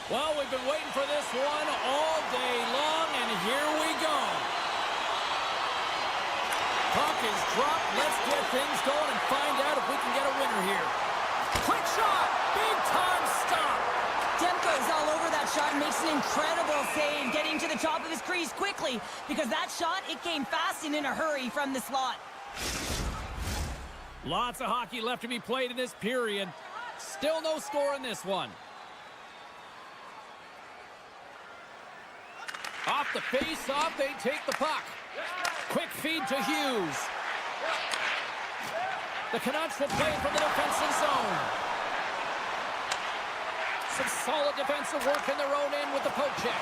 Well, we've been waiting for this one all day long, and here we go. Puck is dropped. Let's get things going and find out if we can get a winner here. Quick shot! Big time stop! Demko's all over that shot and makes an incredible save, getting to the top of his crease quickly, because that shot, it came fast and in a hurry from the slot. Lots of hockey left to be played in this period. Still no score in this one. Off the face-off, they take the puck. Quick feed to Hughes. The Canucks will play from the defensive zone. Some solid defensive work in their own end with the poke check.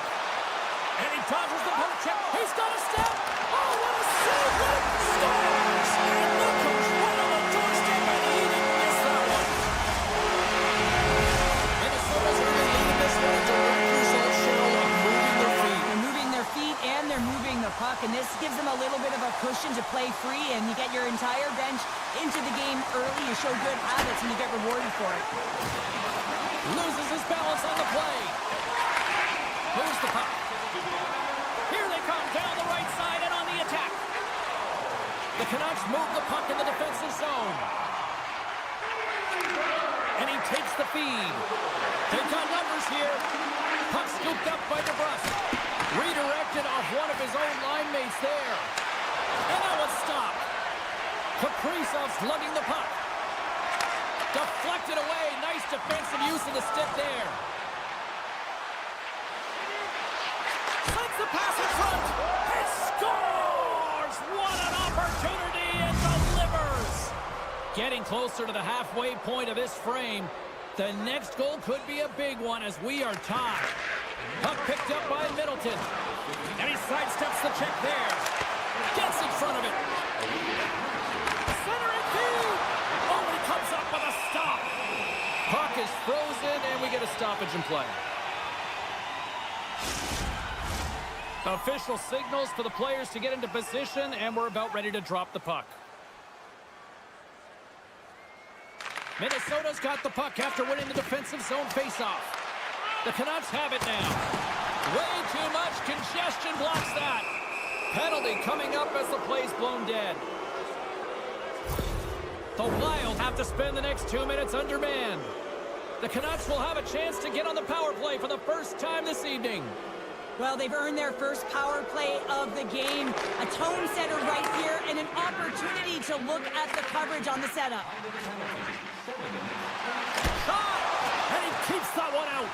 And he dodges the poke check. He's got a step. Oh, what a save! What a scores! And look who's right on the doorstep, and he didn't miss that one. Minnesota's early lead in this one. A direct result, Cheryl, of moving their feet. They're moving their feet and they're moving the puck, and this gives them a little bit of a cushion to play free, and you get your entire bench into the game early. You show good habits, and you get rewarded for it. Loses his balance on the play. Moves the puck. Here they come down the right side and on the attack. The Canucks move the puck in the defensive zone. And he takes the feed. They've got numbers here. Puck scooped up by DeBrus. Redirected off one of his own line mates there. And that was stopped. Kaprizov's lugging the puck. Deflected away. Nice defensive use of the stick there. Sends the pass in front. It scores! What an opportunity, and delivers! Getting closer to the halfway point of this frame. The next goal could be a big one as we are tied. Puck picked up by Middleton. And he sidesteps the check there. Gets in front of it. Centering feed! Oh, and he comes up with a stop. Puck is frozen, and we get a stoppage in play. Official signals for the players to get into position, and we're about ready to drop the puck. Minnesota's got the puck after winning the defensive zone faceoff. The Canucks have it now. Way too much congestion blocks that. Penalty coming up as the play's blown dead. The Wild have to spend the next 2 minutes undermanned. The Canucks will have a chance to get on the power play for the first time this evening. Well, they've earned their first power play of the game. A tone setter right here and an opportunity to look at the coverage on the setup. Shot! And he keeps that one out.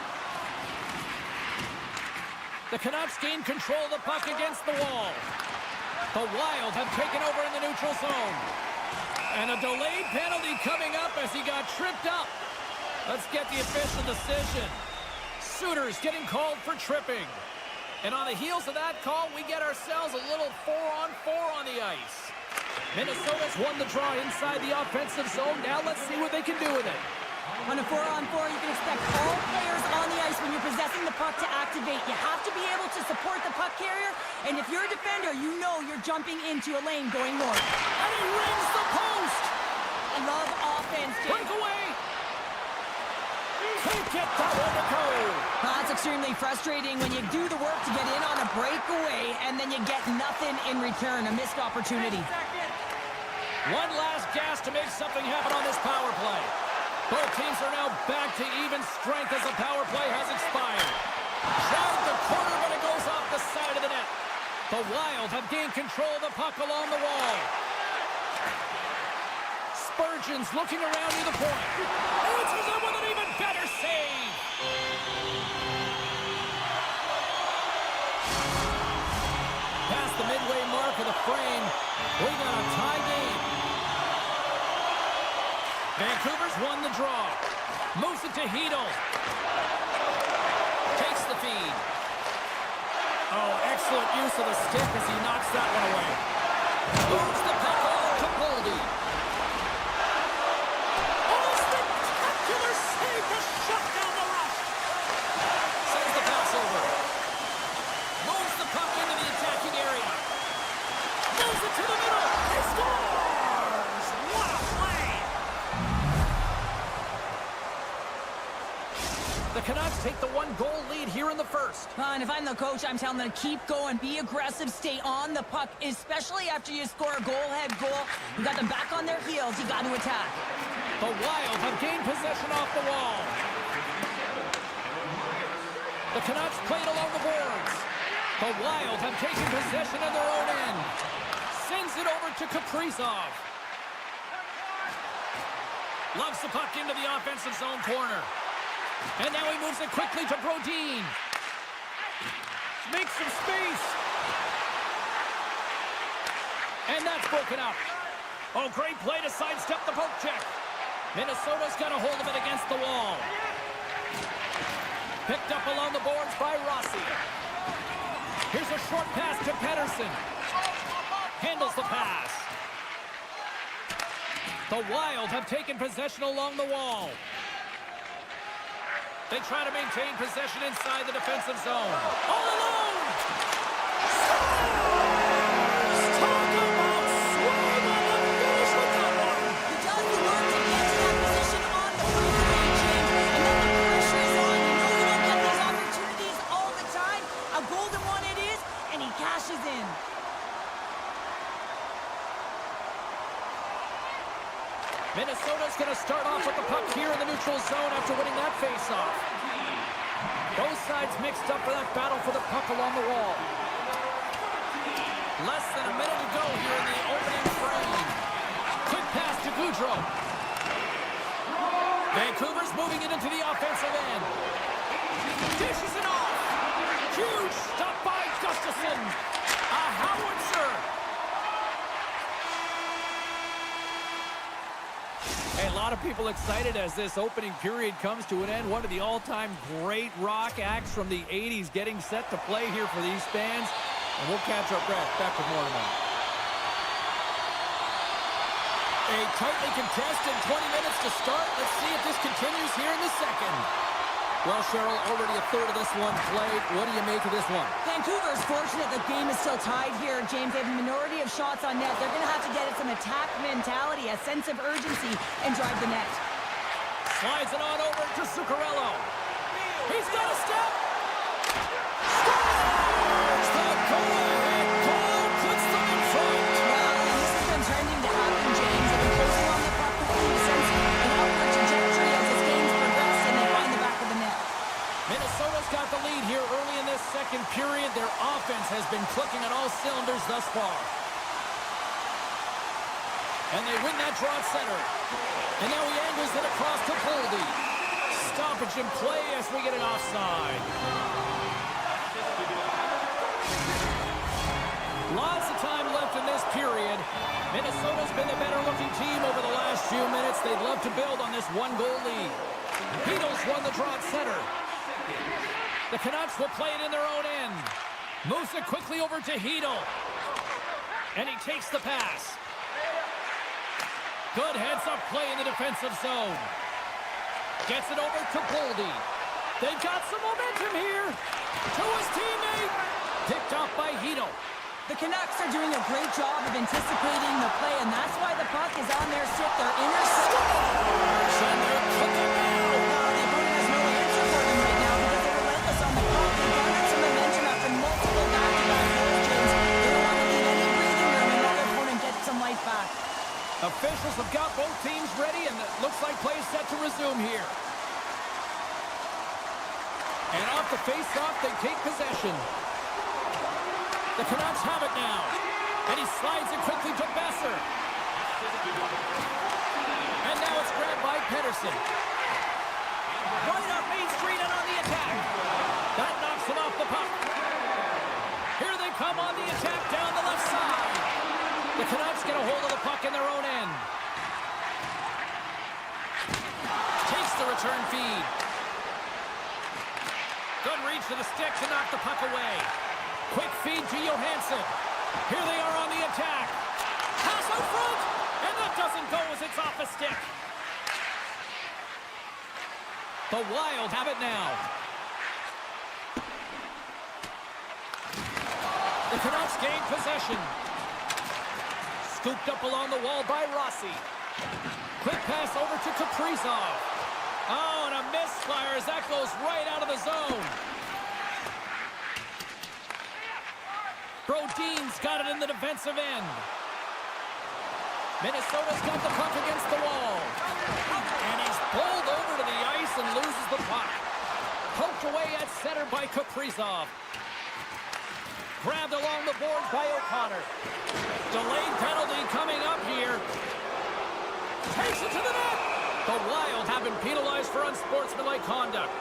The Canucks gain control of the puck against the wall. The Wild have taken over in the neutral zone. And a delayed penalty coming up as he got tripped up. Let's get the official decision. Suter's getting called for tripping. And on the heels of that call, we get ourselves a little 4-on-4 on the ice. Minnesota's won the draw inside the offensive zone. Now let's see what they can do with it. On a 4-on-4, you can expect all players on the ice when you're possessing the puck to activate. You have to be able to support the puck carrier, and if you're a defender, you know you're jumping into a lane going north. And he rings the post! I love offense, Jake. Breakaway! Can't get that one to go! That's extremely frustrating when you do the work to get in on a breakaway, and then you get nothing in return, a missed opportunity. One last gas to make something happen on this power play. Both teams are now back to even strength as the power play has expired. Shot the corner, but it goes off the side of the net. The Wild have gained control of the puck along the wall. Spurgeon's looking around near the point. Answers it with an even better save. Past the midway mark of the frame, we got a tie game. Vancouver's won the draw. Moves it to Hedl. Takes the feed. Oh, excellent use of the stick as he knocks that one away. Moves the puck over to Boldy. Oh, spectacular save to shut down the rush. Sends the pass over. Moves the puck into the attacking area. Moves it to the middle. He scores! What a play! The Canucks take the the one-goal lead here in the first. And if I'm the coach, I'm telling them to keep going, be aggressive, stay on the puck, especially after you score a goal-head goal. You got them back on their heels. You got to attack. The Wild have gained possession off the wall. The Canucks played along the boards. The Wild have taken possession in their own end. Sends it over to Kaprizov. Loves the puck into the offensive zone corner. And now he moves it quickly to Brodin. Makes some space. And that's broken up. Oh, great play to sidestep the poke check. Minnesota's got a hold of it against the wall. Picked up along the boards by Rossi. Here's a short pass to Pettersson. Handles the pass. The Wild have taken possession along the wall. They try to maintain possession inside the defensive zone. All alone! Talk about swing on the finish with that one! He does the work to get to that position on the breakaway, James. And then the pressure is on. You know you don't get these opportunities all the time. A golden one it is, and he cashes in. Minnesota's going to start off with the puck here in the neutral zone after winning that faceoff. Both sides mixed up for that battle for the puck along the wall. Less than a minute to go here in the opening frame. Quick pass to Goudreau. Vancouver's moving it into the offensive end. Dishes it off. Huge stop by Gustafsson. A howitzer. Hey, a lot of people excited as this opening period comes to an end. One of the all-time great rock acts from the 80s getting set to play here for these fans. And we'll catch our breath. Back with more tonight. A tightly contested 20 minutes to start. Let's see if this continues here in the second. Well, Cheryl, already a third of this one played. What do you make of this one? Vancouver's fortunate the game is still tied here, James. They have a minority of shots on net. They're going to have to get it some attack mentality, a sense of urgency, and drive the net. Slides it on over to Zuccarello. He's got a step. Scores! The go-ahead goal puts them in front. Wow, and this has been trending to happen, James. They've been closing on the puck quickly since an upward trajectory as this game's progressed, and they find the back of the net. Minnesota's got the lead here early in this second period. Their offense has been clicking on all cylinders thus far. And they win that draw at center. And now he angles it across to Boldy. Stoppage in play as we get an offside. Lots of time left in this period. Minnesota's been the better-looking team over the last few minutes. They'd love to build on this one-goal lead. Beatles won the draw at center. The Canucks will play it in their own end. Moves it quickly over to Hedl. And he takes the pass. Good heads-up play in the defensive zone. Gets it over to Boldy. They've got some momentum here. To his teammate. Picked off by Hedl. The Canucks are doing a great job of anticipating the play, and that's why the puck is on their stick. They're intercepting. And they're cooking now. The opponent has no answer for them right now because they're relentless on the puck. They garnered some momentum after multiple back-to-back goals, James. They don't want to leave any breathing room and let their opponent get some life back. Officials have got both teams ready, and it looks like play is set to resume here. And off the face-off, they take possession. The Canucks have it now. And he slides it quickly to Besser. And now it's grabbed by Pettersson. Right up Main Street and on the attack. That knocks him off the puck. Here they come on the attack down the left side. The Canucks get a hold of the puck in their own end. Takes the return feed. Good reach to the stick to knock the puck away. Quick feed to Johansson. Here they are on the attack. Pass out front. And that doesn't go as it's off a stick. The Wild have it now. The Canucks gain possession. Scooped up along the wall by Rossi. Quick pass over to Kaprizov. Oh, and a misfire as that goes right out of the zone. Brodin's got it in the defensive end. Minnesota's got the puck against the wall. And he's pulled over to the ice and loses the puck. Poked away at center by Kaprizov. Grabbed along the boards by O'Connor. Delayed penalty coming up here. Takes it to the net. The Wild have been penalized for unsportsmanlike conduct.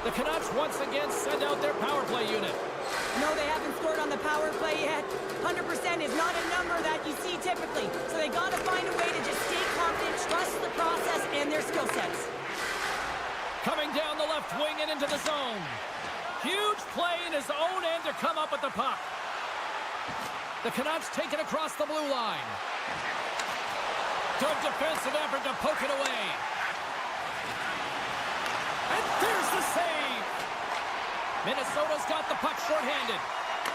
The Canucks once again send out their power play unit. No, they haven't scored on the power play yet. 100% is not a number that you see typically. So they got to find a way to just stay confident, trust the process and their skill sets. Coming down the left wing and into the zone. Huge play in his own end to come up with the puck. The Canucks take it across the blue line. Good defensive effort to poke it away. And there's the save. Minnesota's got the puck shorthanded.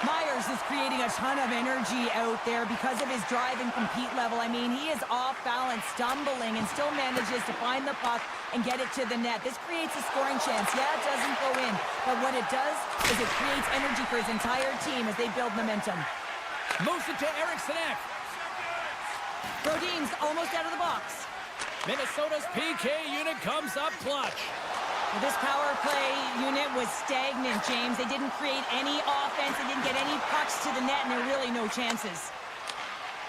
Myers is creating a ton of energy out there because of his drive and compete level. I mean, he is off balance, stumbling, and still manages to find the puck and get it to the net. This creates a scoring chance. Yeah, it doesn't go in, but what it does is it creates energy for his entire team as they build momentum. Moves it to Eriksson Ek. Brodin's almost out of the box. Minnesota's PK unit comes up clutch. Well, this power play unit was stagnant, James. They didn't create any offense. They didn't get any pucks to the net, and there are really no chances.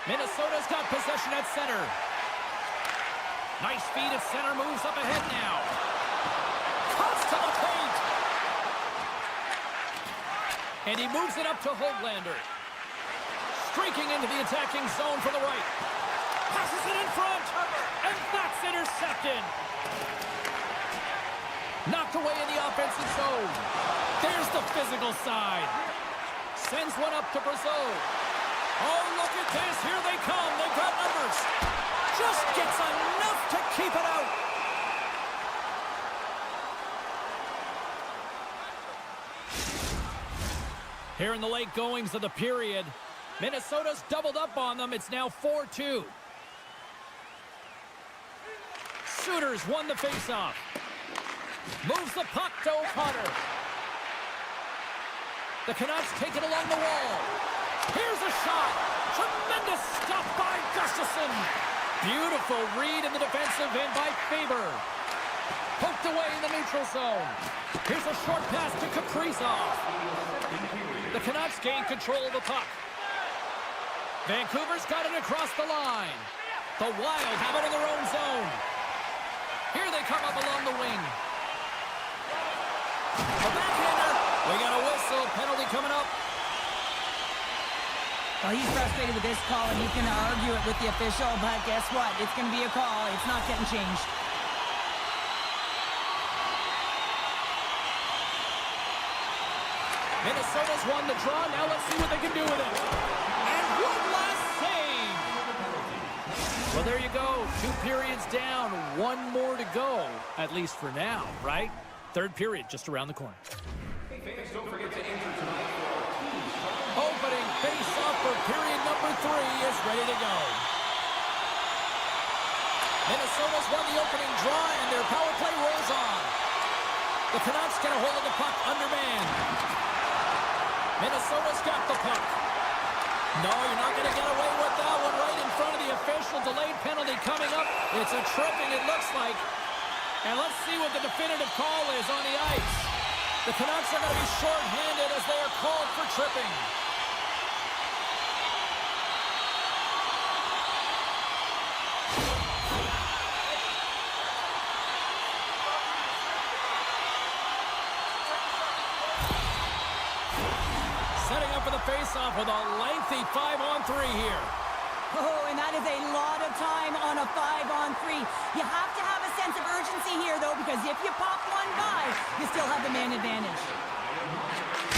Minnesota's got possession at center. Nice feed at center, moves up ahead now. Cuts to the paint. And he moves it up to Höglander. Streaking into the attacking zone for the right. Passes it in front, and that's intercepted. Knocked away in the offensive zone. There's the physical side. Sends one up to Brazeau. Oh, look at this. Here they come. They've got numbers. Just gets enough to keep it out. Here in the late goings of the period, Minnesota's doubled up on them. It's now 4-2. Sooners won the faceoff. Moves the puck to O'Connor. The Canucks take it along the wall. Here's a shot. Tremendous stop by Gustafsson. Beautiful read in the defensive end by Faber. Poked away in the neutral zone. Here's a short pass to Kaprizov. The Canucks gain control of the puck. Vancouver's got it across the line. The Wild have it in their own zone. Here they come up along the wing. A backhander. We got a whistle. Penalty coming up. Well, he's frustrated with this call, and he can argue it with the official, but guess what? It's going to be a call. It's not getting changed. Minnesota's won the draw. Now let's see what they can do with it. And one last save. Well, there you go. 2 periods down. 1 more to go, at least for now, right? Third period just around the corner. Hey fans, don't forget to enter tonight for our team. Opening face-off for period number 3 is ready to go. Minnesota's won the opening draw, and their power play rolls on. The Canucks get a hold of the puck undermanned. Minnesota's got the puck. No, you're not going to get away with that one right in front of the official. Delayed penalty coming up. It's a tripping, it looks like. And let's see what the definitive call is on the ice. The Canucks are going to be short-handed as they are called for tripping. Setting up for the face-off with a lengthy 5-on-3 here. Oh, and that is a lot of time on a 5-on-3. You have to have a sense of urgency here, though, because if you pop one by, you still have the man advantage.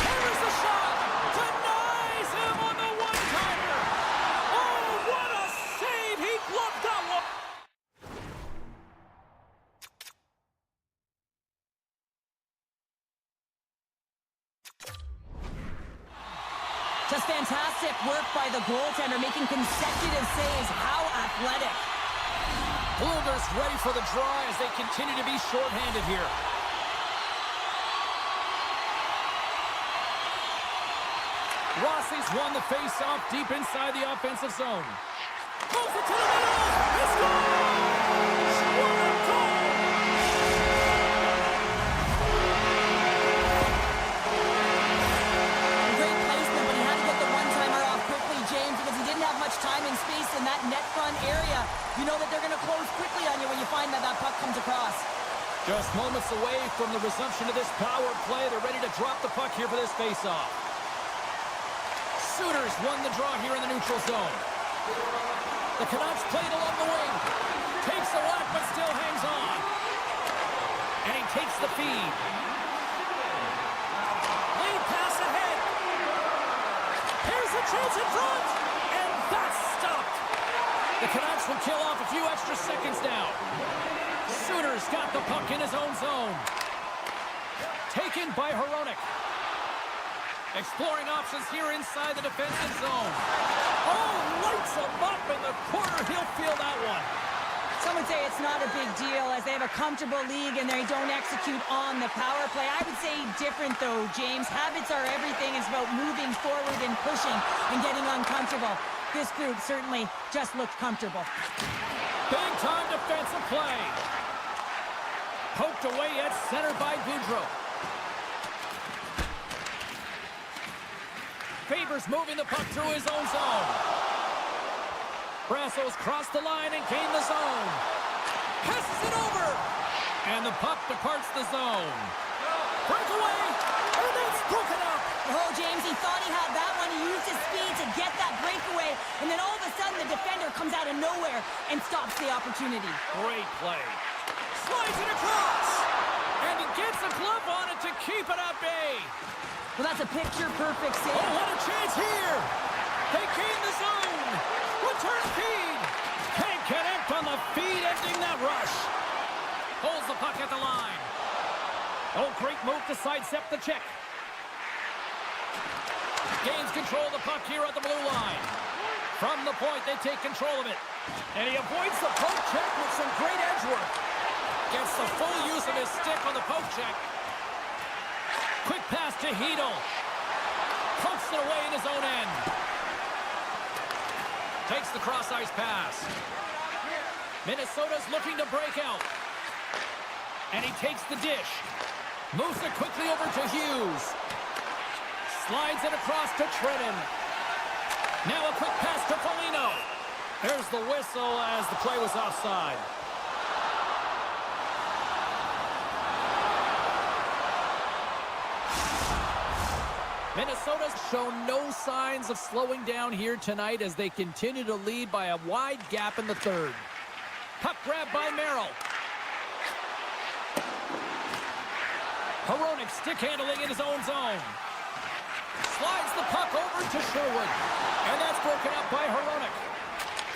Here's the shot! Denies him on the one-timer! Oh, what a save! He gloved that one! Just fantastic work by the goaltender, making consecutive saves. How athletic. Blueger's ready for the draw as they continue to be shorthanded here. Rossi's won the face-off deep inside the offensive zone. Moves it to the middle. He scores! What a goal! Great placement, but he had to get the one-timer off quickly, James, because he didn't have much time and space in that net front area. You know that they're going to close quickly on you when you find that puck comes across. Just moments away from the resumption of this power play. They're ready to drop the puck here for this face-off. Suter's won the draw here in the neutral zone. The Canucks played along the wing. Takes the whack, but still hangs on. And he takes the feed. Lead pass ahead. Here's a chance in front. And that's stopped. The Canucks will kill off a few extra seconds now. Suter's got the puck in his own zone. Taken by Hronek. Exploring options here inside the defensive zone. Oh, lights him up in the corner. He'll feel that one. Some would say it's not a big deal as they have a comfortable league and they don't execute on the power play. I would say different though, James. Habits are everything. It's about moving forward and pushing and getting uncomfortable. This group certainly just looked comfortable. Big time defensive play. Poked away at center by Boudreau. Favors moving the puck through his own zone. Brasso's crossed the line and gained the zone. Passes it over. And the puck departs the zone. Breakaway. And it's broken up. Oh, James, he thought he had that one. He used his speed to get that breakaway. And then all of a sudden, the defender comes out of nowhere and stops the opportunity. Great play. Slides it across. And he gets a glove on it to keep it at bay. Well, that's a picture-perfect save. Oh, what a chance here. They gain the zone. Return feed. Can't connect on the feed, ending that rush. Holds the puck at the line. Oh, great move to sidestep the check. Gains control of the puck here at the blue line. From the point, they take control of it. And he avoids the poke check with some great edge work. Gets the full use of his stick on the poke check. Quick pass to Hedel. Pokes it away in his own end. Takes the cross-ice pass. Minnesota's looking to break out. And he takes the dish. Moves it quickly over to Hughes. Slides it across to Trenton. Now a quick pass to Foligno. There's the whistle as the play was offside. Minnesota's shown no signs of slowing down here tonight as they continue to lead by a wide gap in the third. Puck grab by Merrill. Hronek stick handling in his own zone. Slides the puck over to Sherwood. And that's broken up by Hronek.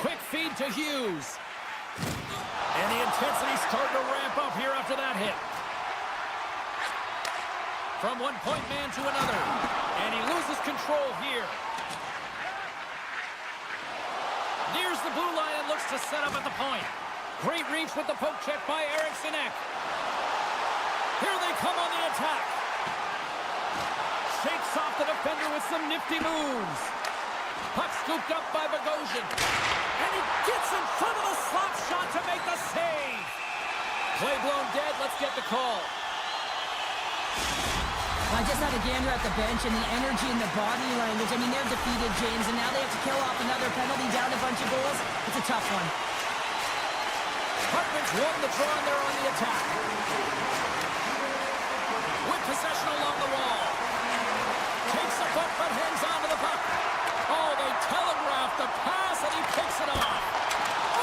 Quick feed to Hughes. And the intensity's starting to ramp up here after that hit. From one point man to another. And he loses control here. Nears the blue line and looks to set up at the point. Great reach with the poke check by Eriksson Ek. Here they come on the attack. Shakes off the defender with some nifty moves. Puck scooped up by Bogosian. And he gets in front of the slap shot to make the save. Play blown dead. Let's get the call. I just had a gander at the bench and the energy and the body language. I mean, they're defeated, James, and now they have to kill off another penalty, down a bunch of goals. It's a tough one. Hartman's won the draw and they're on the attack. With possession along the wall. Takes the puck but hangs on to the puck. Oh, they telegraphed the pass and he picks it off.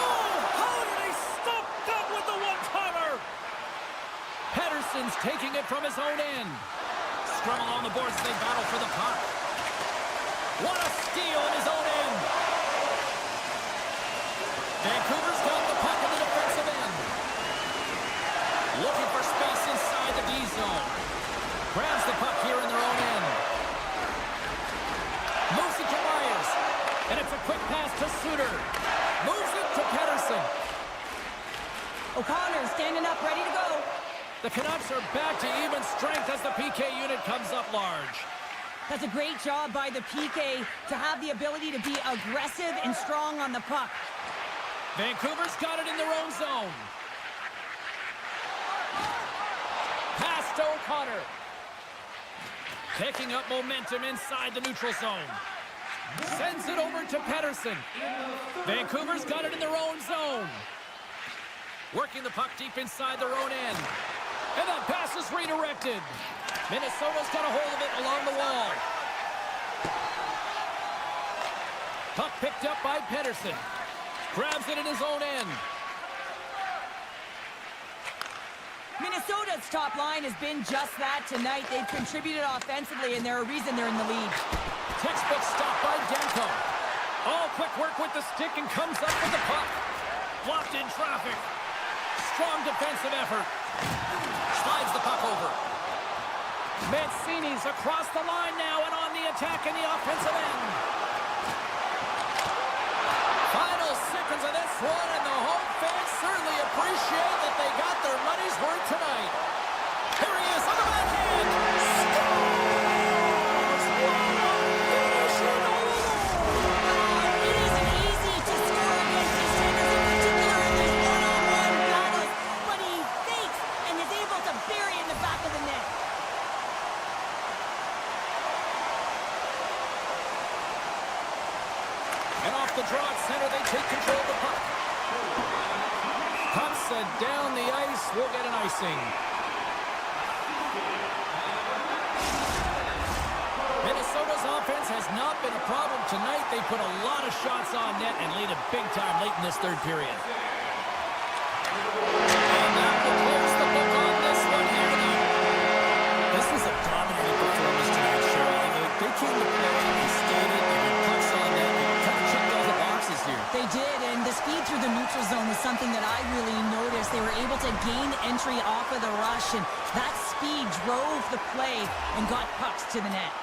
Oh, how did he stop that with the one-timer? Pettersson's taking it from his own end. Scrum along the boards as they battle for the puck. What a steal in his own end. Vancouver's got the puck in the defensive end. Looking for space inside the D zone. Grabs the puck here in their own end. Moves it to Myers. And it's a quick pass to Suter. Moves it to Pettersson. O'Connor standing up, ready to go. The Canucks are back to even strength as the PK unit comes up large. That's a great job by the PK to have the ability to be aggressive and strong on the puck. Vancouver's got it in their own zone. Pass to O'Connor. Picking up momentum inside the neutral zone. Sends it over to Pettersson. Vancouver's got it in their own zone. Working the puck deep inside their own end. And that pass is redirected. Minnesota's got a hold of it along the wall. Puck picked up by Pettersson. Grabs it in his own end. Minnesota's top line has been just that tonight. They've contributed offensively, and they're a reason they're in the lead. Textbook stop by Demko. Oh, quick work with the stick and comes up with the puck. Blocked in traffic. Strong defensive effort. Slides the puck over. Mancini's across the line now and on the attack in the offensive end. Final seconds of this one, and the home fans certainly appreciate that they got their money's worth tonight. Here he is on the backhand. Scores! Finishing over! It isn't easy to score against these hitters, in particular in these one-on-one battles, but he fakes and is able to bury it in the back of the net. And off the draw at center, they take control of the puck. Pumps it down the ice. We'll get an icing. Minnesota's offense has not been a problem tonight. They put a lot of shots on net and lead it big time late in this third period. And that will close the book on this one here. This was a dominating performance tonight, Cheryl. They came to play, they skated, they had pucks on net, they kind of checked all the boxes here. They did, and the speed through the neutral zone is something that I really noticed. They were able to gain entry off of the rush, and that speed drove the play and got pucks to the net.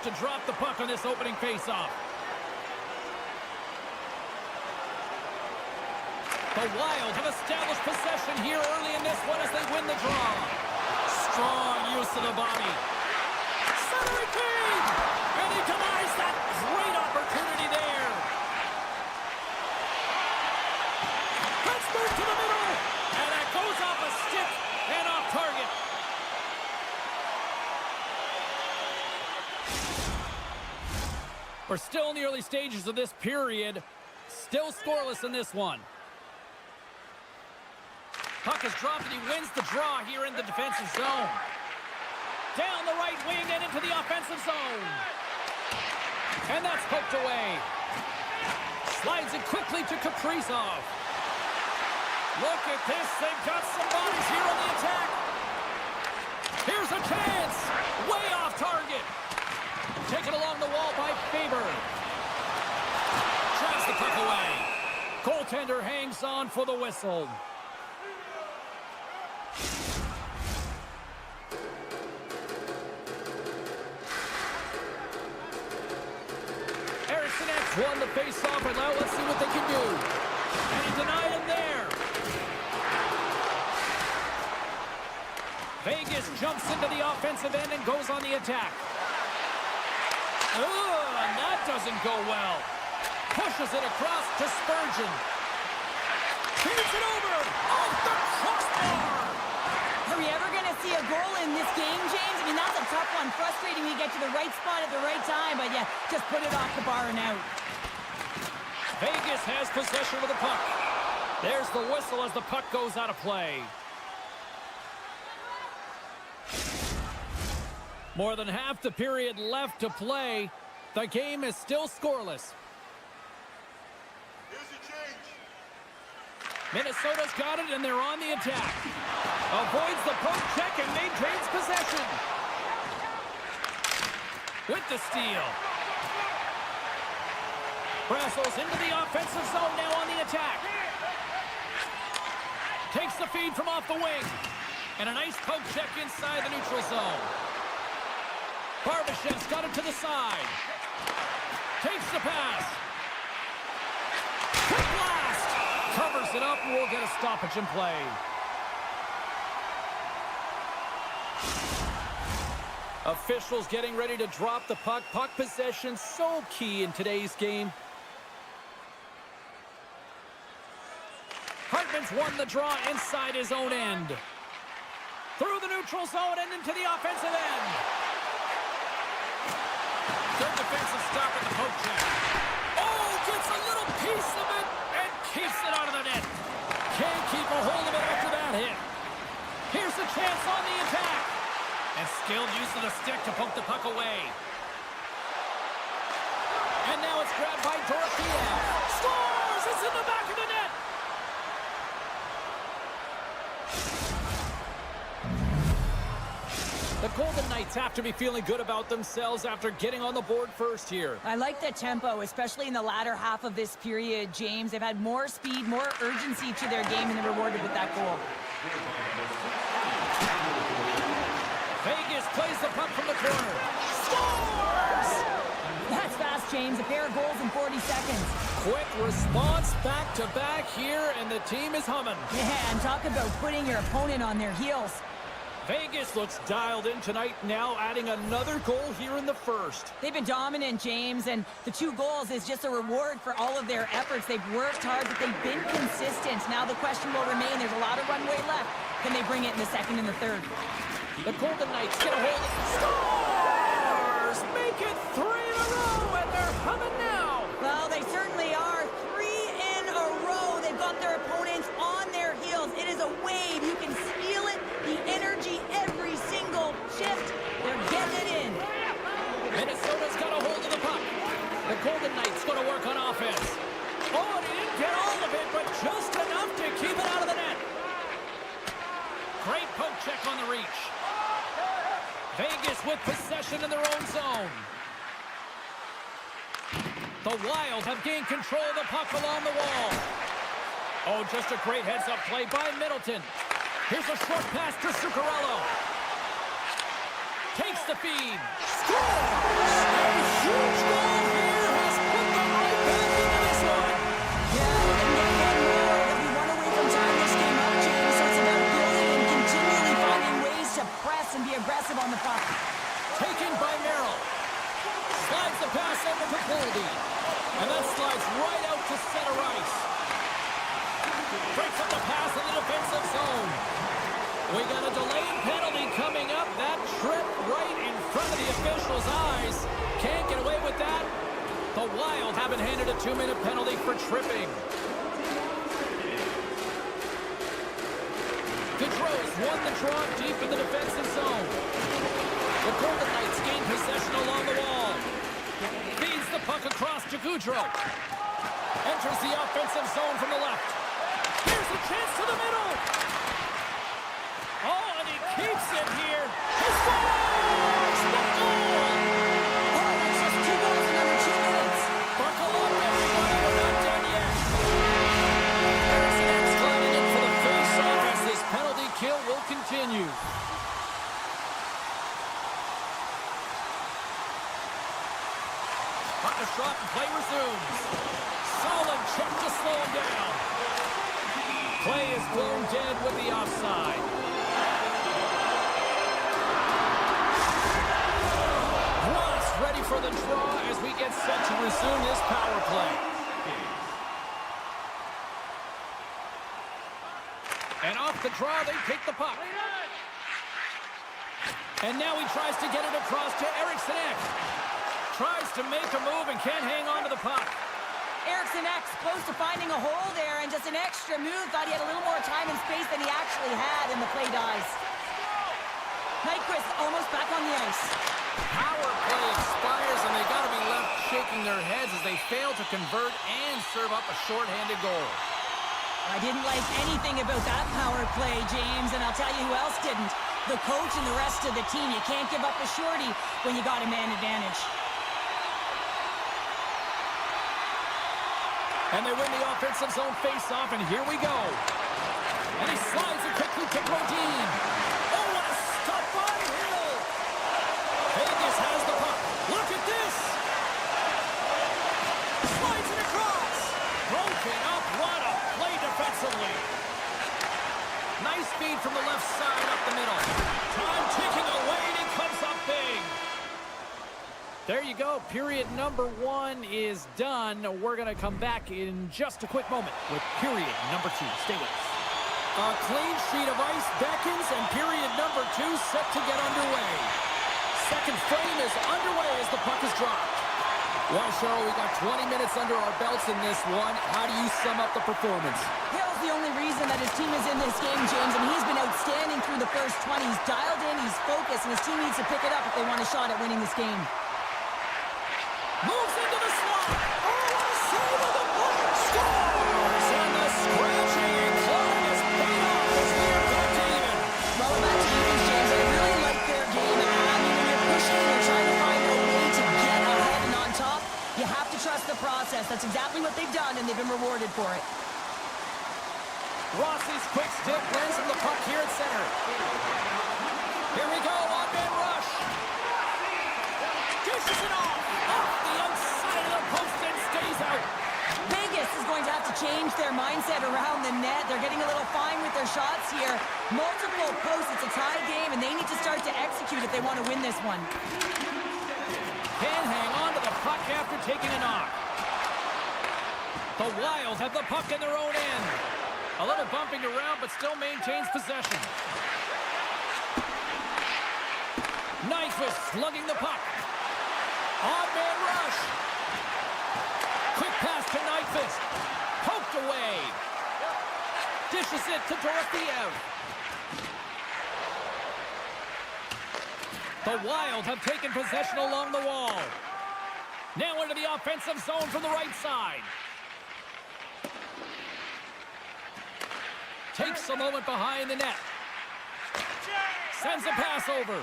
to drop the puck on this opening faceoff. The Wild have established possession here early in this one as they win the draw. Strong use of the body. Centering feed! And he denies that great opportunity there. Let's move to the middle. And that goes off a stick and off target. We're still in the early stages of this period. Still scoreless in this one. Puck is dropped and he wins the draw here in the defensive zone. Down the right wing and into the offensive zone. And that's poked away. Slides it quickly to Kaprizov. Look at this. They've got some bodies here on the attack. Here's a chance. Way off target. Taken along the wall by Faber. puck away. Goaltender hangs on for the whistle. Won the face-off, and now let's see what they can do. And he denied him there. Vegas jumps into the offensive end and goes on the attack. And that doesn't go well. Pushes it across to Spurgeon. Feeds it over. Off the crossbar. Are we ever going to see a goal in this game, James? I mean, that's a tough one. Frustrating to get to the right spot at the right time, but yeah, just put it off the bar and out. Vegas has possession of the puck. There's the whistle as the puck goes out of play. More than half the period left to play. The game is still scoreless. Here's your change. Minnesota's got it, and they're on the attack. Avoids the poke check and maintains possession. With the steal. Brassel's into the offensive zone now on the attack. Takes the feed from off the wing. And a nice poke check inside the neutral zone. Barbashev's got it to the side. Takes the pass. Quick blast. Covers it up and we'll get a stoppage in play. Officials getting ready to drop the puck. Puck possession so key in today's game. Hartman's won the draw inside his own end. Through the neutral zone and into the offensive end. Good defensive stop at the poke check. Oh, gets a little piece of it and keeps it out of the net. Can't keep a hold of it after that hit. Here's a chance on the attack. And skilled use of the stick to poke the puck away. And now it's grabbed by Dorofeev. Scores! It's in the back of the net. The Golden Knights have to be feeling good about themselves after getting on the board first here. I like the tempo, especially in the latter half of this period, James. They've had more speed, more urgency to their game, and they're rewarded with that goal. Vegas plays the puck from the corner. Scores! That's fast, James. A pair of goals in 40 seconds. Quick response back-to-back here, and the team is humming. Yeah, and talk about putting your opponent on their heels. Vegas looks dialed in tonight, now adding another goal here in the first. They've been dominant, James, and the 2 goals is just a reward for all of their efforts. They've worked hard, but they've been consistent. Now the question will remain, there's a lot of runway left. Can they bring it in the second and the third? The Golden Knights get a hold of it. Scores! Make it 3 in a row, and they're humming now. Well, they certainly are. 3 in a row. They've got their opponents on their heels. It is a wave. You can feel it. The energy every single shift. They're getting it in. Minnesota's got a hold of the puck. The Golden Knights going to work on offense. Oh, and he didn't get all of it, but just enough to keep it out of the net. Great poke check on the reach. Vegas with possession in their own zone. The Wild have gained control of the puck along the wall. Oh, just a great heads-up play by Middleton. Here's a short pass to Zuccarello. Takes the feed. Scores! A huge goal here has put them right back into this one. Yeah, and they had more. They'll be one away from tying this game up, James. So it's about building and continually finding ways to press and be aggressive on the puck. Taken by Merrill. Slides the pass over to Boldy. And that slides right out to center ice. Breaks up the pass in the defensive zone. We got a delayed penalty coming up. That trip right in front of the official's eyes. Can't get away with that. The Wild haven't handed a 2-minute penalty for tripping. Gaudreau's won the draw deep in the defensive zone. The Golden Knights gain possession along the wall. Feeds the puck across to Gaudreau. Enters the offensive zone from the left. Here's a chance to the middle. Oh, and he keeps it here. He scores! The goal! Oh, that's just 2 goals in under 2 minutes. Buckle up, everybody. We're not done the shot and play resumes. Solid check to slow him down. Play is blown dead with the offside. Ross ready for the draw as we get set to resume this power play. And off the draw, they take the puck. And now he tries to get it across to Eriksson Ek. Tries to make a move and can't hang on to the puck. Eriksson Ek close to finding a hole there, and just an extra move. Thought he had a little more time and space than he actually had, and the play dies. Nyquist almost back on the ice. Power play expires, and they got to be left shaking their heads as they fail to convert and serve up a shorthanded goal. I didn't like anything about that power play, James, and I'll tell you who else didn't. The coach and the rest of the team. You can't give up a shorty when you got a man advantage. And they win the offensive zone face-off, and here we go. And he slides it quickly to Brodin. Oh, what a stop by Hill! Vegas has the puck. Look at this! Slides it across. Broken up. What a play defensively. Nice feed from the left side up the middle. Time ticking away, and it comes up big. There you go. Period number 1 is done. We're going to come back in just a quick moment with period number 2. Stay with us. A clean sheet of ice beckons, and period number 2 set to get underway. Second frame is underway as the puck is dropped. Well, Cheryl, we got 20 minutes under our belts in this one. How do you sum up the performance? Hill's the only reason that his team is in this game, James, and he's been outstanding through the first 20. He's dialed in, he's focused, and his team needs to pick it up if they want a shot at winning this game. Moves into the slot. Oh, what a save of the block. Scores! And the scratching clock is paid off as we are back to even. Well, back to even, James. I really like their game. I mean, when you're pushing and you're trying to find a way to get ahead and on top, you have to trust the process. That's exactly what they've done, and they've been rewarded for it. Rossi's quick stick lands from the puck here at center. Here we go, on-man rush. Dishes it off the outside of the post and stays out. Vegas is going to have to change their mindset around the net. They're getting a little fine with their shots here. Multiple posts, it's a tie game, and they need to start to execute if they want to win this one. Can't hang on to the puck after taking a knock. The Wild have the puck in their own end. A little bumping around, but still maintains possession. Nyquist slugging the puck. On-man rush. Quick pass to Nyquist. Poked away. Dishes it to Dorofeyev. The Wild have taken possession along the wall. Now into the offensive zone from the right side. Takes a moment behind the net. Sends a pass over.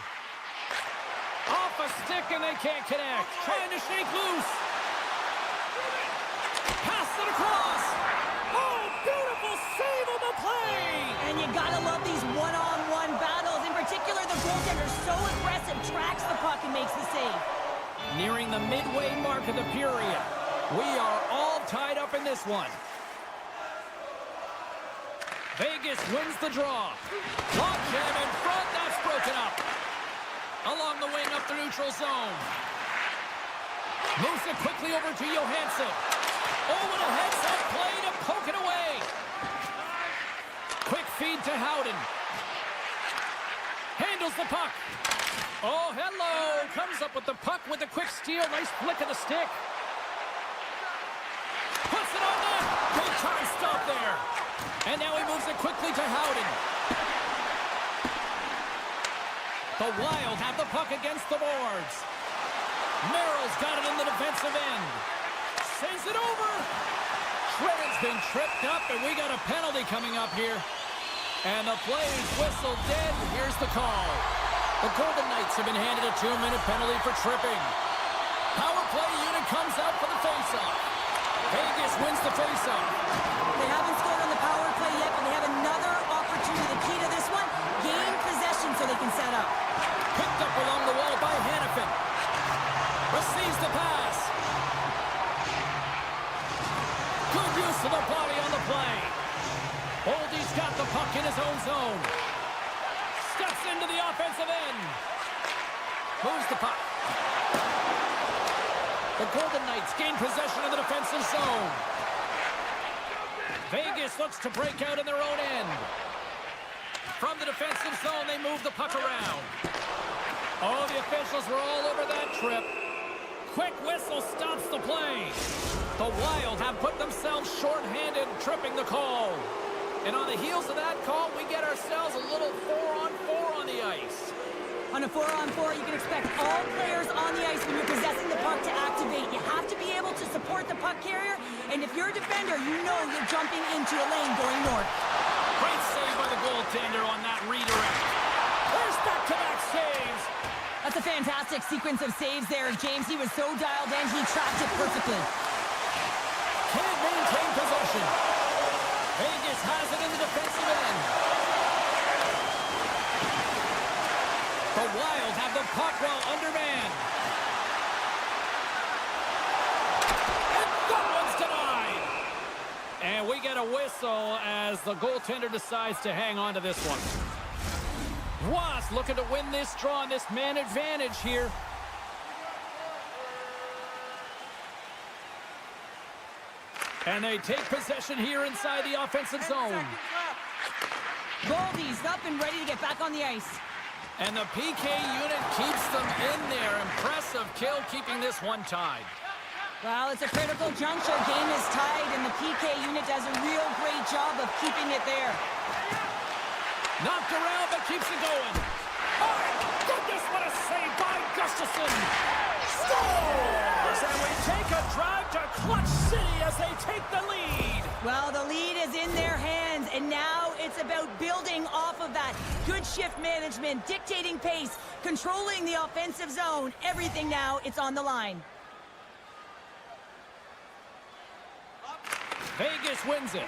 Off a stick and they can't connect. Trying to shake loose. Pass it across. Oh, beautiful save on the play. And you gotta love these one-on-one battles. In particular, the goaltender so aggressive, tracks the puck and makes the save. Nearing the midway mark of the period. We are all tied up in this one. Vegas wins the draw. Lock jam in front. That's broken up. Along the wing up the neutral zone. Moves it quickly over to Johansson. Oh, what a heads-up play to poke it away. Quick feed to Howden. Handles the puck. Oh, hello. Comes up with the puck with a quick steal. Nice flick of the stick. Puts it on net. Big time stop there. And now he moves it quickly to Howden. The Wild have the puck against the boards. Merrill's got it in the defensive end. Sends it over. Shredder's been tripped up, and we got a penalty coming up here. And the play is whistled dead. Here's the call. The Golden Knights have been handed a 2-minute penalty for tripping. Power play unit comes out for the faceoff. Vegas wins the faceoff. They haven't scored on the power play yet, but they have another opportunity. The key to this one, gain possession so they can set up. Picked up along the wall by Hannafin. Receives the pass. Good use of the body on the play. Boldy's got the puck in his own zone. Steps into the offensive end. Moves the puck. The Golden Knights gain possession of the defensive zone. Vegas looks to break out in their own end. From the defensive zone, they move the puck around. Oh, the officials were all over that trip. Quick whistle stops the play. The Wild have put themselves short-handed, tripping the call. And on the heels of that call, we get ourselves a little 4-on-4 on the ice. On a 4-on-4, you can expect all players on the ice when you're possessing the puck to activate. You have to be able to support the puck carrier, and if you're a defender, you know you're jumping into a lane going north. Great save by the goaltender on that redirect. There's back-to-back saves. That's a fantastic sequence of saves there, James. He was so dialed in, he tracked it perfectly. Can't maintain possession. Vegas has it in the defensive end. The Wild have the puck while undermanned. And that one's denied. And we get a whistle as the goaltender decides to hang on to this one. Was looking to win this draw on this man advantage here. And they take possession here inside the offensive zone. Boldy's up and ready to get back on the ice. And the PK unit keeps them in there. Impressive kill, keeping this one tied. Well, it's a critical juncture. Game is tied, and the PK unit does a real great job of keeping it there. Knocked around, but keeps it going. My goodness, what a save by Gustafsson. Scores! And we take a drive to Clutch City as they take the lead. Well, the lead is in their hands, and now it's about building off of that. Good shift management, dictating pace, controlling the offensive zone. Everything now, it's on the line. Vegas wins it.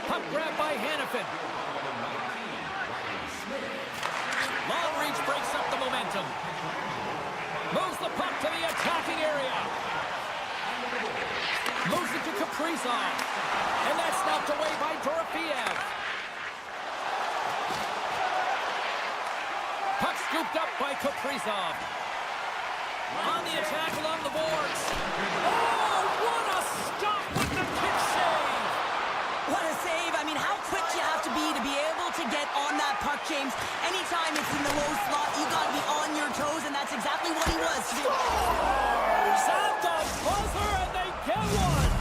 Puck grab by Hannafin. Long reach breaks up the momentum. Moves the puck to the attacking area. Moves it to Kaprizov. And that's knocked away by Dorofeev. Puck scooped up by Kaprizov. On the attack along the boards. Oh, what a stop with the kick save. What a save. I mean, how quick you have to be able to get on that puck, James. Anytime it's in the low slot, you got to be on your toes, and that's exactly what he was. Scores at the buzzer, and they get one.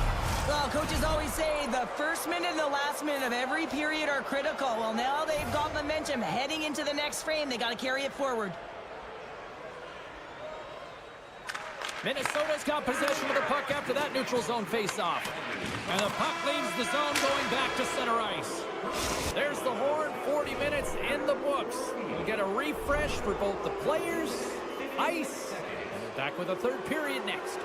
Well, coaches always say the first minute and the last minute of every period are critical. Well, now they've got momentum heading into the next frame. They got to carry it forward. Minnesota's got possession of the puck after that neutral zone face-off. And the puck leaves the zone going back to center ice. There's the horn, 40 minutes in the books. We'll get a refresh for both the players, ice, and we're back with a third period next.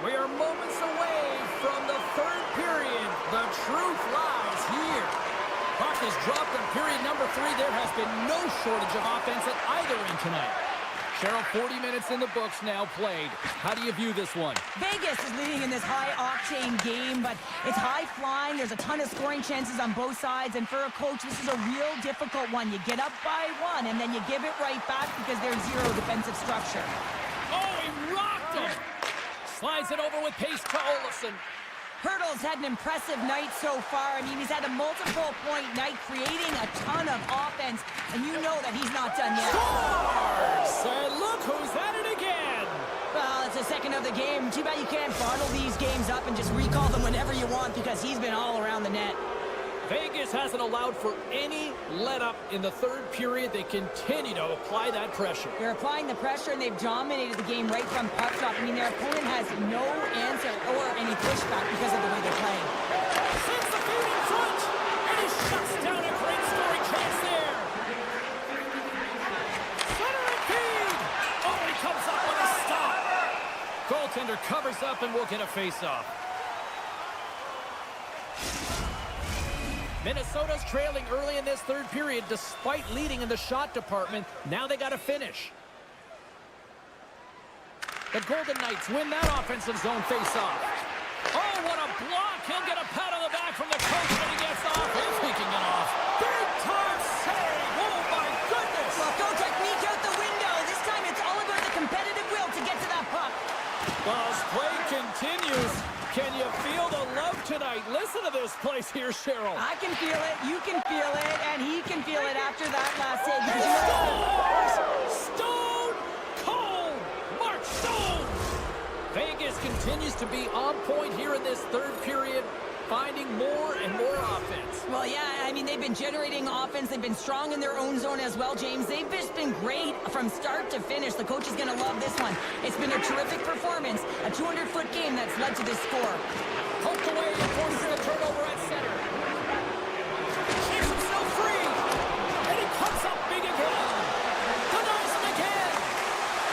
We are moments away from the third period. The truth lies here. Puck is dropped in period number 3. There has been no shortage of offense at either end tonight. Cheryl, 40 minutes in the books now played. How do you view this one? Vegas is leading in this high-octane game, but it's high-flying. There's a ton of scoring chances on both sides, and for a coach, this is a real difficult one. You get up by 1, and then you give it right back because there's zero defensive structure. Oh, he rocked him! Slides it over with pace to Olofsson. Hurdle's had an impressive night so far. I mean, he's had a multiple-point night, creating a ton of offense, and you know that he's not done yet. Scores! And look who's at it again! Well, it's the second of the game. Too bad you can't bottle these games up and just recall them whenever you want because he's been all around the net. Vegas hasn't allowed for any let-up in the third period. They continue to apply that pressure. They're applying the pressure, and they've dominated the game right from puck drop. I mean, their opponent has no answer or any pushback because of the way they're playing. Sends the feed in front, and he shuts down a great scoring chance there. Centering feed! Oh, he comes up with a stop. Goaltender covers up, and we'll get a face-off. Minnesota's trailing early in this third period despite leading in the shot department. Now they got to finish. The Golden Knights win that offensive zone face-off. Oh, what a block! He'll get a pat Well, as play continues, can you feel the love tonight? Listen to this place here, Cheryl. I can feel it, you can feel it, and he can feel it after that last hit. He scores! Stone Cold! Mark Stone! Vegas continues to be on point here in this third period, finding more and more offense. Well, yeah, I mean, they've been generating offense. They've been strong in their own zone as well, James. They've just been great from start to finish. The coach is going to love this one. It's been a terrific performance, a 200-foot game that's led to this score. Poked away and forces a turnover at center. Keeps himself free. And he comes up big again. Denies him again.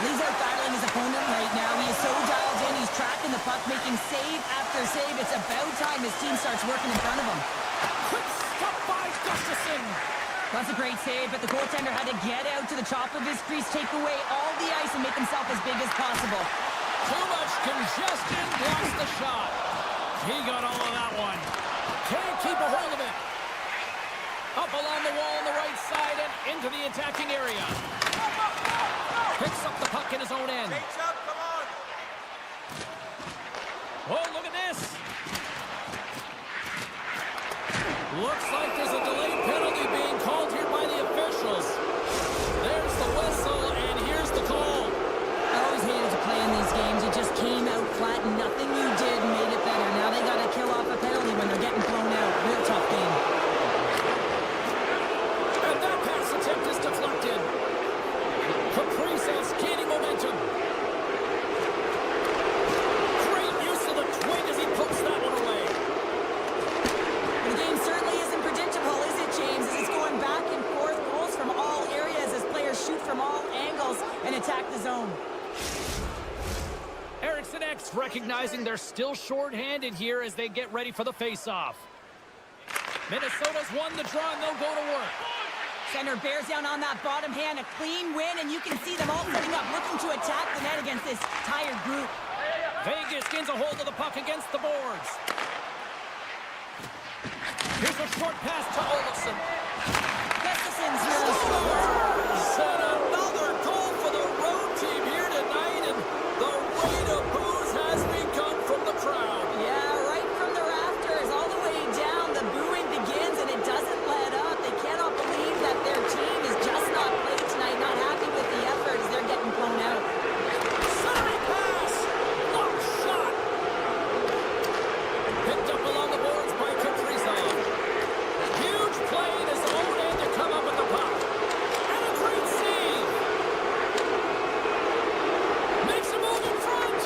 He's out battling his opponent right now. He is so dialed in. He's tracking the puck, making save after save. It's about time his team starts working in front of him. Quick stop by Gustafson. That's a great save, but the goaltender had to get out to the top of his crease, take away all the ice, and make himself as big as possible. Too much congestion blocks the shot. He got all of that one. Can't keep a hold of it. Up along the wall on the right side and into the attacking area. Picks up the puck in his own end. Oh, look at this. Looks like there's a delayed penalty being called here by the officials. There's the whistle, and here's the call. I always hated to play in these games. It just came out flat, and nothing you did made it better. Now they got to kill off a penalty when they're getting thrown out. Real tough game. And that pass attempt is deflected. Kaprizov's gaining momentum. Great use of the twig as he pokes that one away. The game certainly isn't predictable, is it, James? As it's going back and forth, goals from all areas as players shoot from all angles and attack the zone. Eriksson X recognizing they're still short-handed here as they get ready for the face-off. Minnesota's won the draw and they'll go to work. Center bears down on that bottom hand, a clean win, and you can see them all setting up, looking to attack the net against this tired group. Vegas gains a hold of the puck against the boards. Here's a short pass to Olofsson. Gustafson's really scored. And another goal for the road team here tonight, and the rain of booze has begun from the crowd. Yeah, right from the rafters, all the way down, the booing begins, and it doesn't let up. They cannot believe that their team is just not played tonight, not happy with the effort as they're getting blown out. Centering pass! Long shot! Picked up along the boards by Kaprizov. Huge play in his own end to come up with the puck. And a great save! Makes a move in front!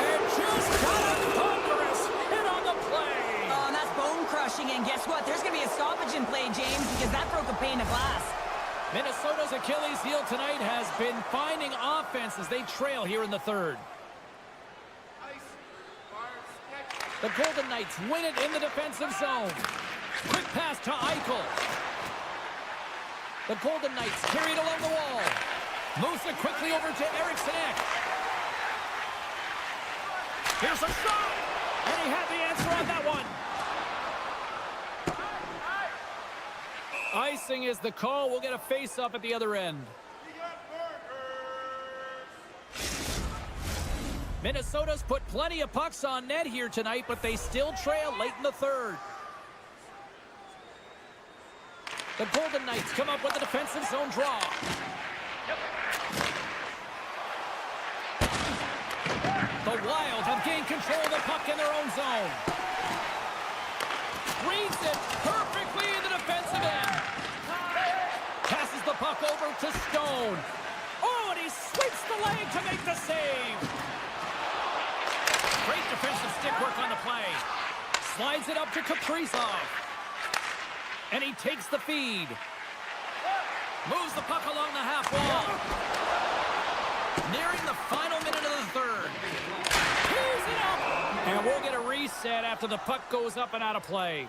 And just got a thunderous hit on the play! Oh, and that's bone-crushing, and guess what? There's going to be a stoppage in play, James, because that broke a pane of glass. Minnesota's Achilles heel tonight has been finding offense as they trail here in the third. The Golden Knights win it in the defensive zone. Quick pass to Eichel. The Golden Knights carry it along the wall. Moves it quickly over to Eriksson Ek. Here's a shot! And he had the answer on that one. Icing is the call. We'll get a face-up at the other end. Minnesota's put plenty of pucks on net here tonight, but they still trail late in the third. The Golden Knights come up with a defensive zone draw. The Wild have gained control of the puck in their own zone. Reads it perfectly in the defensive end. Passes the puck over to Stone. Oh, and he sweeps the leg to make the save. Great defensive stick work on the play. Slides it up to Kaprizov. And he takes the feed. Moves the puck along the half wall. Nearing the final minute of the third. Tees it up. And we'll get a reset after the puck goes up and out of play.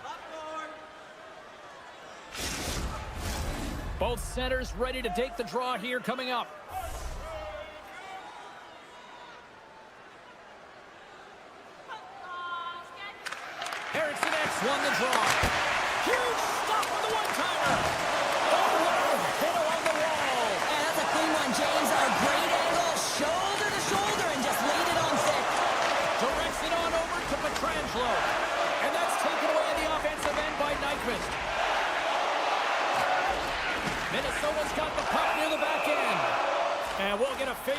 Both centers ready to take the draw here coming up. Eriksson X won the draw. Huge stop with the one-timer. Oh, what a hit along the wall. And that's a clean one, James. A great angle, shoulder to shoulder, and just laid it on thick.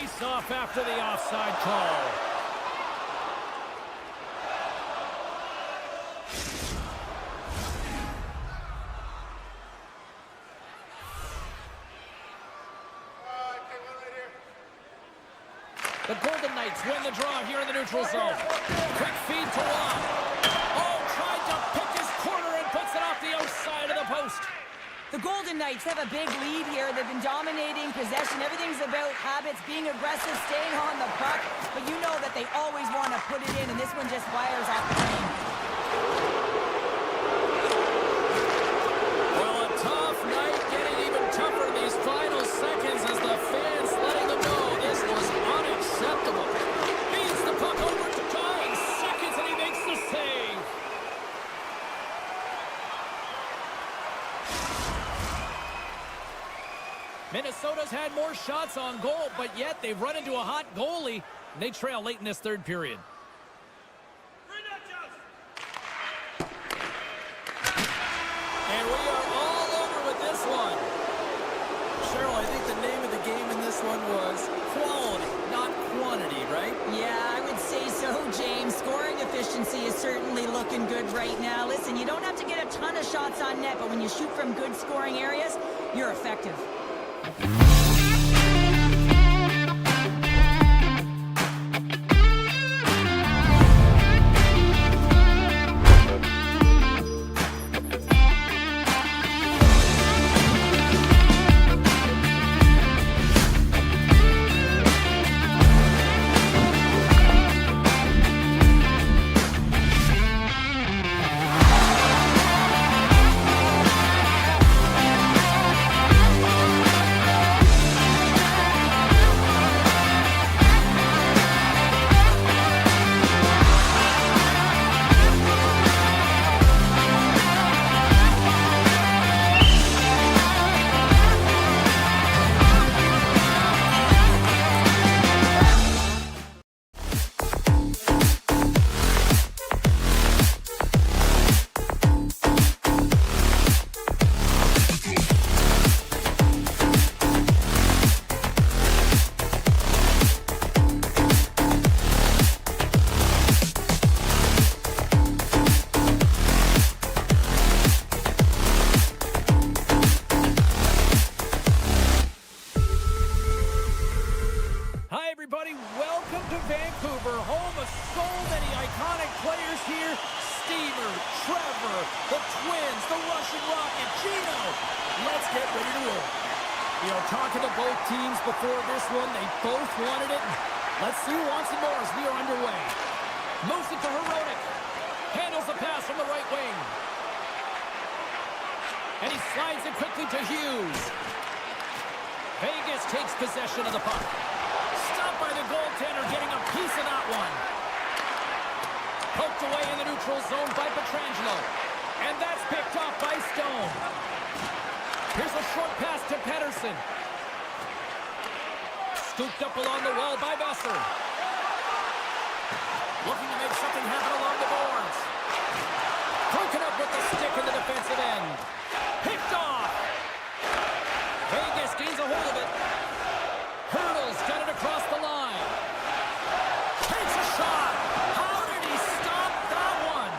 face-off after the offside call. The Golden Knights win the draw here in the neutral zone. Quick feed to Waugh. Oh, tried to pick his corner and puts it off the outside of the post. The Golden Knights have a big lead here. They've been dominating possession. Everything's about habits, being aggressive, staying on the puck. But you know that they always want to put it in, and this one just fires off the frame. Well, a tough night, getting even tougher in these final seconds as the fans letting them know this was unacceptable. Feeds the puck over to tying seconds, and he makes the save. Minnesota's had more shots on goal, but yet they've run into a hot goalie, and they trail late in this third period. And we are all over with this one. Cheryl, I think the name of the game in this one was quality, not quantity, right? Yeah, I would say so, James. Scoring efficiency is certainly looking good right now. Listen, you don't have to get a ton of shots on net, but when you shoot from good scoring areas, you're effective. Welcome to Vancouver, home of so many iconic players here. Steamer, Trevor, the Twins, the Russian Rocket, Gino. Let's get ready to roll. You know, talking to both teams before this one, they both wanted it. Let's see who wants it more as we are underway. Moves it to Herodic. Handles the pass from the right wing. And he slides it quickly to Hughes. Vegas takes possession of the puck. Stopped by the goaltender, getting a piece of that one. Poked away in the neutral zone by Pietrangelo. And that's picked off by Stone. Here's a short pass to Pettersson. Scooped up along the wall by Besser. Looking to make something happen along the boards. Broken up with the stick in the defensive end. Picked off. Vegas gains a hold of it. Hurdles, got it across the line. Takes a shot. How did he stop that one?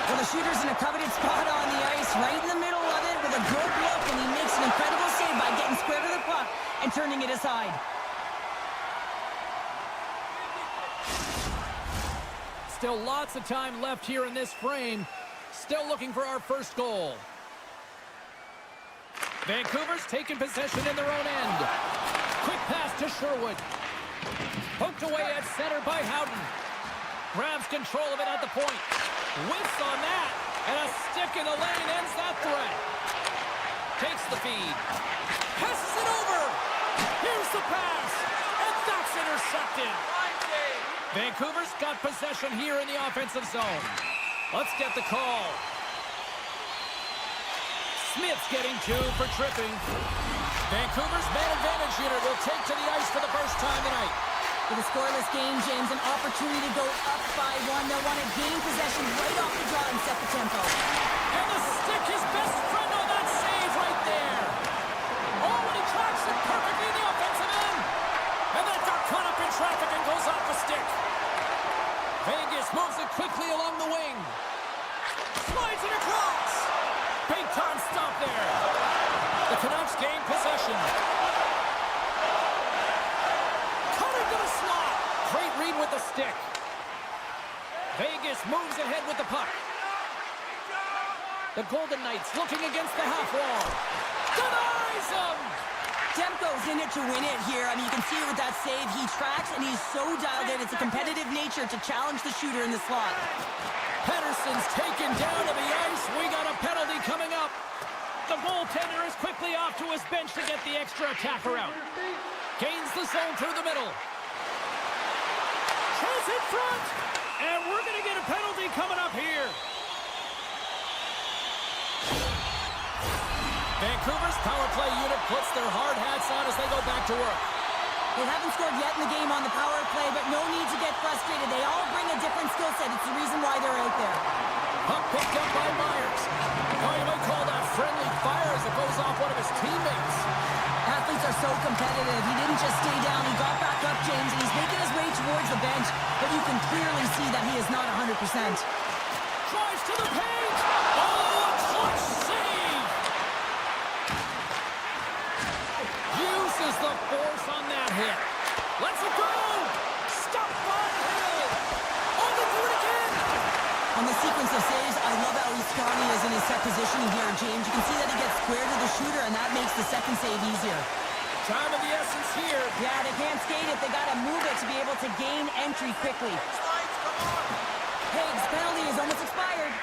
Well, the shooter's in a coveted spot on the ice, right in the middle of it with a good look, and he makes an incredible save by getting square to the puck and turning it aside. Still lots of time left here in this frame. Still looking for our first goal. Vancouver's taking possession in their own end. Quick pass to Sherwood. Poked away at center by Howden. Grabs control of it at the point. Whiffs on that. And a stick in the lane ends that threat. Takes the feed. Passes it over. Here's the pass. And that's intercepted. Vancouver's got possession here in the offensive zone. Let's get the call. Smith's getting 2 for tripping. Vancouver's man advantage unit will take to the ice for the first time tonight. With a scoreless game, James, an opportunity to go up by 1. They'll want to gain possession right off the draw and set the tempo. And the stick, his best friend on that save right there. Oh, and he tracks it perfectly in the offensive end. And that's a stick. Vegas moves it quickly along the wing. Slides it across. Big time stop there. The Canucks gain possession. Cut into the slot. Great read with the stick. Vegas moves ahead with the puck. The Golden Knights looking against the half wall. Denies him! Demko's in it to win it here. I mean, you can see it with that save. He tracks, and he's so dialed in. It's a competitive nature to challenge the shooter in the slot. Pedersen's taken down to the ice. We got a penalty coming up. The goaltender is quickly off to his bench to get the extra attacker out. Gains the zone through the middle. Chase in front! And we're going to get a penalty coming up here. Vancouver's power play unit puts their hard hats on as they go back to work. They haven't scored yet in the game on the power play, but no need to get frustrated. They all bring a different skill set. It's the reason why they're out there. Puck picked up by Myers. Oh, you might call that friendly fire as it goes off one of his teammates. Athletes are so competitive. He didn't just stay down. He got back up, James, and he's making his way towards the bench, but you can clearly see that he is not 100%. Drives to the paint. Oh, a clutch save. Uses the force on that hit. Lets it go. Stopped by Hill. Oh, they do it again. On the sequence of saves, I love how strong he is in his set positioning here, James. You can see that he gets square to the shooter, and that makes the second save easier. Time of the essence here. Yeah, they can't skate it. They got to move it to be able to gain entry quickly. Higgs' penalty is almost expired.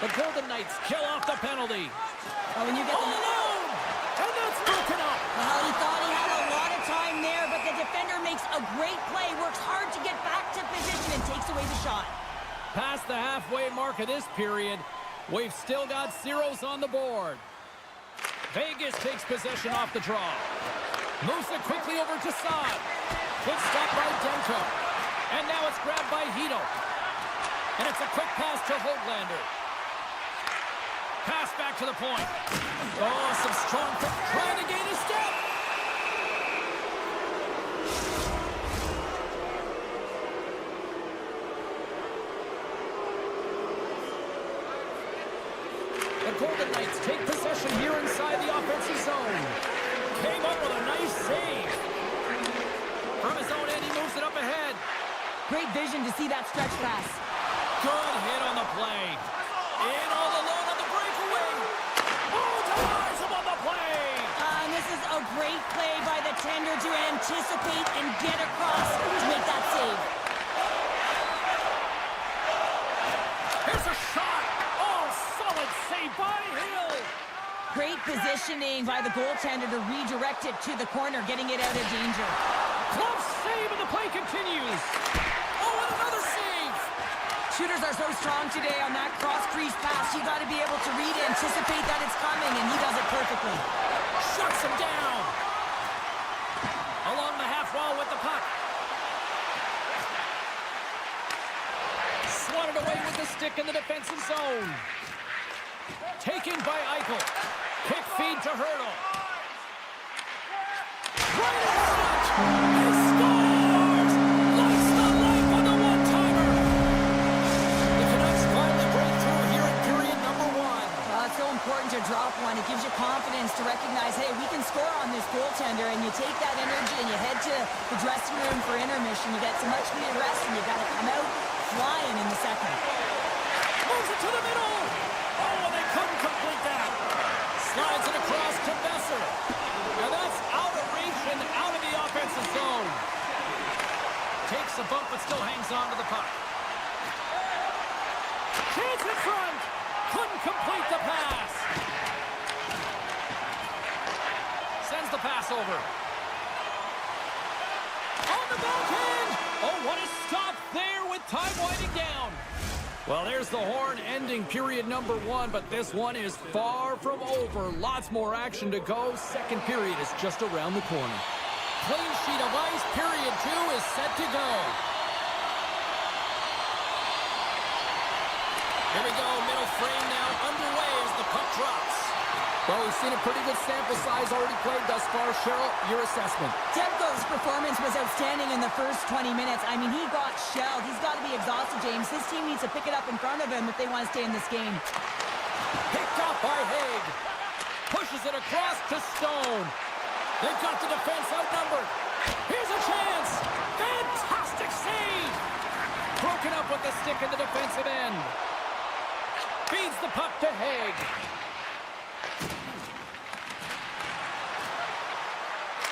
The Golden Knights kill off the penalty. Oh, when you get All alone. And that's broken up. Well, he thought he had a lot of time there, but the defender makes a great play, works hard to get back to position, and takes away the shot. Past the halfway mark of this period, we've still got zeros on the board. Vegas takes possession off the draw. Moves it quickly over to Saad. Good stop by Demko. And now it's grabbed by Hito. And it's a quick pass to Höglander. Pass back to the point. Oh, some strong trying to gain a step. The Golden Knights take possession here inside the offensive zone. Came up with a nice save. From his own end, he moves it up ahead. Great vision to see that stretch pass. Good hit on the play. In all alone on the breakaway. Oh, denies him on the play. And this is a great play by the tender to anticipate and get across to make that save. Here's a shot. Oh, solid save by Hill. Great positioning by the goaltender to redirect it to the corner, getting it out of danger. Glove save and the play continues. Oh, and another save. Shooters are so strong today on that cross-crease pass. You got to be able to read, anticipate that it's coming, and he does it perfectly. Shuts him down. Along the half wall with the puck. Swatted away with the stick in the defensive zone. Taken by Eichel. Quick feed to Hurdle. Right in front. He scores! Lights the life on the one-timer. The Canucks finally break through here in period number one. It's so important to drop one. It gives you confidence to recognize, hey, we can score on this goaltender, and you take that energy and you head to the dressing room for intermission. You get some much-needed rest, and you got to come out flying in the second. Moves it to the middle. Oh, and they couldn't complete that. Slides it across to Besser. And that's out of reach and out of the offensive zone. Takes a bump but still hangs on to the puck. Chance in front. Couldn't complete the pass. Sends the pass over. On the backhand. Oh, what a stop there with time winding down. Well, there's the horn ending period number one, but this one is far from over. Lots more action to go. Second period is just around the corner. Clean sheet of ice. Period two is set to go. Here we go. Middle frame now underway as the puck drops. Well, we've seen a pretty good sample size already played thus far. Cheryl, your assessment. Demko's performance was outstanding in the first 20 minutes. I mean, he got shelled. He's got to be exhausted, James. His team needs to pick it up in front of him if they want to stay in this game. Picked up by Haig. Pushes it across to Stone. They've got the defense outnumbered. Here's a chance. Fantastic save. Broken up with the stick in the defensive end. Feeds the puck to Haig.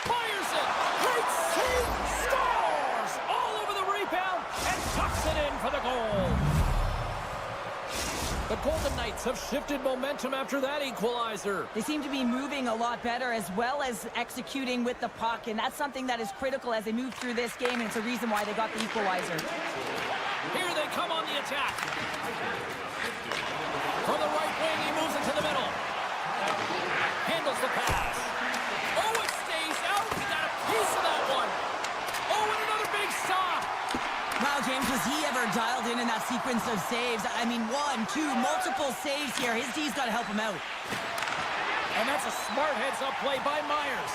Fires it. Great save. Scores. All over the rebound and tucks it in for the goal. The Golden Knights have shifted momentum after that equalizer. They seem to be moving a lot better as well as executing with the puck, and that's something that is critical as they move through this game, and it's a reason why they got the equalizer. Here they come on the attack. From the right wing, he moves into the middle. Handles the pass. Oh, it stays out. He got a piece of that one. Oh, and another big stop. Wow, James, was he ever dialed in that sequence of saves? I mean, one, two, multiple saves here. His D's got to help him out. And that's a smart heads-up play by Myers.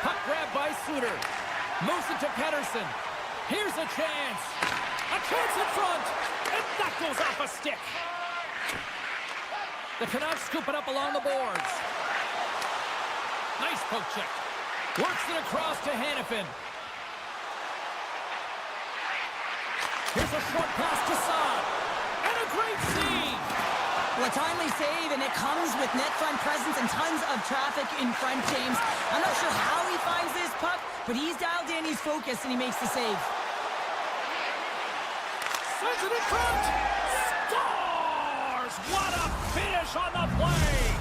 Puck grab by Suter. Moves it to Pettersson. Here's a chance. A chance in front. And that goes off a stick. The Canucks scoop it up along the boards. Nice poke check. Works it across to Hanifin. Here's a short pass to Saad. And a great save. Well, a timely save, and it comes with net front presence and tons of traffic in front, James. I'm not sure how he finds this puck, but he's dialed in, he's focused, and he makes the save. Sends it in front. Scores! What a finish on the play.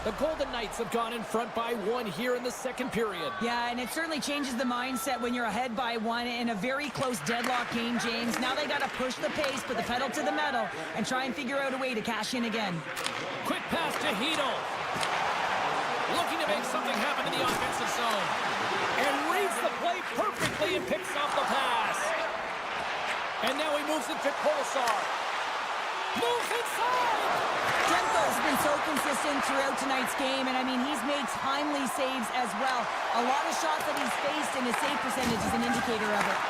The Golden Knights have gone in front by one here in the second period. Yeah, and it certainly changes the mindset when you're ahead by one in a very close deadlock game, James. Now they got to push the pace, put the pedal to the metal, and try and figure out a way to cash in again. Quick pass to Hedl. Looking to make something happen in the offensive zone. And reads the play perfectly and picks off the pass. And now he moves it to Kolesar. Moves inside! Demko's been so consistent throughout tonight's game, and I mean, he's made timely saves as well. A lot of shots that he's faced, and his save percentage is an indicator of it.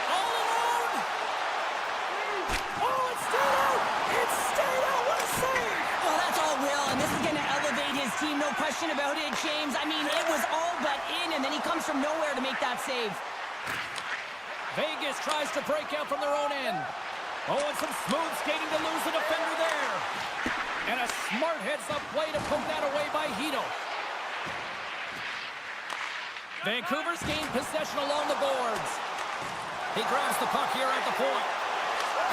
All alone! Oh, it stayed out! It stayed out! What a save! Well, that's all Will, and this is going to elevate his team, no question about it, James. I mean, it was all but in, and then he comes from nowhere to make that save. Vegas tries to break out from their own end. Oh, and some smooth skating to lose the defender there. And a smart heads-up play to poke that away by Hedl. Vancouver's gained possession along the boards. He grabs the puck here at the point.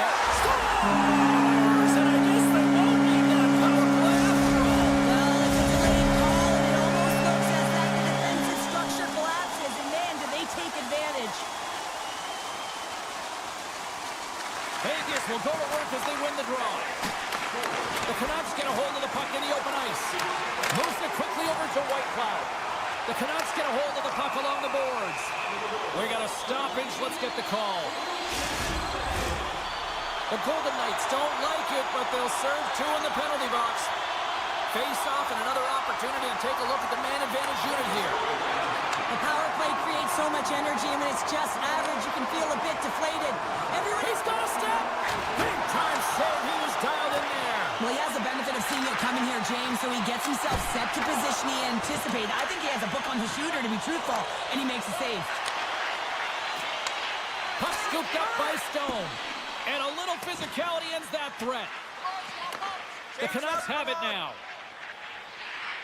And scores! And I guess they won't need that power play after all. Well, it's a delayed call, and it almost looks as that the defensive structure collapses, and man, do they take advantage. Vegas will go to work as they win the draw. The Canucks get a hold of the puck in the open ice. Moves it quickly over to Whitecloud. The Canucks get a hold of the puck along the boards. We got a stoppage. Let's get the call. The Golden Knights don't like it, but they'll serve two in the penalty box. Face-off and another opportunity to take a look at the man advantage unit here. The power play creates so much energy, and when it's just average, you can feel a bit deflated. He's got a step. Big time save. He was dialed in there. Well, he has the benefit of seeing it coming here, James, so he gets himself set to position he anticipated. I think he has a book on his shooter, to be truthful, and he makes a save. Puck scooped up by Stone. And a little physicality ends that threat. The Canucks have it now.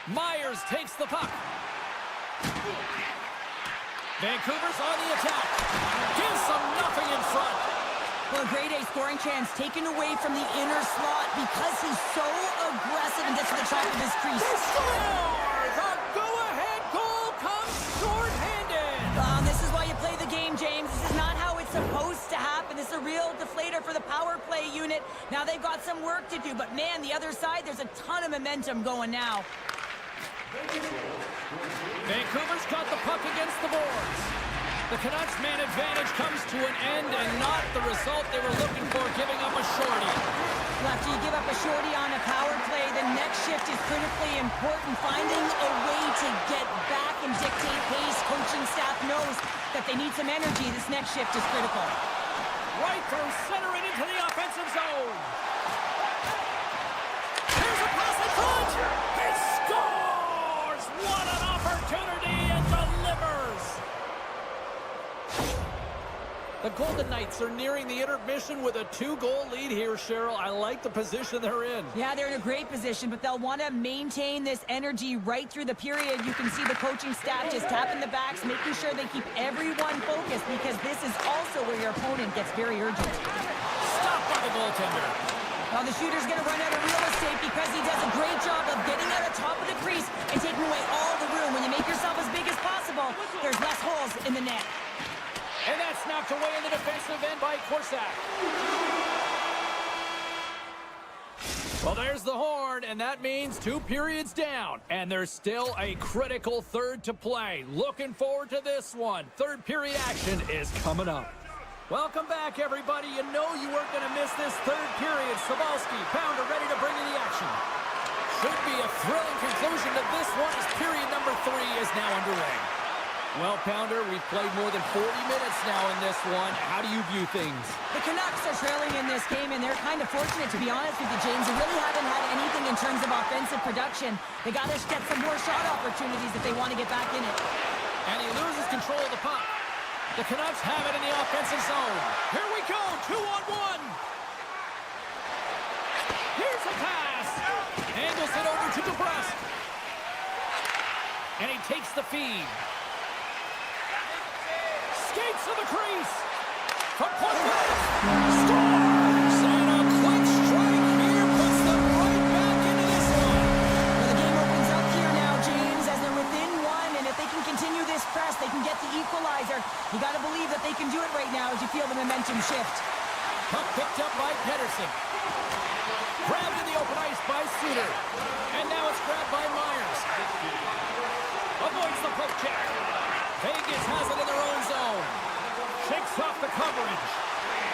Myers takes the puck. Vancouver's on the attack. Gives them nothing in front. Well, a grade A scoring chance taken away from the inner slot because he's so aggressive and gets to the top of his crease. They score! The go-ahead goal comes short-handed. This is why you play the game, James. This is not how it's supposed to happen. This is a real deflator for the power play unit. Now they've got some work to do, but man, the other side, there's a ton of momentum going now. Vancouver's got the puck against the boards. The Canucks man advantage comes to an end and not the result they were looking for, giving up a shorty. Well, after you give up a shorty on a power play, the next shift is critically important. Finding a way to get back and dictate pace. Coaching staff knows that they need some energy. This next shift is critical. Right through center and into the offensive zone. Here's a pass in front. He scores! What an opportunity, and delivers! The Golden Knights are nearing the intermission with a 2-goal lead here, Cheryl. I like the position they're in. Yeah, they're in a great position, but they'll want to maintain this energy right through the period. You can see the coaching staff just tapping the backs, making sure they keep everyone focused, because this is also where your opponent gets very urgent. Stopped by the goaltender. Well, the shooter's going to run out of real estate because he does a great job of getting out of top of the crease and taking away all the room. When you make yourself as big as possible, there's less holes in the net. And that's knocked away in the defensive end by Korsak. Well, there's the horn, and that means 2 periods down. And there's still a critical third to play. Looking forward to this one. Third period action is coming up. Welcome back, everybody. You know you weren't going to miss this third period. Sabalski, Pounder ready to bring in the action. Should be a thrilling conclusion to this one as period number 3 is now underway. Well, Pounder, we've played more than 40 minutes now in this one. How do you view things? The Canucks are trailing in this game, and they're kind of fortunate, to be honest with you, James. They really haven't had anything in terms of offensive production. They got to get some more shot opportunities if they want to get back in it. And he loses control of the puck. The Canucks have it in the offensive zone. Here we go, 2-on-1. Here's a pass. Angles it over to DeBrusque. And he takes the feed. Skates to the crease. From point blank. Scores! And a quick strike here puts them right back into this one. Well, the game opens up here now, James, as they're within 1, and if they can continue this press, they can get the equalizer. You got to believe that they can do it right now as you feel the momentum shift. Puck picked up by Pedersen. Grabbed in the open ice by Suter. And now it's grabbed by Myers. Avoids the poke check. Vegas has it in their own zone. Shakes off the coverage.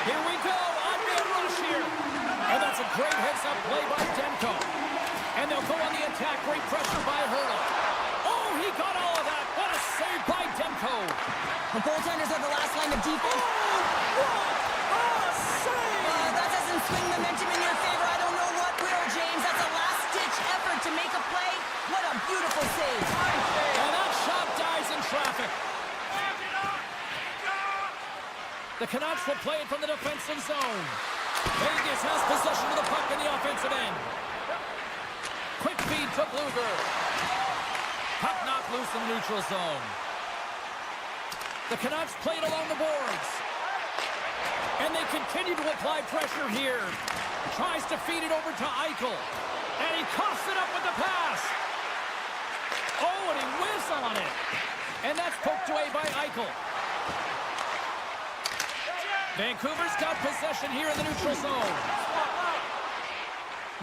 Here we go. On-man rush here. And that's a great heads-up play by Demko. And they'll go on the attack. Great pressure by Hurley. Oh, he got all of that. What a save by Demko. The goaltenders are the last line of defense. Oh, what a save! That doesn't swing momentum in your favor. I don't know what will, James. That's a last-ditch effort to make a play. What a beautiful save. And that shot dies in traffic. The Canucks will play it from the defensive zone. Vegas has possession of the puck in the offensive end. Quick feed to Bluger. Puck knocked loose in the neutral zone. The Canucks played along the boards. And they continue to apply pressure here. Tries to feed it over to Eichel. And he coughs it up with the pass. Oh, and he whiffs on it. And that's poked away by Eichel. Vancouver's got possession here in the neutral zone.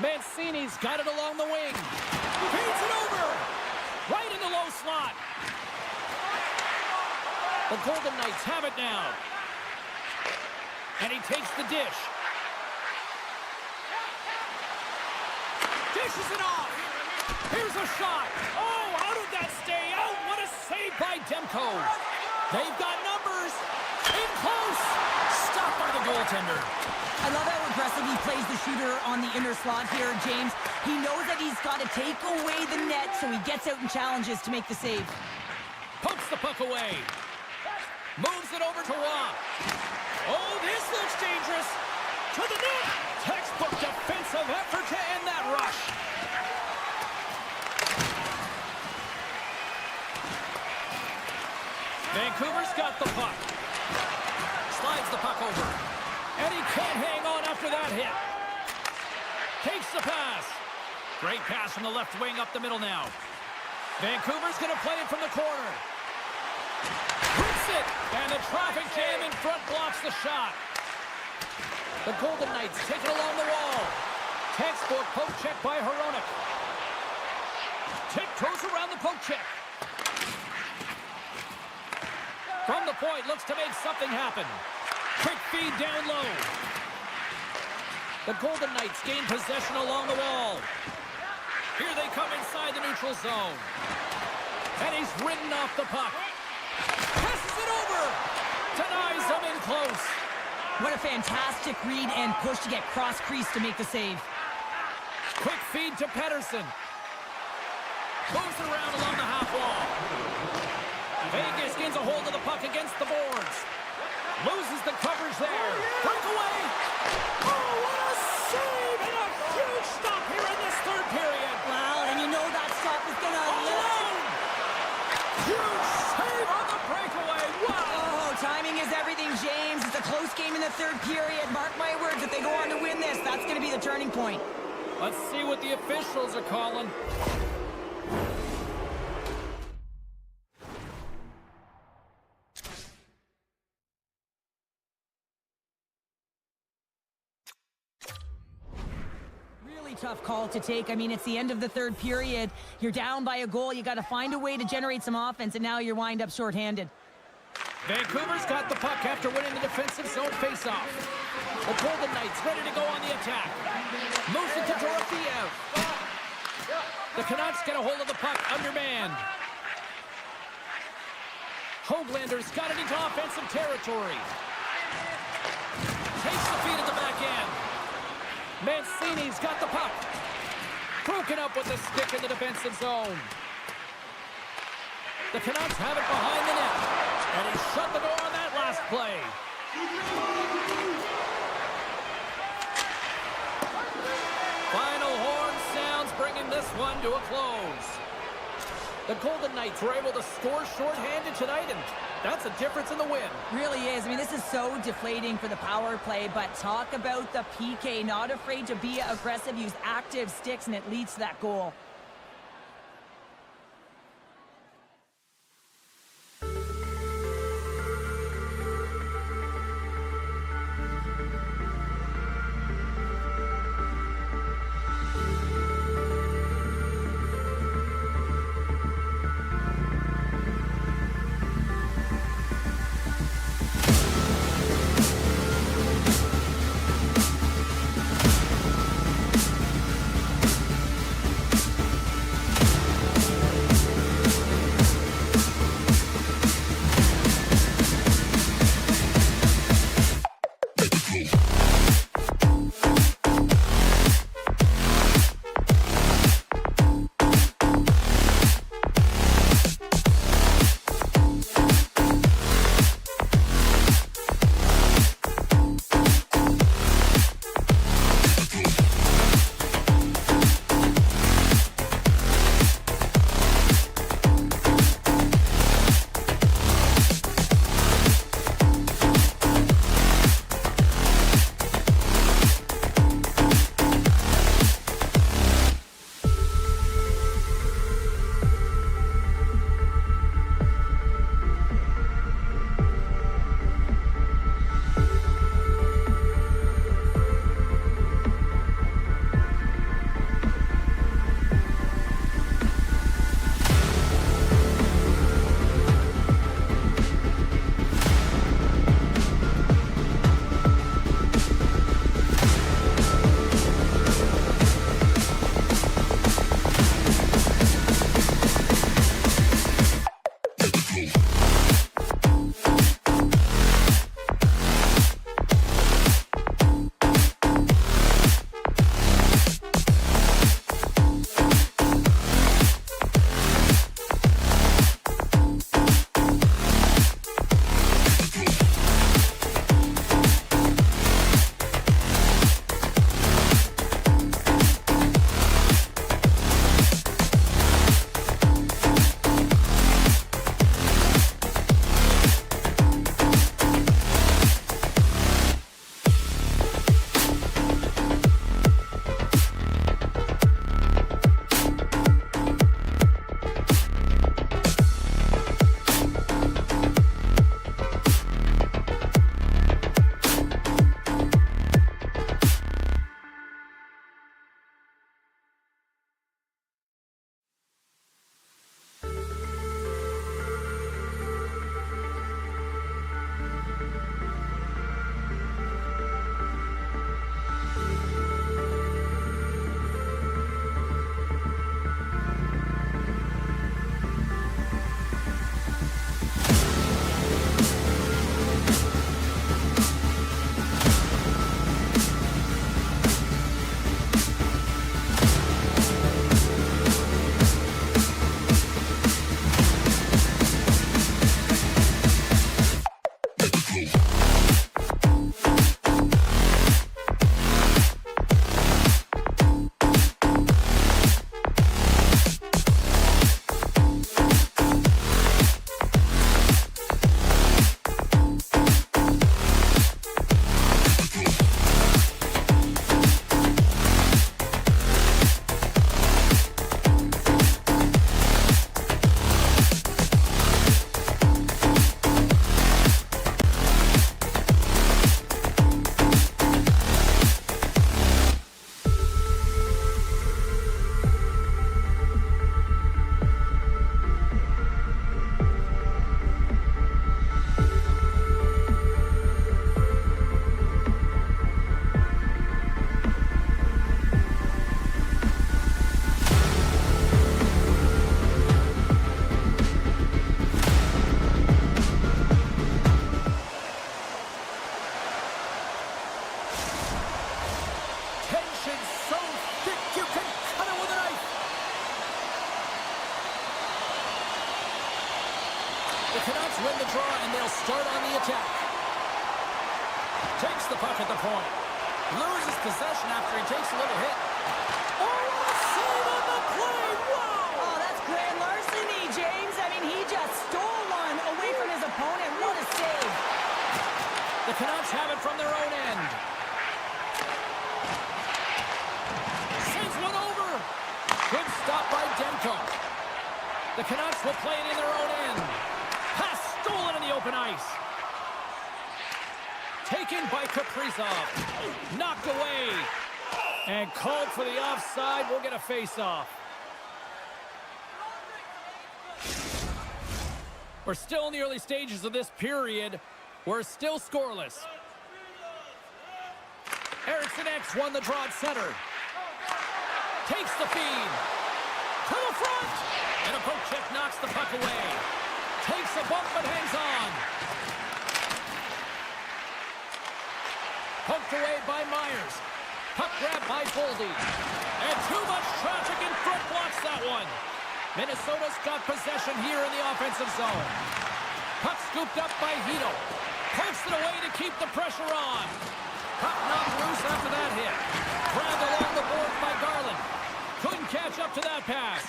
Mancini's got it along the wing. Feeds it over. Right in the low slot. The Golden Knights have it now. And he takes the dish. Dishes it off. Here's a shot. Oh, how did that stay out? What a save by Demko. They've got numbers. In close. Stopped by the goaltender. I love how aggressive he plays the shooter on the inner slot here, James. He knows that he's got to take away the net, so he gets out and challenges to make the save. Pokes the puck away. Moves it over to Roy. Oh, this looks dangerous. To the net. Textbook defensive effort to end that rush. Vancouver's got the puck. Slides the puck over. And he can't hang on after that hit. Takes the pass. Great pass from the left wing up the middle now. Vancouver's going to play it from the corner. Hits it. And the traffic jam in front blocks the shot. The Golden Knights take it along the wall. Textbook poke check by Hronek. Tiptoes around the poke check. From the point, looks to make something happen. Quick feed down low. The Golden Knights gain possession along the wall. Here they come inside the neutral zone. And he's ridden off the puck. Passes it over. Denies him in close. What a fantastic read and push to get cross crease to make the save. Quick feed to Pettersson. Moves it around along the half wall. Vegas gains a hold of the puck against the boards. Loses the coverage there. Breakaway. Oh, what a save! And a huge stop here in this third period. Wow, and you know that stop is going to Alone! Huge save on the breakaway. Wow! Oh, timing is everything, James. It's a close game in the third period. Mark my words, if they go on to win this, that's going to be the turning point. Let's see what the officials are calling. Tough call to take. I mean, it's the end of the third period. You're down by a goal. You got to find a way to generate some offense, and now you're wind up shorthanded. Vancouver's got the puck after winning the defensive zone faceoff. The Golden Knights ready to go on the attack. Moves it to Dorofeev. The Canucks get a hold of the puck undermanned. Hoaglander's got it into offensive territory. Takes the feed at the back end. Mancini's got the puck. Broken up with the stick in the defensive zone. The Canucks have it behind the net. And he shut the door on that last play. Final horn sounds, bringing this one to a close. The Golden Knights were able to score shorthanded tonight, and that's a difference in the win. Really is. I mean, this is so deflating for the power play, but talk about the PK. Not afraid to be aggressive, use active sticks, and it leads to that goal. action so thick you can cut it with a knife. The Canucks win the draw, and they'll start on the attack. Takes the puck at the point. Loses possession after he takes a little hit. Oh, what a save on the play! Wow! Oh, that's grand larceny, James. I mean, he just stole one away from his opponent. What a save. The Canucks have it from their own end. Sends one over. Good stop by Demko. The Canucks will play it in their own end. Pass stolen in the open ice. Taken by Kaprizov. Knocked away. And called for the offside. We'll get a face-off. We're still in the early stages of this period. We're still scoreless. Eriksson X won the draw at center. Takes the feed. To the front. And a poke check knocks the puck away. Takes a bump but hangs on. Poked away by Myers. Puck grab by Boldy. And too much traffic in front blocks that one. Minnesota's got possession here in the offensive zone. Puck scooped up by Hito. Pokes it away to keep the pressure on. Puck knocked loose after that hit. Grabbed along the boards by Garland. Couldn't catch up to that pass.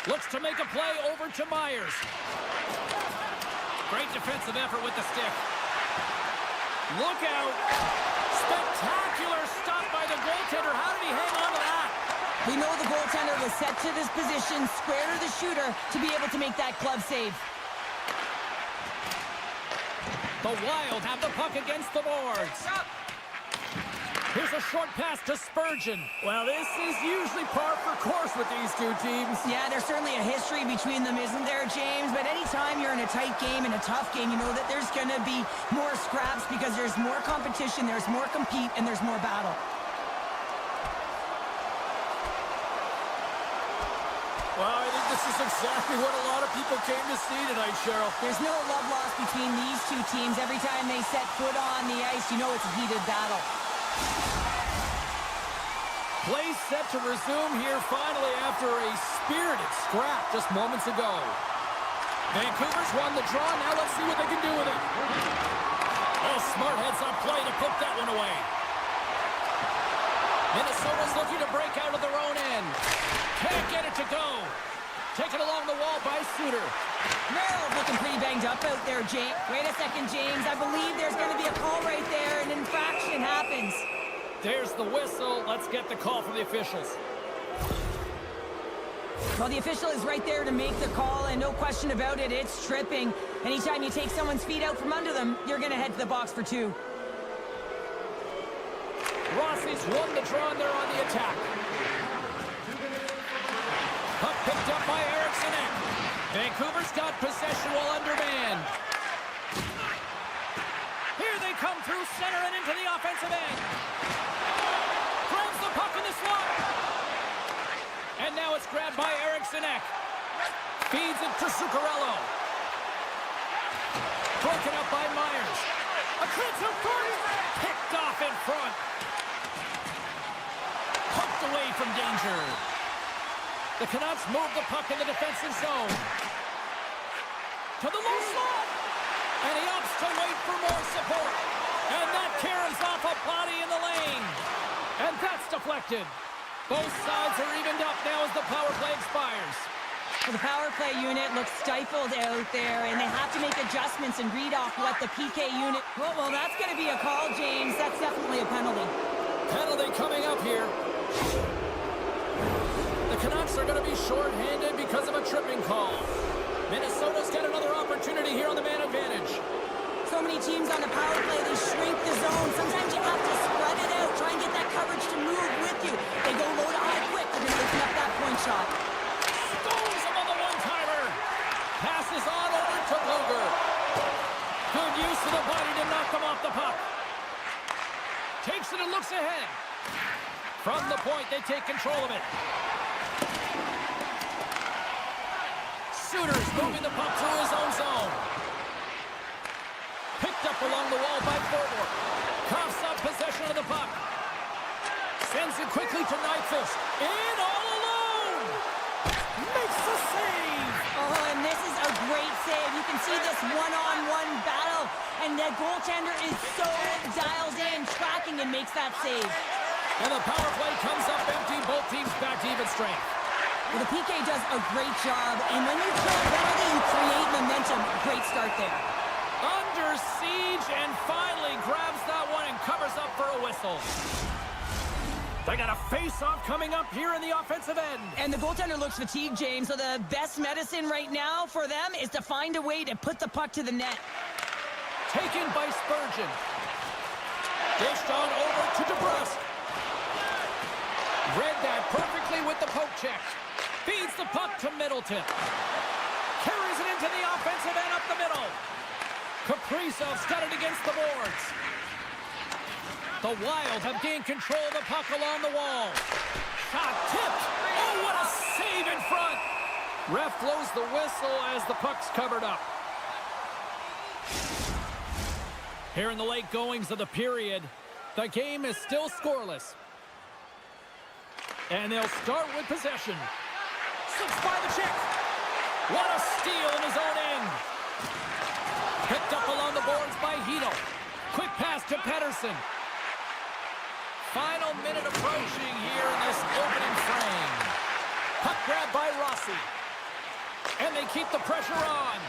Looks to make a play over to Myers. Great defensive effort with the stick. Look out. Spectacular stop by the goaltender. How did he hang on to that? We know the goaltender was set to this position, square to the shooter, to be able to make that glove save. The Wild have the puck against the boards. Here's a short pass to Spurgeon. Well, this is usually par for course with these two teams. Yeah, there's certainly a history between them, isn't there, James? But anytime you're in a tight game, in a tough game, you know that there's going to be more scraps because there's more competition, there's more compete, and there's more battle. Well, I think this is exactly what a lot of people came to see tonight, Cheryl. There's no love lost between these two teams. Every time they set foot on the ice, you know it's a heated battle. Play set to resume here finally after a spirited scrap just moments ago. Vancouver's won the draw. Now let's see what they can do with it. Oh, smart heads-up play to put that one away. Minnesota's looking to break out of their own end. Can't get it to go. Taken along the wall by Suter. Merrill's looking pretty banged up out there, James. Wait a second, James. I believe there's going to be a call right there. An infraction happens. There's the whistle. Let's get the call from the officials. Well, the official is right there to make the call, and no question about it, it's tripping. Anytime you take someone's feet out from under them, you're going to head to the box for two. Rossi's won the draw, and they're on the attack. Puck picked up by Eriksson. Vancouver's got possession while undermanned. Here they come through center and into the offensive end. Grabs the puck in the slot. And now it's grabbed by Eriksson. Feeds it to Zuccarello. Broken up by Myers. A chance of first. Picked off in front. Pucked away from danger. The Canucks move the puck in the defensive zone. To the low slot. And he opts to wait for more support. And that carries off a body in the lane. And that's deflected. Both sides are evened up now as the power play expires. Well, the power play unit looks stifled out there, and they have to make adjustments and read off what the PK unit... Well, that's going to be a call, James. That's definitely a penalty. Penalty coming up here. The Canucks are going to be short-handed because of a tripping call. Minnesota's got another opportunity here on the man advantage. So many teams on the power play, they shrink the zone. Sometimes you have to spread it out, try and get that coverage to move with you. They go low to high quick, they're going to open up that point shot. Stones him on the one-timer. Passes on over to Bluger. Good use of the body to knock him off the puck. Takes it and looks ahead. From the point, they take control of it. Suter's moving the puck through his own zone. Picked up along the wall by Forward. Coughs up possession of the puck. Sends it quickly to Nyquist. In all alone. Makes the save. Oh, and this is a great save. You can see this one-on-one battle, and the goaltender is so dialed in, tracking, and makes that save. And the power play comes up empty. Both teams back to even strength. Well, the PK does a great job, and when you kill a penalty, you create momentum. Great start there. Under siege, and finally grabs that one and covers up for a whistle. They got a face-off coming up here in the offensive end. And the goaltender looks fatigued, James, so the best medicine right now for them is to find a way to put the puck to the net. Taken by Spurgeon. Dished on over to DeBrusque. Read that perfectly with the poke check. Feeds the puck to Middleton. Carries it into the offensive end up the middle. Kaprizov's got it against the boards. The Wild have gained control of the puck along the wall. Shot tipped. Oh, what a save in front. Ref blows the whistle as the puck's covered up. Here in the late goings of the period, the game is still scoreless. And they'll start with possession. Slips by the check. What a steal in his own end. Picked up along the boards by Hito. Quick pass to Pettersson. Final minute approaching here in this opening frame. Puck grab by Rossi. And they keep the pressure on.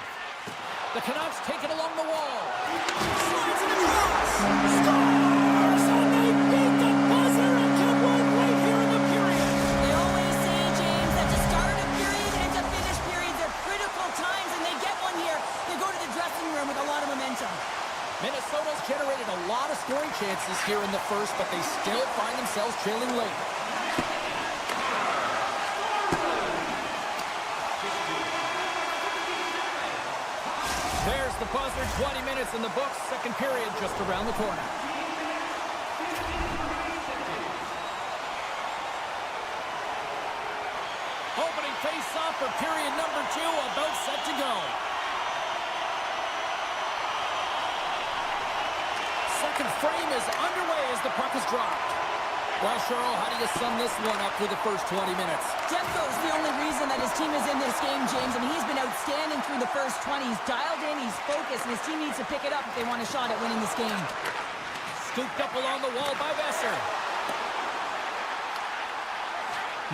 The Canucks take it along the wall. Slides it across. Scores! And they beat the buzzer and get one right here in the period. They always say, James, that to start a period and to finish periods are critical times, and they get one here. They go to the dressing room with a lot of momentum. Minnesota's generated a lot of scoring chances here in the first, but they still find themselves trailing late. There's the buzzer, 20 minutes in the books, second period just around the corner. Opening face-off for period number 2, about set to go. Second frame is underway as the puck is dropped. Well, Cheryl, how do you sum this one up through the first 20 minutes? Demko's the only reason that his team is in this game, James. I mean, he's been outstanding through the first 20. He's dialed in, he's focused, and his team needs to pick it up if they want a shot at winning this game. Scooped up along the wall by Besser.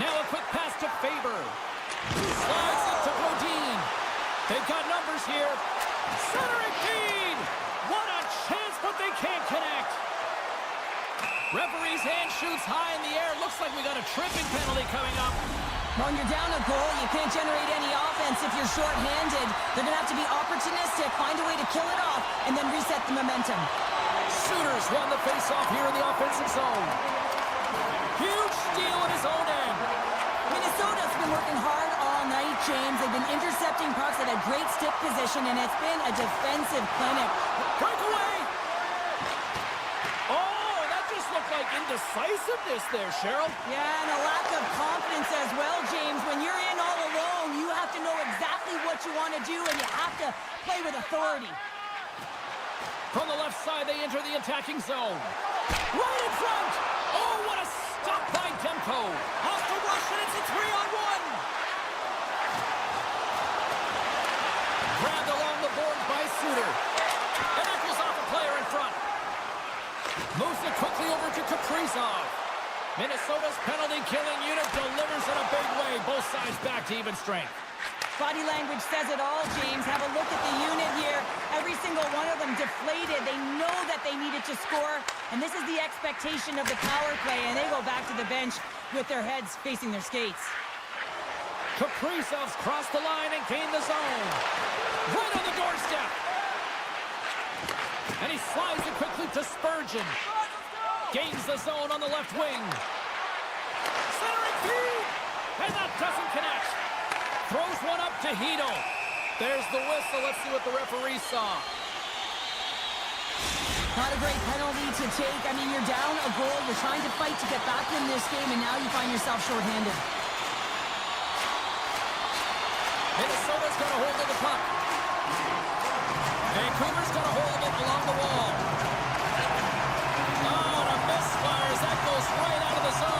Now a quick pass to Faber. Slides it to Bodine. They've got numbers here. Centering feed. What a chance, but they can't connect. Referee's hand shoots high in the air. Looks like we got a tripping penalty coming up. When you're down a goal, you can't generate any offense if you're short-handed. They're going to have to be opportunistic, find a way to kill it off, and then reset the momentum. Sooners won the face-off here in the offensive zone. Huge steal at his own end. Minnesota's been working hard all night, James. They've been intercepting pucks at a great stick position, and it's been a defensive clinic. Breakaway! Oh, that just looked like indecisiveness there, Cheryl. Yeah, and a lack of confidence as well, James. When you're in all alone, you have to know exactly what you want to do, and you have to play with authority. From the left side, they enter the attacking zone. Right in front! Oh, what a stop by Demko! Off the rush, and it's a 3-on-1! Grabbed along the board by Suter. And echoes off a player in front. Moves it quickly over to Kaprizov. Minnesota's penalty-killing unit delivers in a big way. Both sides back to even strength. Body language says it all, James. Have a look at the unit here. Every single one of them deflated. They know that they needed to score, and this is the expectation of the power play, and they go back to the bench with their heads facing their skates. Kaprizov's crossed the line and gained the zone. Right on the doorstep. And he slides it quickly to Spurgeon. Gains the zone on the left wing. Centering feed! And that doesn't connect. Throws one up to Hito. There's the whistle. Let's see what the referee saw. Not a great penalty to take. I mean, you're down a goal. You're trying to fight to get back in this game, and now you find yourself shorthanded. Minnesota's got a hold of the puck. Vancouver's got a hold of it along the wall. Oh, and a misfire as that goes right out of the zone.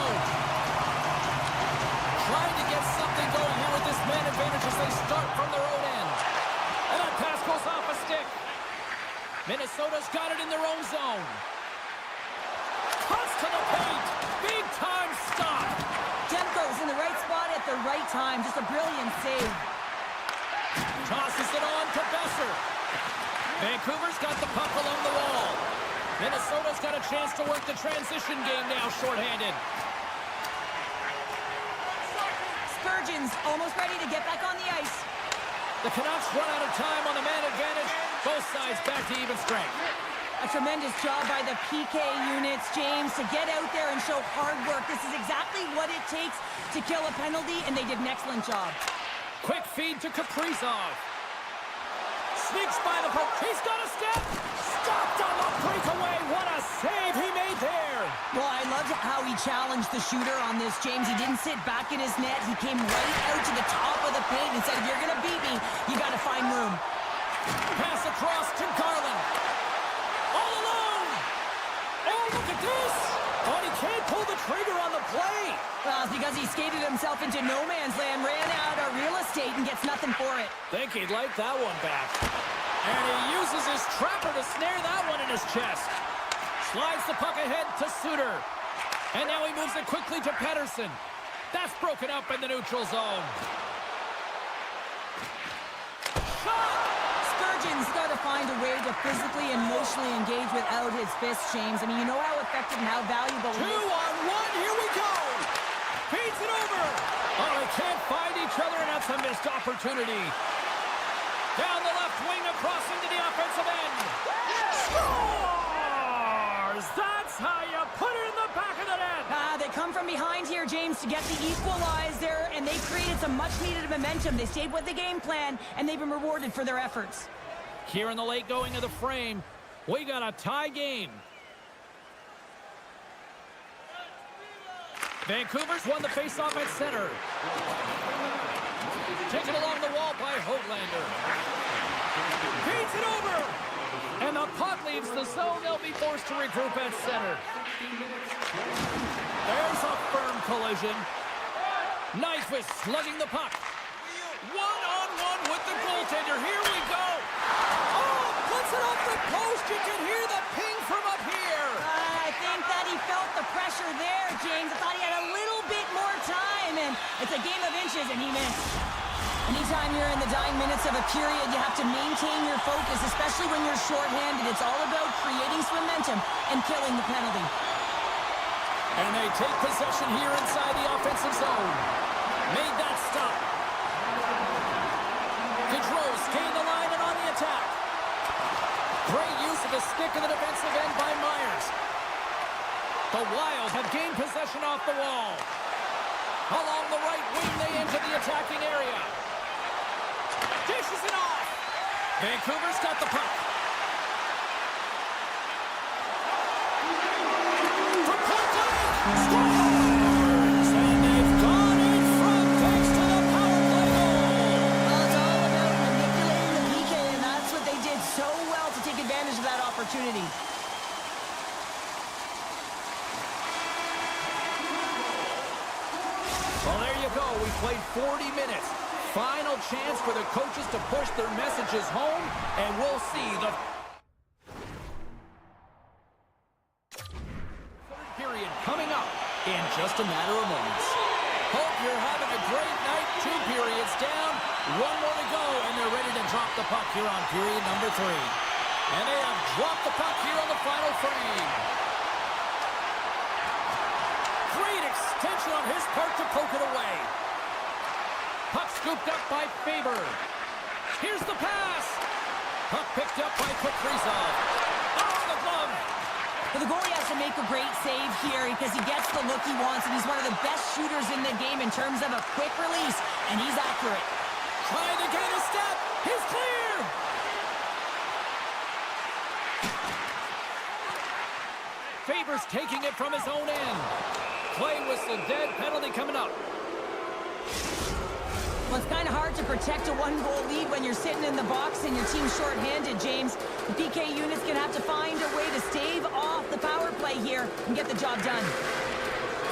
right time. Just a brilliant save. Tosses it on to Besser. Vancouver's got the puck along the wall. Minnesota's got a chance to work the transition game now, shorthanded. Spurgeon's almost ready to get back on the ice. The Canucks run out of time on the man advantage. Both sides back to even strength. A tremendous job by the PK units, James, to get out there and show hard work. This is exactly what it takes to kill a penalty, and they did an excellent job. Quick feed to Kaprizov. Sneaks by the poke. He's got a step. Stopped on the breakaway. What a save he made there. Well, I loved how he challenged the shooter on this, James. He didn't sit back in his net. He came right out to the top of the paint and said, if you're going to beat me, you got to find room. Pass across to Garland. All alone. Oh, look at this. Oh, he can't pull the trigger on the play. Well, it's because he skated himself into no man's land, ran out of real estate, and gets nothing for it. Think he'd like that one back. And he uses his trapper to snare that one in his chest. Slides the puck ahead to Suter. And now he moves it quickly to Pettersson. That's broken up in the neutral zone. Shot! Spurgeon's got to find a way to physically and emotionally engage without his fists, James. I mean, you know how effective and how valuable it is. 2-on-1, here we go! Feeds it over! Oh, they can't find each other, and that's a missed opportunity. Down the left wing, across into the offensive end. Scores! That's how you put it in the back of the net! They come from behind here, James, to get the equalizer, and they created some much-needed momentum. They stayed with the game plan, and they've been rewarded for their efforts. Here in the late going of the frame, we got a tie game. Vancouver's won the faceoff at center. Taken along the wall by Hoglander. Feeds it over! And the puck leaves the zone. They'll be forced to regroup at center. There's a firm collision. Nyquist slugging the puck. One-on-one with the goaltender. Here we go. Oh, puts it off the post. You can hear the ping from up here. I think that he felt the pressure there, James. I thought he had a little bit more time, and it's a game of inches, and he missed. Anytime you're in the dying minutes of a period, you have to maintain your focus, especially when you're shorthanded. It's all about creating some momentum and killing the penalty. And they take possession here inside the offensive zone. Made that stop. Gaudreau's gained the line and on the attack. Great use of the stick in the defensive end by Myers. The Wild have gained possession off the wall. Along the right wing, they enter the attacking area. Dishes it off. Vancouver's got the puck. From point blank, scores! And they've gone in front thanks to the power play goal. Well, it's all about manipulating the PK, and that's what they did so well to take advantage of that opportunity. Well, there you go. We played 40 minutes. Final chance for the coaches to push their messages home, and we'll see the third period coming up in just a matter of moments. Hope you're having a great night. 2 periods down, 1 more to go, and they're ready to drop the puck here on period number 3. And they have dropped the puck here on the final frame. Great extension on his part to poke it away. Puck scooped up by Faber. Here's the pass. Puck picked up by Kaprizov. Oh, the glove. Well, the goalie has to make a great save here because he gets the look he wants, and he's one of the best shooters in the game in terms of a quick release, and he's accurate. Trying to gain a step. He's clear. Faber's taking it from his own end. Play whistle dead. Penalty coming up. Well, it's kind of hard to protect a 1-goal lead when you're sitting in the box and your team's shorthanded, James. The PK unit's going to have to find a way to stave off the power play here and get the job done.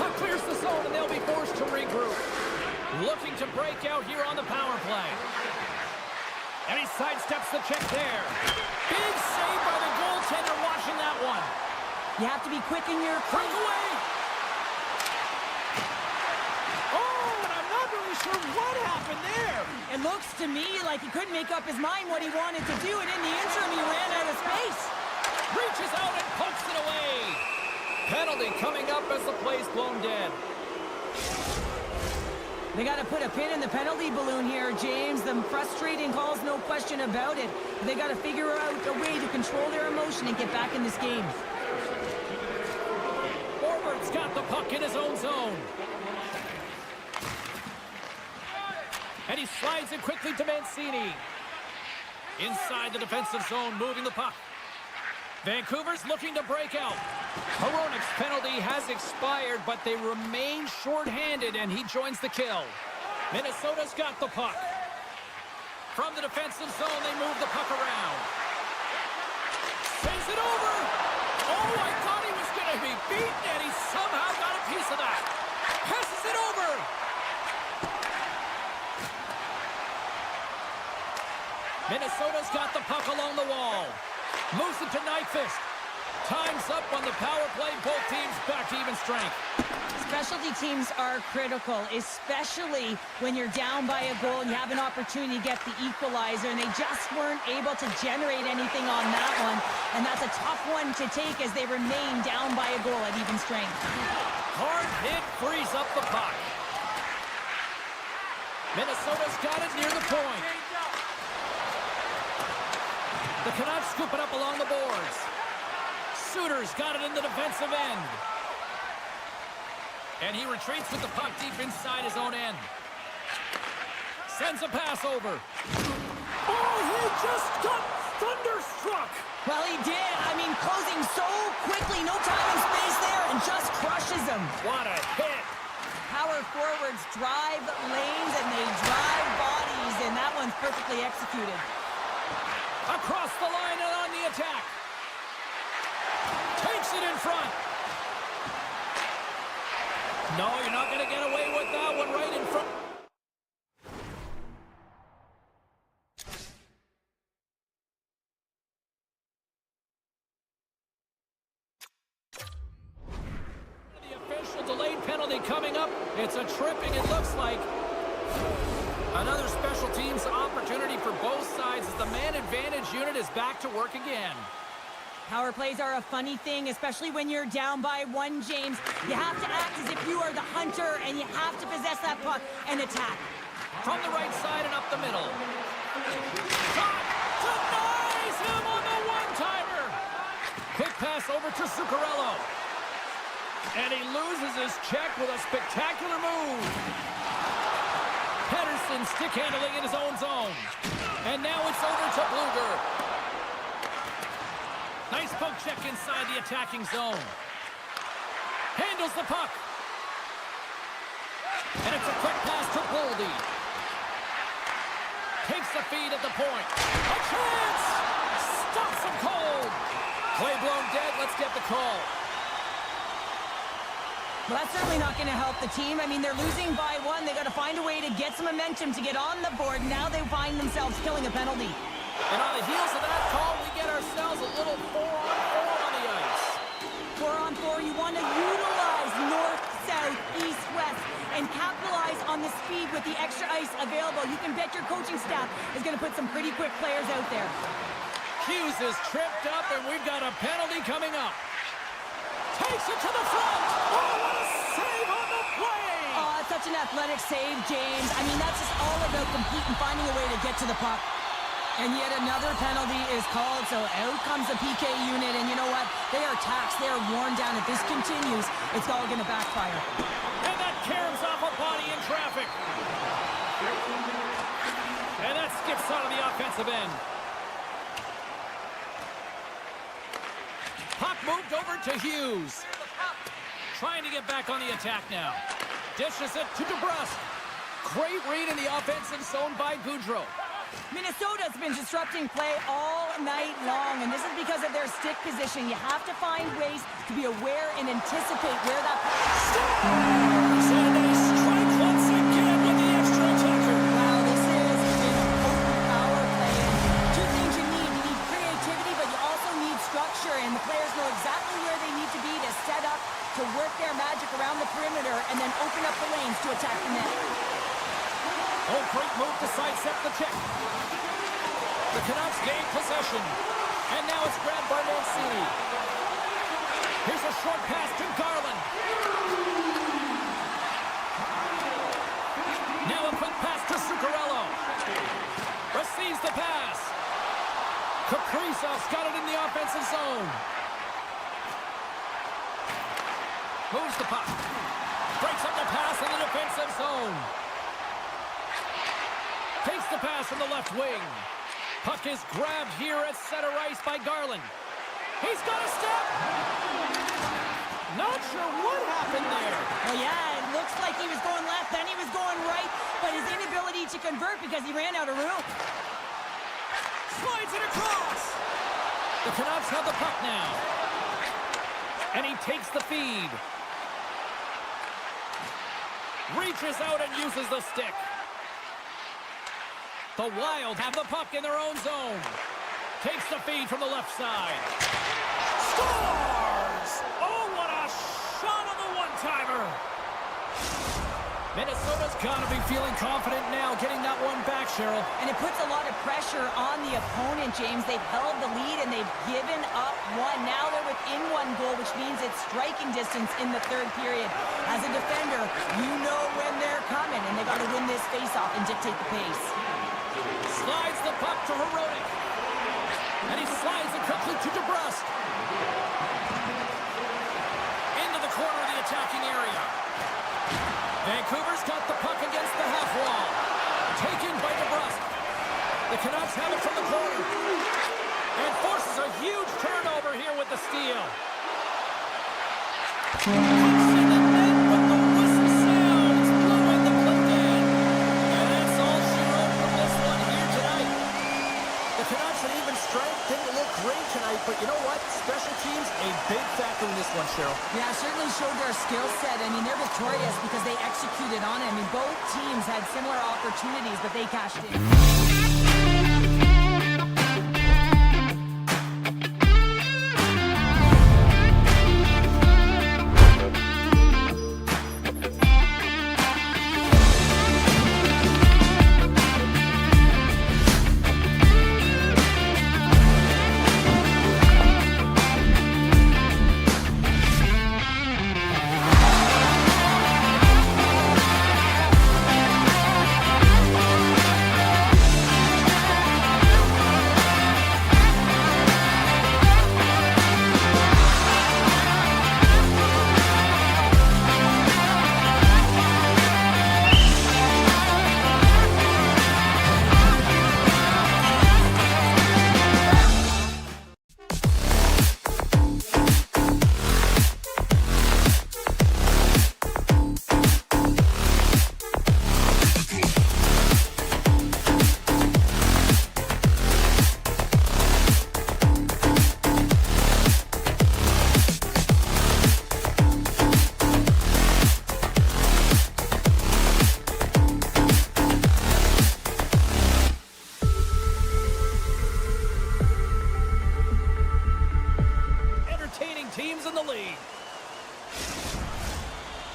Puck clears the zone, and they'll be forced to regroup. Looking to break out here on the power play. And he sidesteps the check there. Big save by the goaltender watching that one. You have to be quick in your... Breakaway! Oh, and I'm not really sure happened there? It looks to me like he couldn't make up his mind what he wanted to do, and in the interim, he ran out of space. Reaches out and pokes it away. Penalty coming up as the play's blown dead. They got to put a pin in the penalty balloon here, James. The frustrating calls, no question about it. They got to figure out a way to control their emotion and get back in this game. Forward's got the puck in his own zone. And he slides it quickly to Mancini. Inside the defensive zone, moving the puck. Vancouver's looking to break out. Hronek's penalty has expired, but they remain shorthanded, and he joins the kill. Minnesota's got the puck. From the defensive zone, they move the puck around. Sends it over. Oh, I thought he was going to be beaten, and he somehow got a piece of that. Passes it over. Minnesota's got the puck along the wall. Moves it to Nyquist. Time's up on the power play. Both teams back to even strength. Specialty teams are critical, especially when you're down by a goal and you have an opportunity to get the equalizer, and they just weren't able to generate anything on that one. And that's a tough one to take as they remain down by a goal at even strength. Hard hit frees up the puck. Minnesota's got it near the point. The Canucks scoop it up along the boards. Suter's got it in the defensive end. And he retreats with the puck deep inside his own end. Sends a pass over. Oh, he just got thunderstruck. Well, he did. I mean, closing so quickly. No time and space there, and just crushes him. What a hit. Power forwards drive lanes, and they drive bodies, and that one's perfectly executed. Across the line and on the attack. Takes it in front. No, you're not going to get away with that one right in front. The official delayed penalty coming up. It's a tripping, it looks like. Another special teams opportunity for both sides as the man advantage unit is back to work again. Power plays are a funny thing, especially when you're down by one, James. You have to act as if you are the hunter, and you have to possess that puck and attack. From the right side and up the middle. Shot! Denies him on the one-timer! Quick pass over to Zuccarello. And he loses his check with a spectacular move. Pedersen stick handling in his own zone. And now it's over to Bluger. Nice poke check inside the attacking zone. Handles the puck. And it's a quick pass to Boldy. Takes the feed at the point. A chance! Stops him cold. Play blown dead. Let's get the call. Well, that's certainly not going to help the team. I mean, they're losing by one. They got to find a way to get some momentum to get on the board. Now they find themselves killing a penalty. And on the heels of that call, we get ourselves a little 4-on-4 on the ice. 4-on-4, you want to utilize north, south, east, west, and capitalize on the speed with the extra ice available. You can bet your coaching staff is going to put some pretty quick players out there. Hughes is tripped up, and we've got a penalty coming up. Takes it to the front. Oh, what a save on the play. Oh, it's such an athletic save, James. I mean, that's just all about competing, finding a way to get to the puck. And yet another penalty is called, so out comes the PK unit, and you know what? They are taxed, they are worn down. If this continues, it's all going to backfire. And that caroms off a body in traffic. And that skips out of the offensive end. Puck moved over to Hughes. Trying to get back on the attack now. Dishes it to DeBrusk. Great read in the offensive zone by Goudreau. Minnesota's been disrupting play all night long, and this is because of their stick position. You have to find ways to be aware and anticipate where that puck is. And they strike once again with the extra attacker. Wow, this is an open power play. And two things you need. You need creativity, but you also need structure, and the players know exactly where they need to be to set up, to work their magic around the perimeter, and then open up the lanes to attack the net. Oh, great move to sidestep the check. The Canucks gain possession. And now it's grabbed by Mancini. Here's a short pass to Garland. Now a quick pass to Zuccarello. Receives the pass. Kaprizov's got it in the offensive zone. Moves the puck. Breaks up the pass in the defensive zone. Takes the pass from the left wing. Puck is grabbed here at center ice by Garland. He's got a step. Not sure what happened there. Well, yeah, it looks like he was going left, then he was going right, but his inability to convert because he ran out of room. Slides it across. The Canucks have the puck now. And he takes the feed. Reaches out and uses the stick. The Wild have the puck in their own zone. Takes the feed from the left side. Scores! Oh, what a shot on the one-timer! Minnesota's got to be feeling confident now, getting that one back, Cheryl. And it puts a lot of pressure on the opponent, James. They've held the lead and they've given up one. Now they're within one goal, which means it's striking distance in the third period. As a defender, you know when they're coming, and they got to win this faceoff and dictate the pace. Slides the puck to Herodic. And he slides it quickly to DeBrusque. Into the corner of the attacking area. Vancouver's got the puck against the half wall. Taken by DeBrusque. The Canucks have it from the corner. And forces a huge turnover here with the steal. But you know what? Special teams, a big factor in this one, Cheryl. Yeah, certainly showed their skill set. I mean, they're victorious because they executed on it. I mean, both teams had similar opportunities, but they cashed in.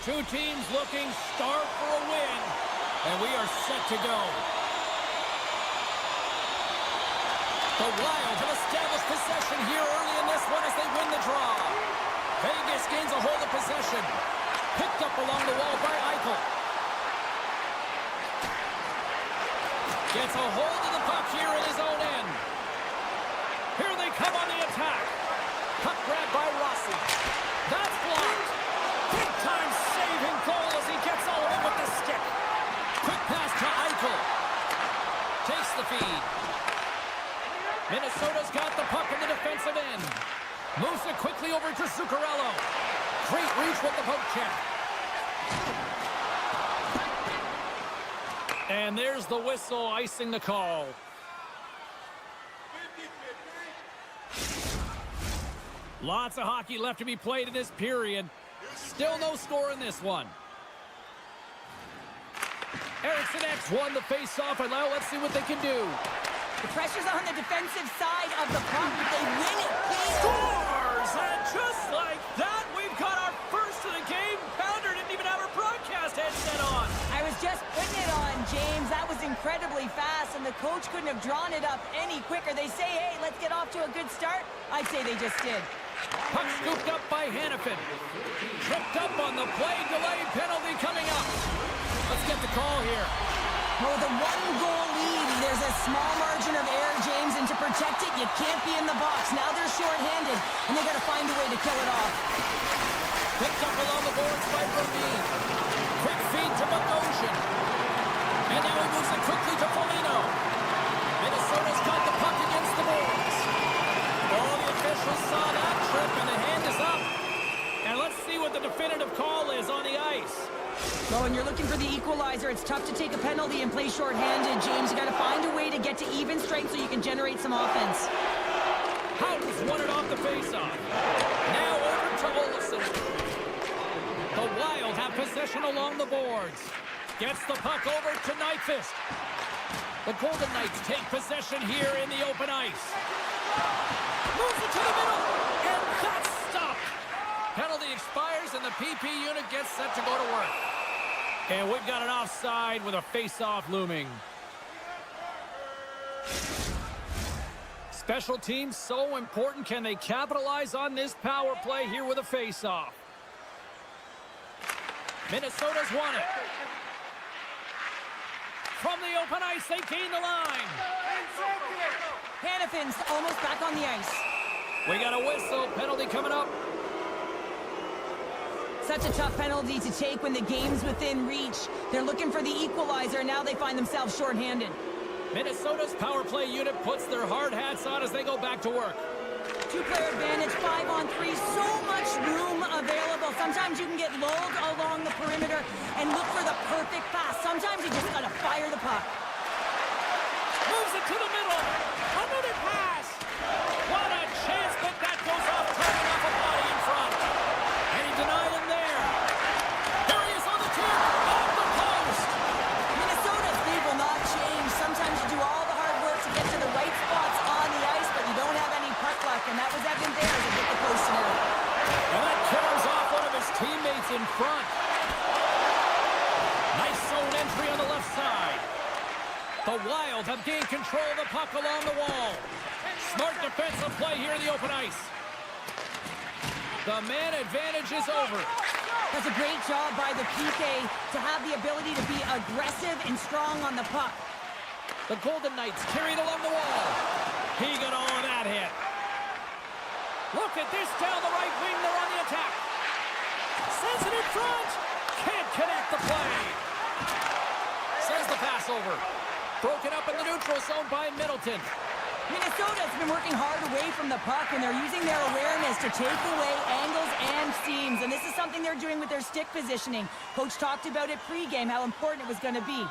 Two teams looking starved for a win, and we are set to go. The Wild have established possession here early in this one as they win the draw. Vegas gains a hold of possession. Picked up along the wall by Eichel. Gets a hold of the puck here in his own end. Here they come on the attack. Puck grabbed by Rossi. That's blocked. Big time saving goal as he gets all of it with the stick. Quick pass to Eichel. Takes the feed. Minnesota's got the puck in the defensive end. Moves it quickly over to Zuccarello. Great reach with the poke check. And there's the whistle icing the call. Lots of hockey left to be played in this period. Still no score in this one. Eriksson X won the face-off, and now let's see what they can do. The pressure's on the defensive side of the puck. They win it. Scores! And just like that, we've got our first of the game. Pounder didn't even have her broadcast headset on. I was just putting it on, James. That was incredibly fast, and the coach couldn't have drawn it up any quicker. They say, hey, let's get off to a good start. I'd say they just did. Puck scooped up by Hannafin. Tripped up on the play. Delayed penalty coming up. Let's get the call here. Well, with a one-goal lead, there's a small margin of error, James, and to protect it, you can't be in the box. Now they're shorthanded, and they got to find a way to kill it off. Picked up along the boards by Brodin. Quick feed to Bogosian. And now he moves it quickly to Foligno. Minnesota's got the puck against the boards. All the officials saw that trip, and the hand is up. And let's see what the definitive call is on the ice. Well, when you're looking for the equalizer, it's tough to take a penalty and play shorthanded, James. You got to find a way to get to even strength so you can generate some offense. Houghton's won it off the faceoff. Now over to Olsen. The Wild have possession along the boards. Gets the puck over to Nyquist. The Golden Knights take possession here in the open ice. Moves it to the middle, and that's stopped. Penalty expires, and the PP unit gets set to go to work. And we've got an offside with a face-off looming. Special teams so important. Can they capitalize on this power play here with a face-off? Minnesota's won it. From the open ice, they gain the line. Hannafin's almost back on the ice. We got a whistle. Penalty coming up. Such a tough penalty to take when the game's within reach. They're looking for the equalizer, and now they find themselves shorthanded. Minnesota's power play unit puts their hard hats on as they go back to work. Two-player advantage, 5-on-3, so much room available. Sometimes you can get lulled along the perimeter and look for the perfect pass. Sometimes you just gotta fire the puck. Moves it to the middle. Another pass. What a chance, but that goes off, turning off a body in front. And he denied him there. There he is on the tip, off the post. Minnesota's lead will not change. Sometimes you do all the hard work to get to the right spots on the ice, but you don't have any puck luck, and that was evident there as it hit the post and out. And that carries off one of his teammates in front. Nice zone entry on the left side. The Wild have gained control of the puck along the wall. Smart defensive play here in the open ice. The man advantage is over. That's a great job by the PK to have the ability to be aggressive and strong on the puck. The Golden Knights carried along the wall. He got all of that hit. Look at this down the right wing. They're on the attack. Sends it in front. Can't connect the play. Sends the pass over. Broken up in the neutral zone by Middleton. Minnesota's been working hard away from the puck, and they're using their awareness to take away angles and seams. And this is something they're doing with their stick positioning. Coach talked about it pregame, how important it was going to be.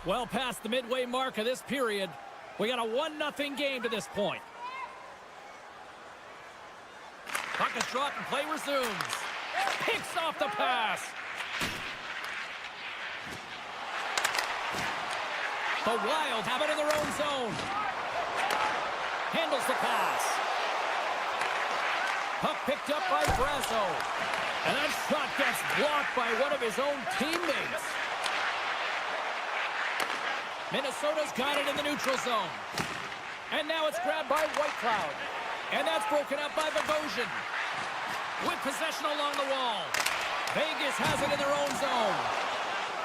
Well past the midway mark of this period. We got a 1-0 game to this point. Puck is dropped and play resumes. Picks off the pass. The Wild have it in their own zone. Handles the pass. Puck picked up by Brasso. And that shot gets blocked by one of his own teammates. Minnesota's got it in the neutral zone. And now it's grabbed by Whitecloud. And that's broken up by Bogosian. With possession along the wall. Vegas has it in their own zone.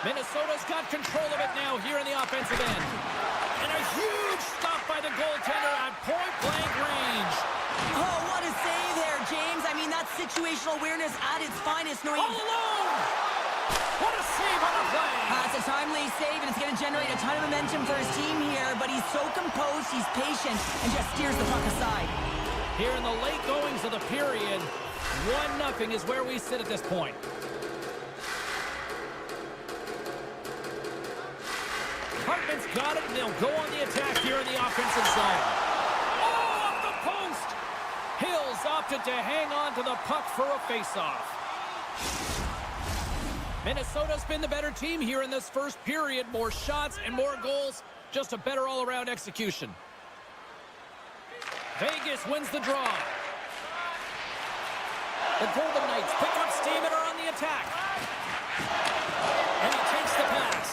Minnesota's got control of it now here in the offensive end. And a huge stop by the goaltender at point-blank range. Oh, what a save there, James. I mean, that's situational awareness at its finest. All alone! What a save on the play! It's a timely save, and it's going to generate a ton of momentum for his team here, but he's so composed, he's patient, and just steers the puck aside. Here in the late goings of the period, 1-0 is where we sit at this point. Hartman's got it, and they'll go on the attack here in the offensive zone. Oh, off the post! Hills opted to hang on to the puck for a faceoff. Minnesota's been the better team here in this first period. More shots and more goals. Just a better all-around execution. Vegas wins the draw. The Golden Knights pick up steam and are on the attack. And he takes the pass.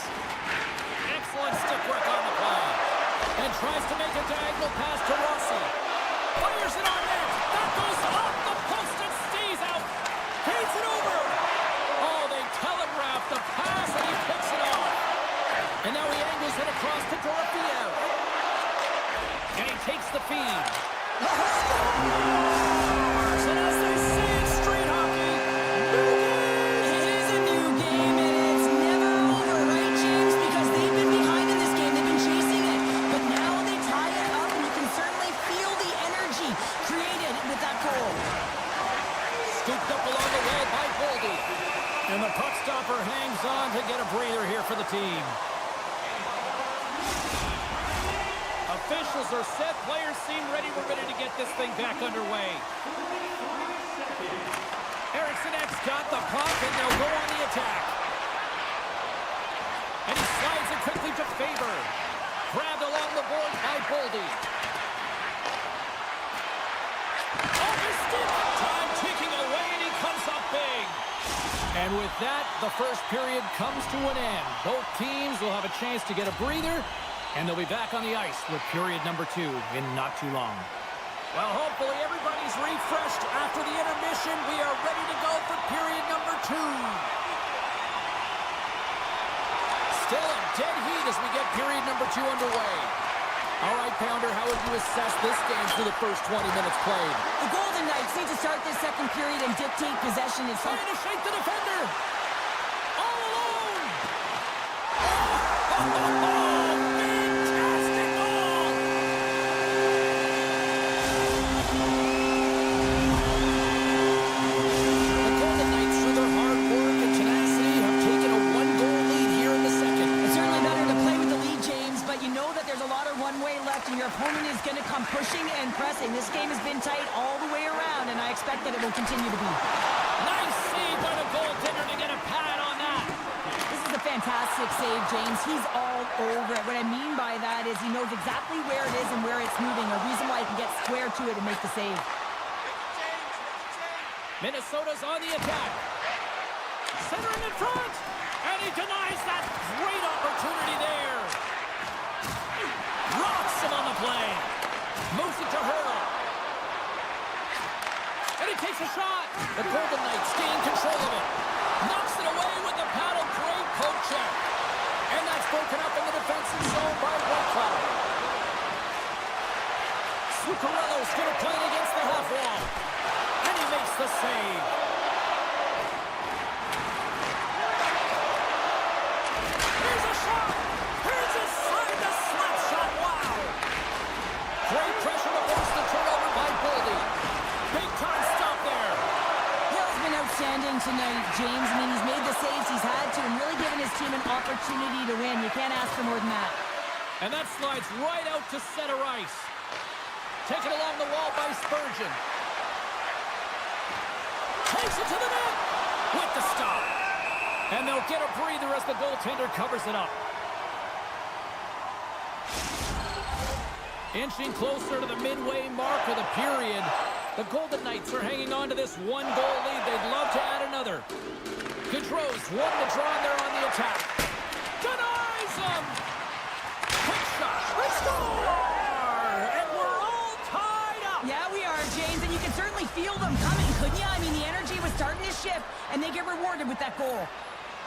Excellent stick work on the play. And tries to make a diagonal pass to Rossi. Fires it on net. That goes off the post and stays out. Feeds it over. Oh, they telegraphed the pass and he picks it off. And now he angles it across to Dorofeo. And he takes the feed. And as they say in street hockey, new game. It is a new game, and it's never over, right, James? Because they've been behind in this game. They've been chasing it. But now they tie it up, and you can certainly feel the energy created with that goal. Scooped up along the wall by Boldy. And the puck stopper hangs on to get a breather here for the team. Officials are set. Players seem ready. We're ready to get this thing back underway. Ericsson's got the puck, and they'll go on the attack. And he slides it quickly to Faber. Grabbed along the board by Boldy. Off his stick. Time ticking away, and he comes up big. And with that, the first period comes to an end. Both teams will have a chance to get a breather, and they'll be back on the ice with period number 2 in not too long. Well, hopefully everybody's refreshed after the intermission. We are ready to go for period number 2. Still a dead heat as we get period number 2 underway. All right, Pounder, how would you assess this game through the first 20 minutes played? The Golden Knights need to start this second period and dictate possession. It's Trying to shake the defender. All alone. Fantastic goal. The Golden Knights, through their hard work and tenacity, have taken a 1-goal lead here in the second. It's certainly better to play with the lead, James, but you know that there's a lot of runway left, and your opponent is going to come pushing and pressing. This game has been tight all the way around, and I expect that it will continue to be. Nice save by the goaltender to get a pad on that. This is a fantastic save, James. He's all over it. What I mean by that is he knows exactly where it is and where it's moving, a reason why he can get square to it and make the save. Minnesota's on the attack. Centering in front. And he denies that great opportunity there. Rocks him on the play. Moves it to Hurdle. And he takes a shot. The Golden Knights gain control of it. Knocks it away with the paddle. Great poke check. And that's broken up in the defensive zone by Whitecloud. Zuccarello's going to play it against the half wall. And he makes the save. Here's a shot. Here's a side to slap shot. Wow. Great pressure to force the turnover by Boldy. Big time stop there. Hill's been outstanding tonight, James. I mean, he's made the saves he's had to and really given his team an opportunity to win. You can't ask for more than that. And that slides right out to center ice. Taken along the wall by Spurgeon. Takes it to the net with the stop. And they'll get a breather as the goaltender covers it up. Inching closer to the midway mark of the period. The Golden Knights are hanging on to this 1-goal lead. They'd love to add another. Gaudreau's won the draw and they're on the attack. Denies him! Quick shot! They score! And we're all tied up! Yeah, we are, James, and you can certainly feel them coming, couldn't you? I mean, the energy was starting to shift, and they get rewarded with that goal.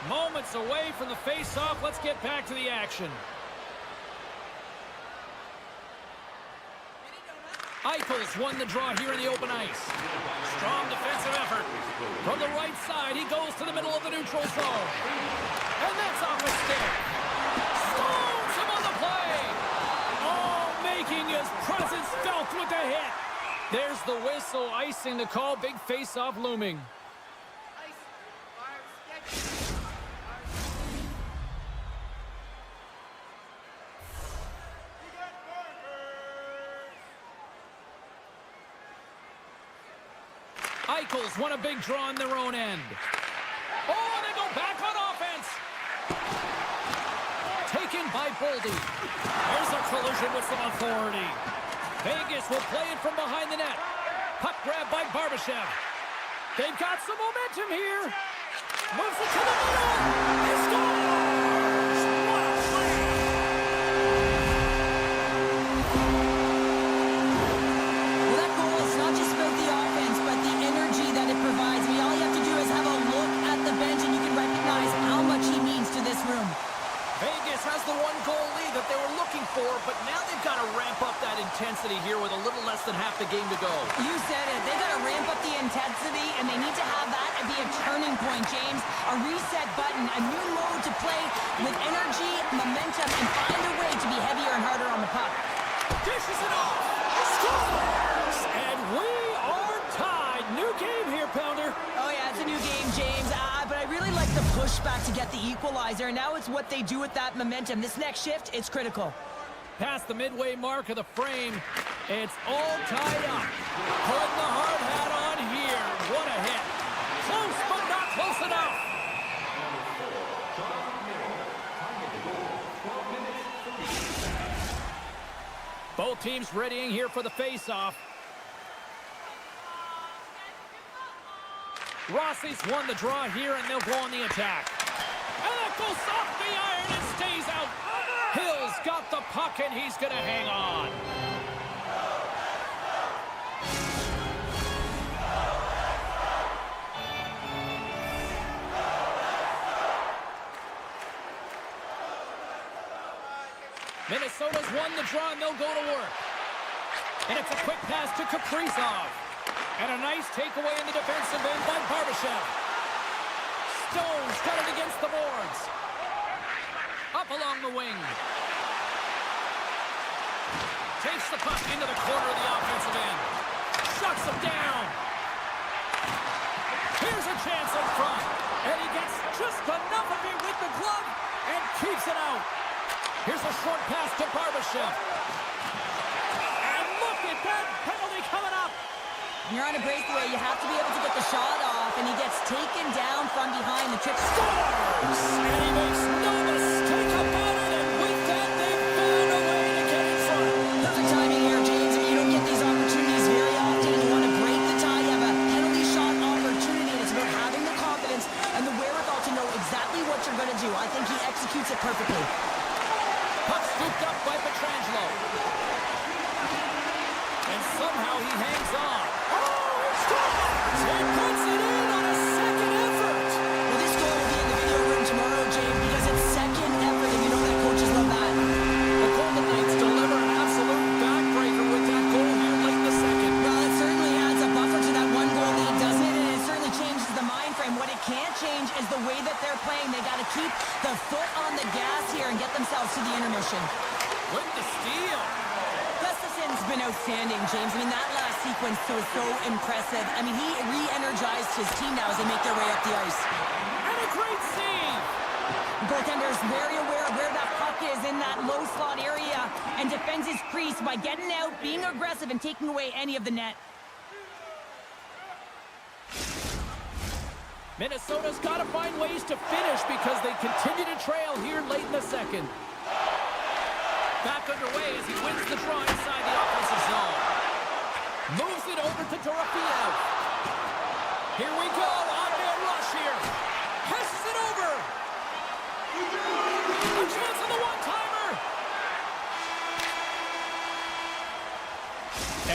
Moments away from the face-off. Let's get back to the action. Eichels won the draw here in the open ice. Strong defensive effort. From the right side, he goes to the middle of the neutral zone. And that's off a stick. Stones him on the play. Oh, making his presence felt with the hit. There's the whistle, icing the call. Big face-off looming. Eichels won a big draw on their own end. Oh, and they go back on offense. Taken by Boldy. There's a collision with some authority. Vegas will play it from behind the net. Puck grab by Barbashev. They've got some momentum here. Moves it to the middle. He scores! What a play! Well, that goal is not just about the offense, but the energy that it provides. I mean, all you have to do is have a look at the bench, and you can recognize how much he means to this room. Vegas has the one-goal lead that they were looking for, but now they've got to ramp up that intensity here with a little less than half the game to go. You said it. They got to ramp up the intensity, and they need to have that and be a turning point, James. A reset button, a new mode to play with energy, momentum, and find a way to be heavier and harder on the puck. Dishes it off. Scores! And we are tied. New game here, Pounder. Oh, yeah, it's a new game, James. But I really like the pushback to get the equalizer. And now it's what they do with that momentum. This next shift, it's critical. Past the midway mark of the frame, it's all tied up. Putting the hard hat on here. What a hit. Close, but not close enough. Both teams readying here for the face-off. Rossi's won the draw here, and they'll go on the attack. And that goes off the iron and stays out. Hill's got the puck, and he's going to hang on. Minnesota's won the draw, and they'll go to work. And it's a quick pass to Kaprizov. And a nice takeaway in the defensive end by Barbashev. Stone's got it against the boards. Up along the wing. Takes the puck into the corner of the offensive end. Shuts him down. Here's a chance in front. And he gets just enough of it with the glove and keeps it out. Here's a short pass to Barbashev. And look at that penalty coming up. When you're on a breakaway, you have to be able to get the shot off, and he gets taken down from behind the trip. Scores! And he makes no mistake about it, and with that, they found a way to get in front. Perfect timing here, James. I mean, you don't get these opportunities very often, and you want to break the tie. You have a penalty shot opportunity, and it's about having the confidence and the wherewithal to know exactly what you're going to do. I think he executes it perfectly. Puck scooped up by Pietrangelo. And somehow he hangs on. He puts it in on a second effort. Well, this goal will be in the video room tomorrow, James, because it's second effort, and you know that coaches love that. The Golden Knights deliver an absolute backbreaker with that goal here late in the second. Well, it certainly adds a buffer to that one-goal lead, doesn't it? And it certainly changes the mind frame. What it can't change is the way that they're playing. They got to keep the foot on the gas here and get themselves to the intermission. With the steal. Gustafson's been outstanding, James. I mean, that last sequence was so impressive. I mean, he re-energized his team now as they make their way up the ice. And a great save. The goaltender is very aware of where that puck is in that low slot area and defends his crease by getting out, being aggressive, and taking away any of the net. Minnesota's got to find ways to finish because they continue to trail here late in the second. Back underway as he wins the draw inside the offensive zone. Moves it over to Dorofeev. Here we go, on-man rush here. Passes it over. A chance on the one-timer.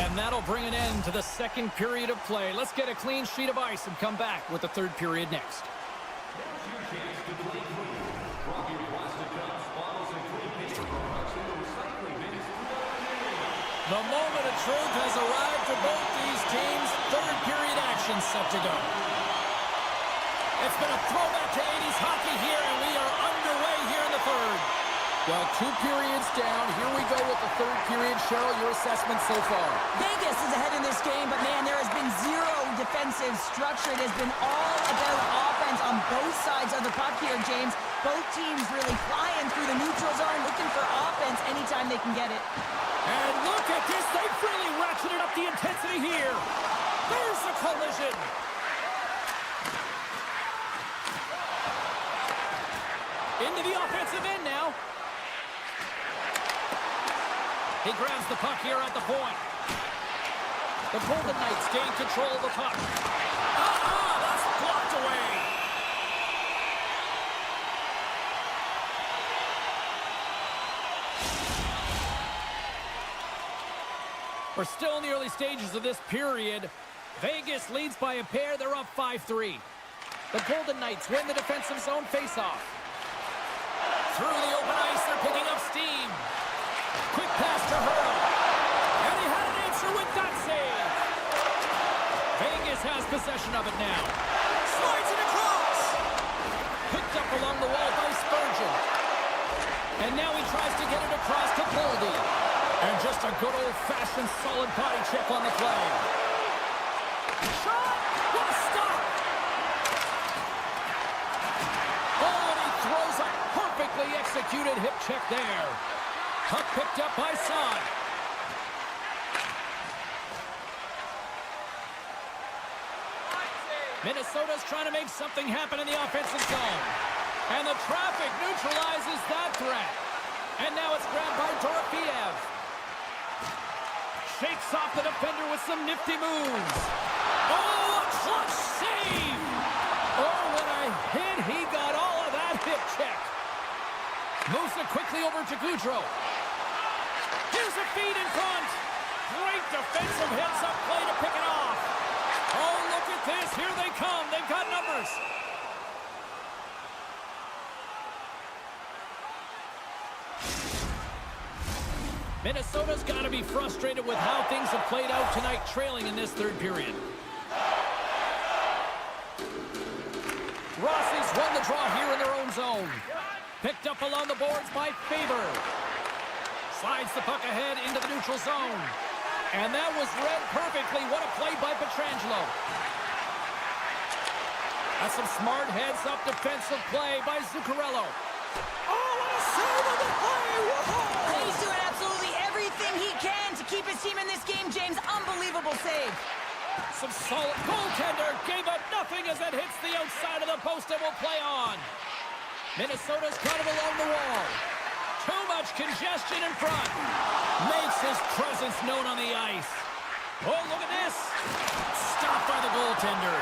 And that'll bring an end to the second period of play. Let's get a clean sheet of ice and come back with the third period next. The moment of truth has arrived for both these teams. Third period action set to go. It's been a throwback to 80s hockey here, and we are underway here in the third. Well, 2 periods down. Here we go with the third period. Cheryl, your assessment so far? Vegas is ahead in this game, but man, there has been zero defensive structure. It has been all about offense on both sides of the puck here, James. Both teams really flying through the neutral zone, looking for offense anytime they can get it. And look at this. They've really ratcheted up the intensity here. There's a collision. Into the offensive end now. He grabs the puck here at the point. The Golden Knights gain control of the puck. That's blocked away. We're still in the early stages of this period. Vegas leads by a pair. They're up 5-3. The Golden Knights win the defensive zone faceoff. Through the open ice, they're picking up steam. Quick pass to Hurl. And he had an answer with that save. Vegas has possession of it now. Slides it across. Picked up along the wall by Spurgeon. And now he tries to get it across to Boldy. And just a good old-fashioned solid body check on the play. Shot. What a stop. Oh, and he throws a perfectly executed hip check there. Puck picked up by Son. Minnesota's trying to make something happen in the offensive zone. And the traffic neutralizes that threat. And now it's grabbed by Dorofeev. Shakes off the defender with some nifty moves. Oh, a clutch save! Oh, what a hit. He got all of that hip check. Moves it quickly over to Goudreau. Here's a feed in front. Great defensive hits up play to pick it off. Oh, look at this. Here they come. They've got numbers. Minnesota's got to be frustrated with how things have played out tonight, trailing in this third period. Rossi's won the draw here in their own zone. Picked up along the boards by Faber. Slides the puck ahead into the neutral zone. And that was read perfectly. What a play by Pietrangelo. That's some smart heads-up defensive play by Zuccarello. Oh, what a save on the play. Whoa. He's doing absolutely everything he can to keep his team in this game, James. Unbelievable save. Some solid goaltender gave it nothing as it hits the outside of the post and will play on. Minnesota's got him along the wall. Too much congestion in front. Makes his presence known on the ice. Oh, look at this. Stopped by the goaltender.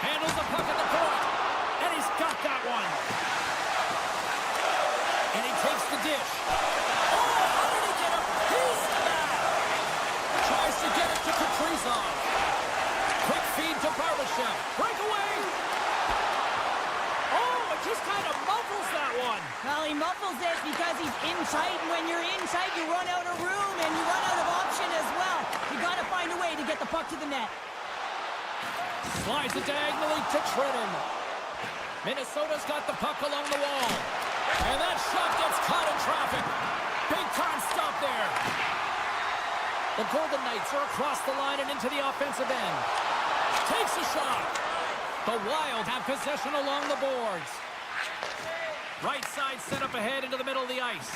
Handles the puck at the point. And he's got that one. And he takes the dish. Oh, how did he get a piece of that? Tries to get it to Kaprizov. Quick feed to Barbashev. Breakaway. Oh, it just kind of muffles that one. Well, he muffles it because he's in tight, and when you're in tight, you run out of room, and you run out of option as well. You got to find a way to get the puck to the net. Slides it diagonally to Tritton. Minnesota's got the puck along the wall. And that shot gets caught in traffic. Big time stop there. The Golden Knights are across the line and into the offensive end. Takes a shot. The Wild have possession along the boards. Right side set up ahead into the middle of the ice.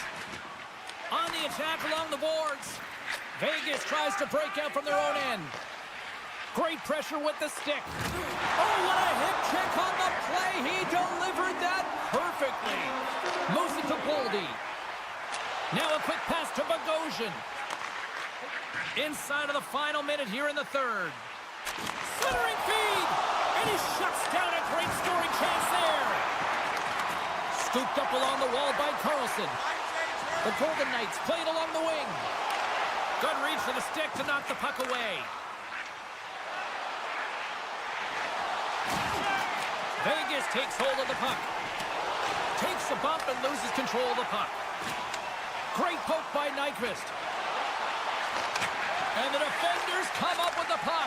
On the attack along the boards. Vegas tries to break out from their own end. Great pressure with the stick. Oh, what a hip check on the play. He delivered that perfectly. Moves it to Boldy. Now a quick pass to Bogosian. Inside of the final minute here in the third. Centering feed. And he shuts down a great scoring chance there. Scooped up along the wall by Carlson. The Golden Knights played along the wing. Good reach for the stick to knock the puck away. Vegas takes hold of the puck. Takes a bump and loses control of the puck. Great poke by Nyquist. And the defenders come up with the puck.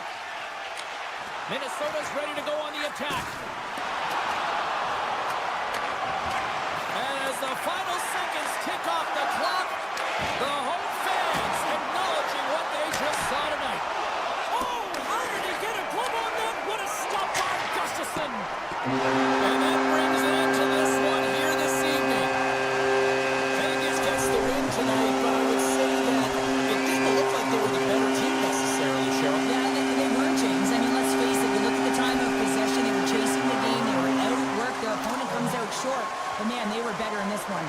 Minnesota's ready to go on the attack. And as the final seconds tick off the clock, the home fans acknowledging what they just saw tonight. Oh, how did he get a glove on that? What a stop by Gustafsson. And that brings it into this one here this evening. Vegas gets the win tonight, but I would say that it didn't look like they were the better team necessarily, Cheryl. Yeah, they were, James. I mean, let's face it. You look at the time of possession. They were chasing the game. They were outworked. Their opponent comes out short. But, man, they were better in this one.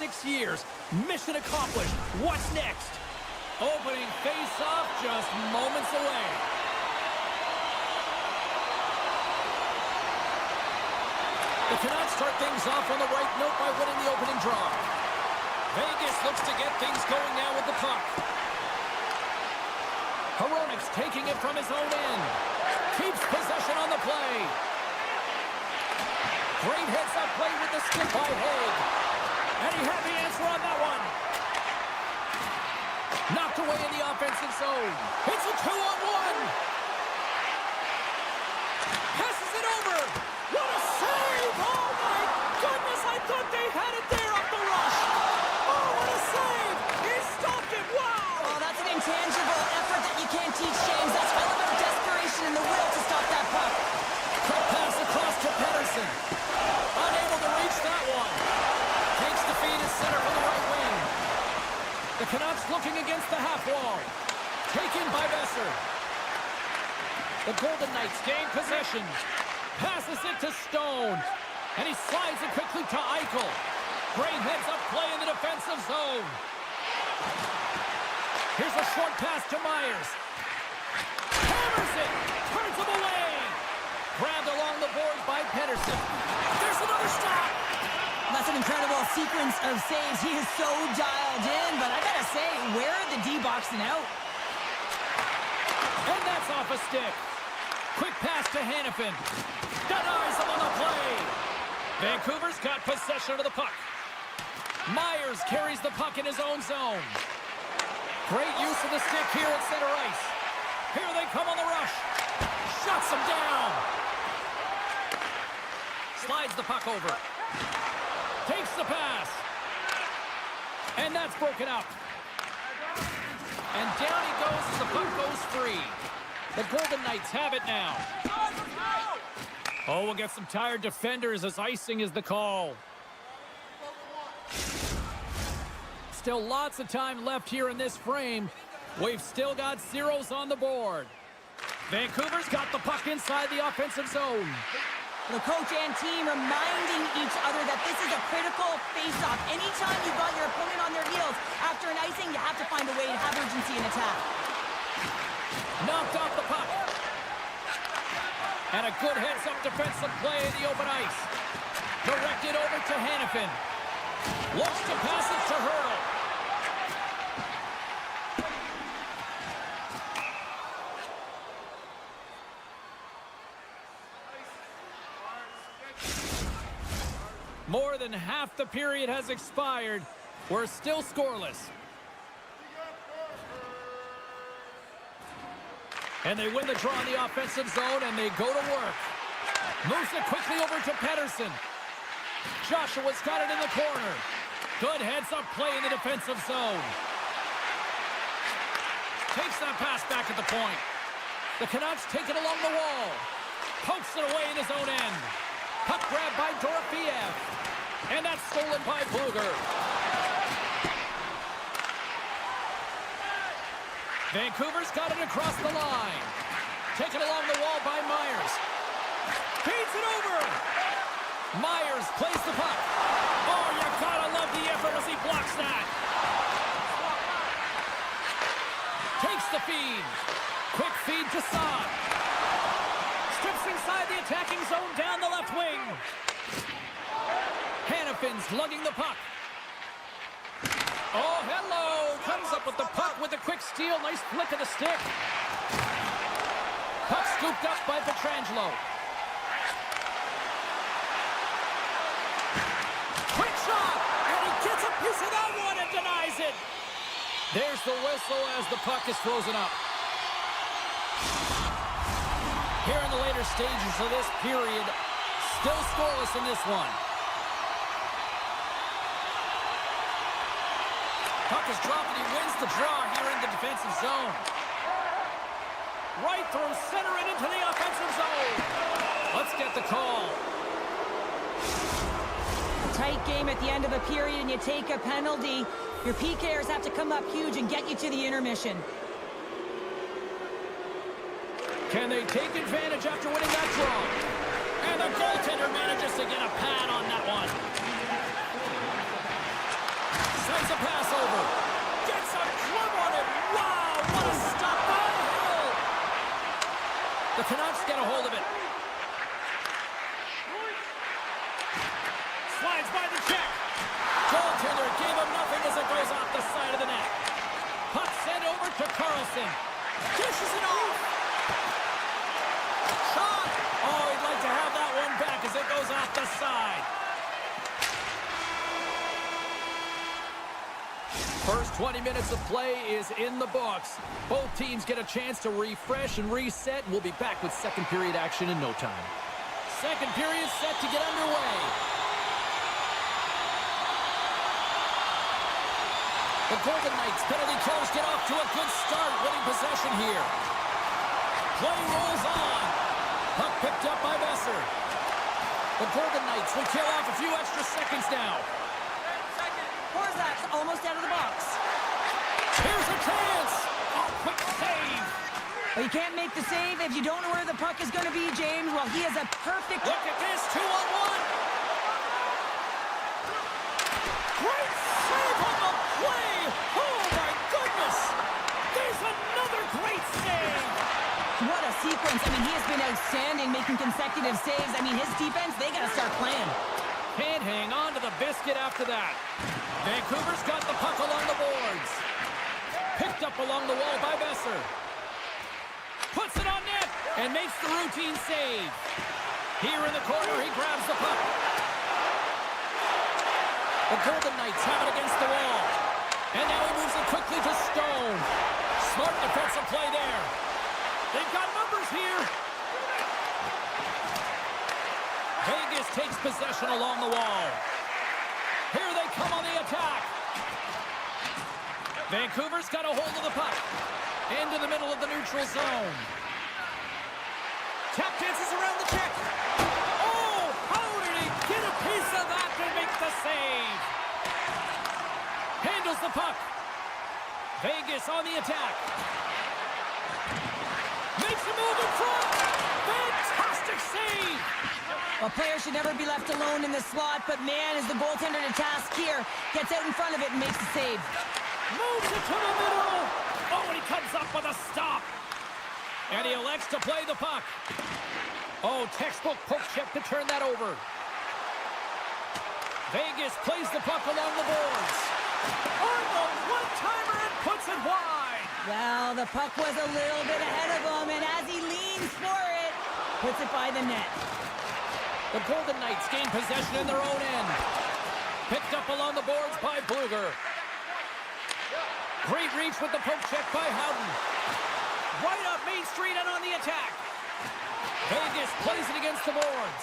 6 years. Mission accomplished. What's next? Opening face-off just moments away. The Canucks start things off on the right note by winning the opening draw. Vegas looks to get things going now with the puck. Hronek's taking it from his own end. Keeps possession on the play. Great heads-up play with the stick by Haig. And he had the answer on that one. Knocked away in the offensive zone. It's a 2-on-1. Passes it over. What a save! Oh, my goodness, I thought they had it there off the rush. Oh, what a save! He stopped it, wow! Oh, that's an intangible effort that you can't teach, James. That's element of desperation and the will to stop that puck. Quick pass across to Pettersson. Unable to reach that one. Takes the feed at center from the right wing. The Canucks looking against the half wall. Taken by Besser. The Golden Knights gain possession. Passes it to Stone. And he slides it quickly to Eichel. Great heads-up play in the defensive zone. Here's a short pass to Myers. Hammers it. Turns him away. Grabbed along the boards by Pettersson. There's another stop. That's an incredible sequence of saves. He is so dialed in, but I gotta say, where are the D-boxing out? And that's off a stick. Quick pass to Hanifin. Denies him on the play. Vancouver's got possession of the puck. Myers carries the puck in his own zone. Great use of the stick here at center ice. Here they come on the rush. Shuts him down. Slides the puck over. Takes the pass. And that's broken up. And down he goes as the puck goes free. The Golden Knights have it now. Oh, we'll get some tired defenders as icing is the call. Still lots of time left here in this frame. We've still got zeros on the board. Vancouver's got the puck inside the offensive zone. The coach and team reminding each other that this is a critical face-off. Anytime you've got your opponent on their heels after an icing, you have to find a way to have urgency in attack. Knocked off the puck. And a good heads-up defensive play in the open ice. Directed over to Hanifin. Looks to pass it to Hurdle. More than half the period has expired. We're still scoreless. And they win the draw in the offensive zone, and they go to work. Moves it quickly over to Pettersson. Joshua's got it in the corner. Good heads-up play in the defensive zone. Takes that pass back at the point. The Canucks take it along the wall. Pokes it away in his own end. Puck grab by Dorofeev. And that's stolen by Bluger. Vancouver's got it across the line. Taken along the wall by Myers. Feeds it over. Myers plays the puck. Oh, you gotta love the effort as he blocks that. Takes the feed. Quick feed to Saad. Strips inside the attacking zone down the left wing. Hanifin's lugging the puck. Oh, hello. Comes up with the puck with a quick steal. Nice flick of the stick. Puck scooped up by Pietrangelo. Quick shot. And he gets a piece of that one and denies it. There's the whistle as the puck is frozen up. Here in the later stages of this period, still scoreless in this one. Puck is dropped and he wins the draw here in the defensive zone. Right through center and into the offensive zone. Let's get the call. A tight game at the end of a period and you take a penalty. Your PKers have to come up huge and get you to the intermission. Can they take advantage after winning that draw? And the goaltender manages to get a pad on that one. Sends a pass over. Gets a glove on it. Wow, what a stop by Hill. The Canucks get a hold of it. Slides by the check. Goaltender gave him nothing as it goes off the side of the net. Puck sent over to Carlson. Dishes it off. Shot! Oh, he'd like to have that one back as it goes off the side. First 20 minutes of play is in the books. Both teams get a chance to refresh and reset. We'll be back with second period action in no time. Second period set to get underway. The Golden Knights penalty killers get off to a good start, winning possession here. Play rolls on. Puck picked up by Besser. The Golden Knights will kill off a few extra seconds now. Horzak's almost out of the box. Here's a chance. Oh, quick save. Well, you can't make the save if you don't know where the puck is going to be, James. Well, he has a perfect... Look at this, 2-on-1. Great save on the play. Oh, my goodness. There's another great save. What a sequence. I mean, he has been outstanding, making consecutive saves. I mean, his defense, they got to start playing. Can't hang on to the biscuit after that. Vancouver's got the puck along the boards. Picked up along the wall by Besser. Puts it on net and makes the routine save. Here in the corner, he grabs the puck. The Golden Knights have it against the wall. And now he moves it quickly to Stone. Smart defensive play there. They've got numbers here. Vegas takes possession along the wall. Here they come on the attack. Vancouver's got a hold of the puck. Into the middle of the neutral zone. Tap dances around the check. Oh, how did he get a piece of that to make the save? Handles the puck. Vegas on the attack. Makes a move in front. Fantastic save. A player should never be left alone in the slot, but man, is the goaltender to task here. Gets out in front of it and makes the save. Moves it to the middle. Oh, and he comes up with a stop. And he elects to play the puck. Oh, textbook poke check to turn that over. Vegas plays the puck along the boards. On the one-timer and puts it wide. Well, the puck was a little bit ahead of him, and as he leans for it, puts it by the net. The Golden Knights gain possession in their own end. Picked up along the boards by Bluger. Great reach with the poke check by Howden. Right up Main Street and on the attack. Vegas plays it against the boards.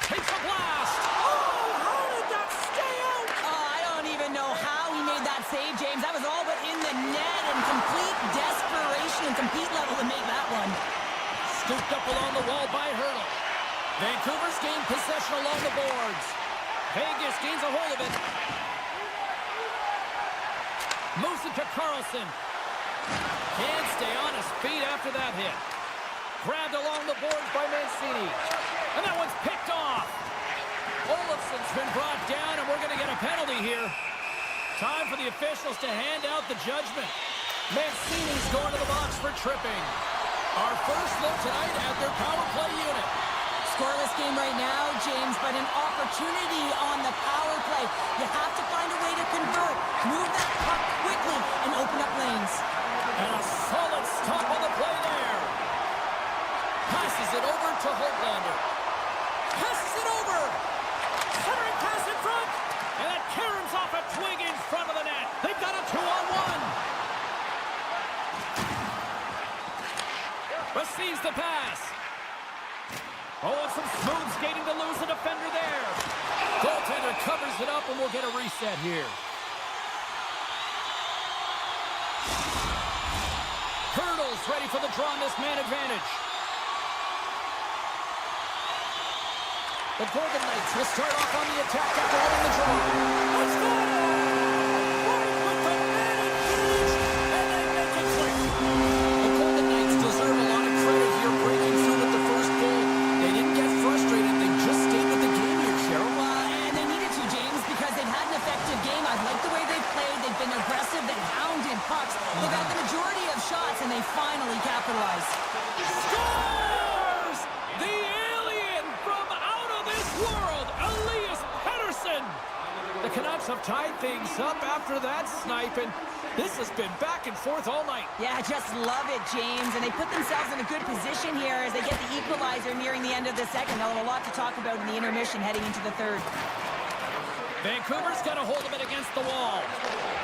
Takes a blast. Oh, how did that stay out? Oh, I don't even know how he made that save, James. That was all but in the net, and complete desperation and compete level to make that one. Scooped up along the wall by Hurdle. Vancouver's gained possession along the boards. Vegas gains a hold of it. Moves it to Carlson. Can't stay on his feet after that hit. Grabbed along the boards by Mancini. And that one's picked off. Olofsson's been brought down, and we're going to get a penalty here. Time for the officials to hand out the judgment. Mancini's going to the box for tripping. Our first look tonight at their power play unit. Scoreless game right now, James, but an opportunity on the power play. You have to find a way to convert. Move that puck quickly and open up lanes. And a solid stop on the play there. Passes it over to Holtlander. Passes it over. Centering pass in front. And that caroms off a twig in front of the net. They've got a 2-on-1. Receives the pass. Oh, and some smooth skating to lose the defender there. Goaltender covers it up, and we'll get a reset here. Hurdle's ready for the draw on this man advantage. The Golden Knights will start off on the attack after winning the draw. Let's go! Right with the man advantage, and they make it quick. The Golden Knights deserve a lot of credit here breaking through with the first goal. They didn't get frustrated. They just stayed with the game here, Cheryl. And they needed to, James, because they've had an effective game. I like the way they've aggressive that hounded pucks. They got the majority of shots, and they finally capitalized. Scores! The alien from out of this world, Elias Pettersson! The Canucks have tied things up after that snipe, and this has been back and forth all night. Yeah, just love it, James. And they put themselves in a good position here as they get the equalizer nearing the end of the second. They'll have a lot to talk about in the intermission heading into the third. Vancouver's got a hold of it against the wall.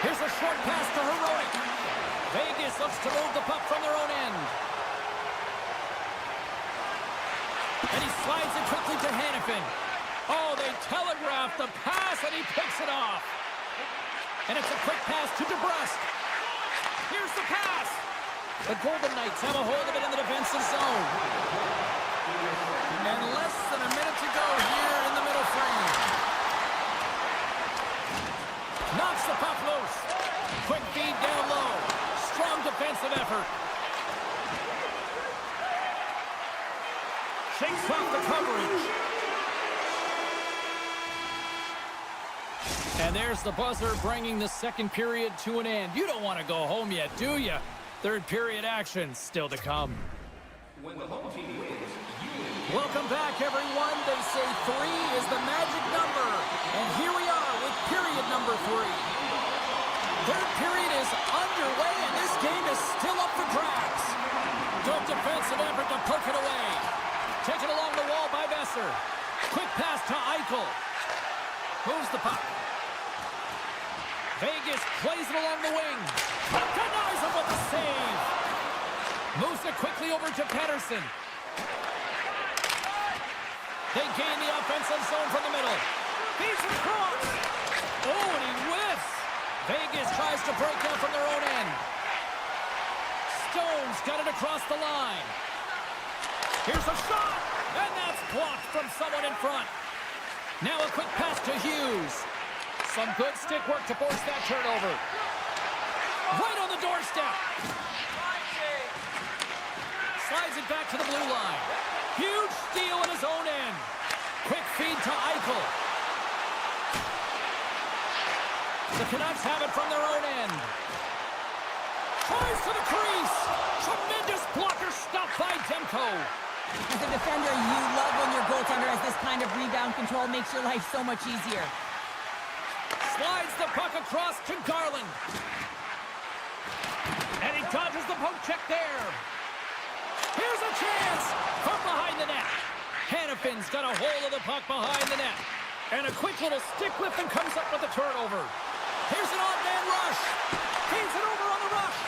Here's a short pass to Heroic. Vegas looks to move the puck from their own end. And he slides it quickly to Hannafin. Oh, they telegraph the pass, and he picks it off. And it's a quick pass to DeBrusque. Here's the pass. The Golden Knights have a hold of it in the defensive zone. And less than a minute to go here in the middle frame. Knocks the puck loose. Quick feed down low. Strong defensive effort. Shakes off the coverage. And there's the buzzer bringing the second period to an end. You don't want to go home yet, do you? Third period action still to come. Welcome back, everyone. They say 3 is the magic number. And here we are with period number 3. Third period is underway, and this game is still up for grabs. Good defensive effort to poke it away. Taken along the wall by Besser. Quick pass to Eichel. Moves the puck. Vegas plays it along the wing. Denies him with the save. Moves it quickly over to Pettersson. They gain the offensive zone from the middle. Feeds it across. Oh, and he whiffs. Vegas tries to break out from their own end. Stone's got it across the line. Here's a shot, and that's blocked from someone in front. Now a quick pass to Hughes. Some good stick work to force that turnover. Right on the doorstep. Slides it back to the blue line. Huge steal in his own end. Quick feed to Eichel. The Canucks have it from their own end. Tries to the crease. Tremendous blocker stop by Demko. As a defender, you love when your goaltender has this kind of rebound control. Makes your life so much easier. Slides the puck across to Garland. And he dodges the poke check there. Here's a chance from behind the net. Hannafin's got a hold of the puck behind the net. And a quick little stick lift and comes up with a turnover. Here's an odd-man rush. Feeds it over on the rush.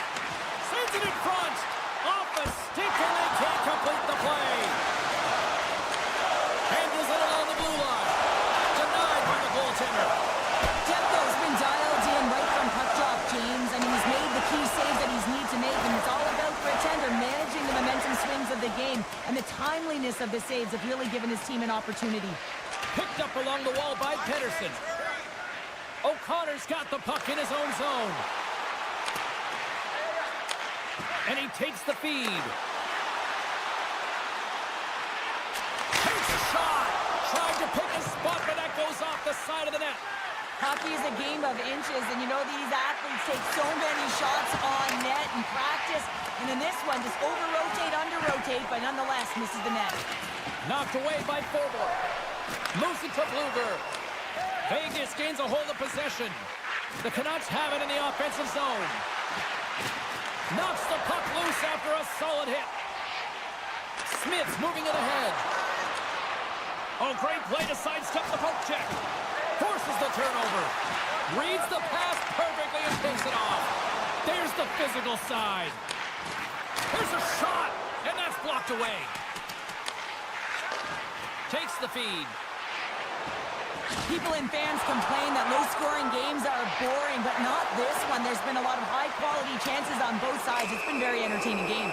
Sends it in front. Off the stick, and they can't complete the play. Handles it along the blue line. Denied by the goaltender. Demko's been dialed in right from puck drop, James. I mean, he's made the key save that he's need to make, and it's all about for a tender managing the momentum swings of the game, and the timeliness of the saves have really given his team an opportunity. Picked up along the wall by Pettersson. O'Connor's got the puck in his own zone. And he takes the feed. Takes a shot. Tried to pick a spot, but that goes off the side of the net. Hockey is a game of inches, and you know these athletes take so many shots on net in practice. And in this one, just over-rotate, under-rotate, but nonetheless misses the net. Knocked away by Forward. Moves it to Bluger. Vegas gains a hold of possession. The Canucks have it in the offensive zone. Knocks the puck loose after a solid hit. Smith's moving it ahead. Oh, great play to sidestep the poke check. Forces the turnover. Reads the pass perfectly and takes it off. There's the physical side. Here's a shot, and that's blocked away. Takes the feed. People and fans complain that low-scoring games are boring, but not this one. There's been a lot of high-quality chances on both sides. It's been a very entertaining game.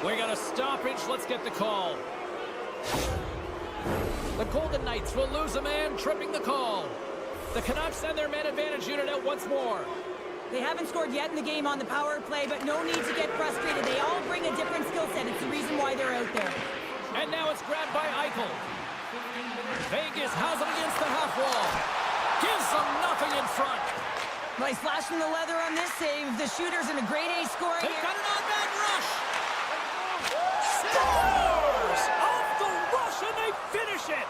We got a stoppage. Let's get the call. The Golden Knights will lose a man, tripping the call. The Canucks send their man advantage unit out once more. They haven't scored yet in the game on the power play, but no need to get frustrated. They all bring a different skill set. It's the reason why they're out there. And now it's grabbed by Eichel. Vegas has it against the half wall. Gives them nothing in front. Well, he's flashing the leather on this save. The shooter's in a grade A scoring They've area. got an on-man rush. Scores! Off the rush, and they finish it.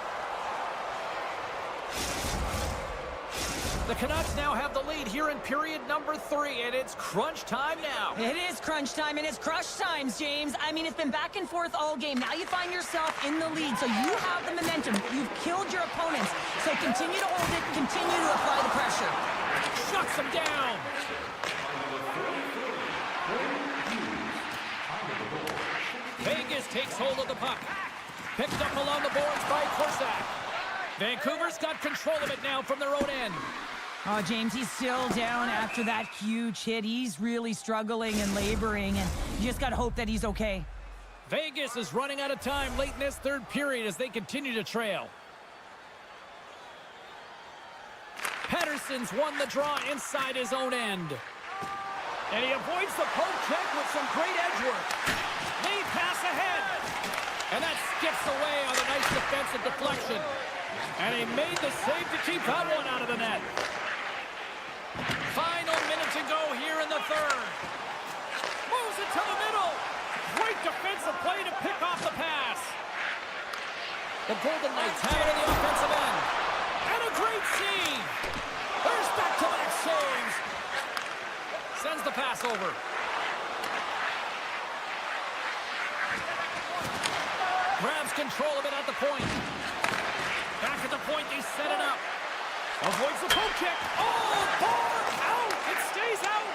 The Canucks now have the lead here in period number 3, and it's crunch time now. It is crunch time, and it's crush times, James. I mean, it's been back and forth all game. Now you find yourself in the lead, so you have the momentum. You've killed your opponents, so continue to hold it, continue to apply the pressure. Shuts them down. Vegas takes hold of the puck. Picked up along the boards by Korsak. Vancouver's got control of it now from their own end. Oh, James, he's still down after that huge hit. He's really struggling and laboring, and you just got to hope that he's okay. Vegas is running out of time late in this third period as they continue to trail. Pettersson's won the draw inside his own end. And he avoids the poke check with some great edge work. Lead pass ahead. And that skips away on a nice defensive deflection. And he made the save to keep that one out of the net. Final minute to go here in the third. Moves it to the middle. Great defensive play to pick off the pass. The Golden Knights have it in the offensive end. And a great save. There's back-to-back saves. Sends the pass over. Grabs control of it at the point. Back at the point, they set it up. Avoids the poke check. Oh, board out. It stays out.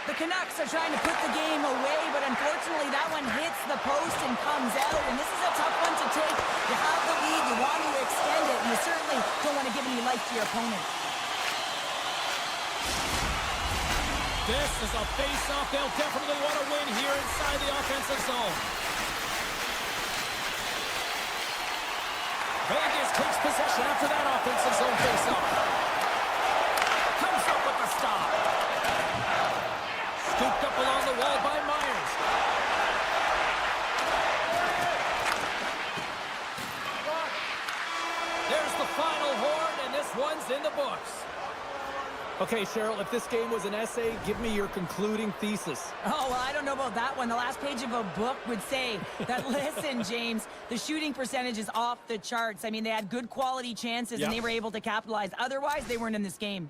The Canucks are trying to put the game away, but unfortunately that one hits the post and comes out, and this is a tough one to take. You have the lead, you want to extend it, and you certainly don't want to give any life to your opponent. This is a face-off they'll definitely want to win here inside the offensive zone. Vegas takes possession after that offensive zone face-off. Comes up with the stop. Scooped up along the wall by Myers. There's the final horn, and this one's in the books. Okay, Cheryl, if this game was an essay, give me your concluding thesis. Oh, well, I don't know about that one. The last page of a book would say that, listen, James, the shooting percentage is off the charts. I mean, they had good quality chances, and they were able to capitalize. Otherwise, they weren't in this game.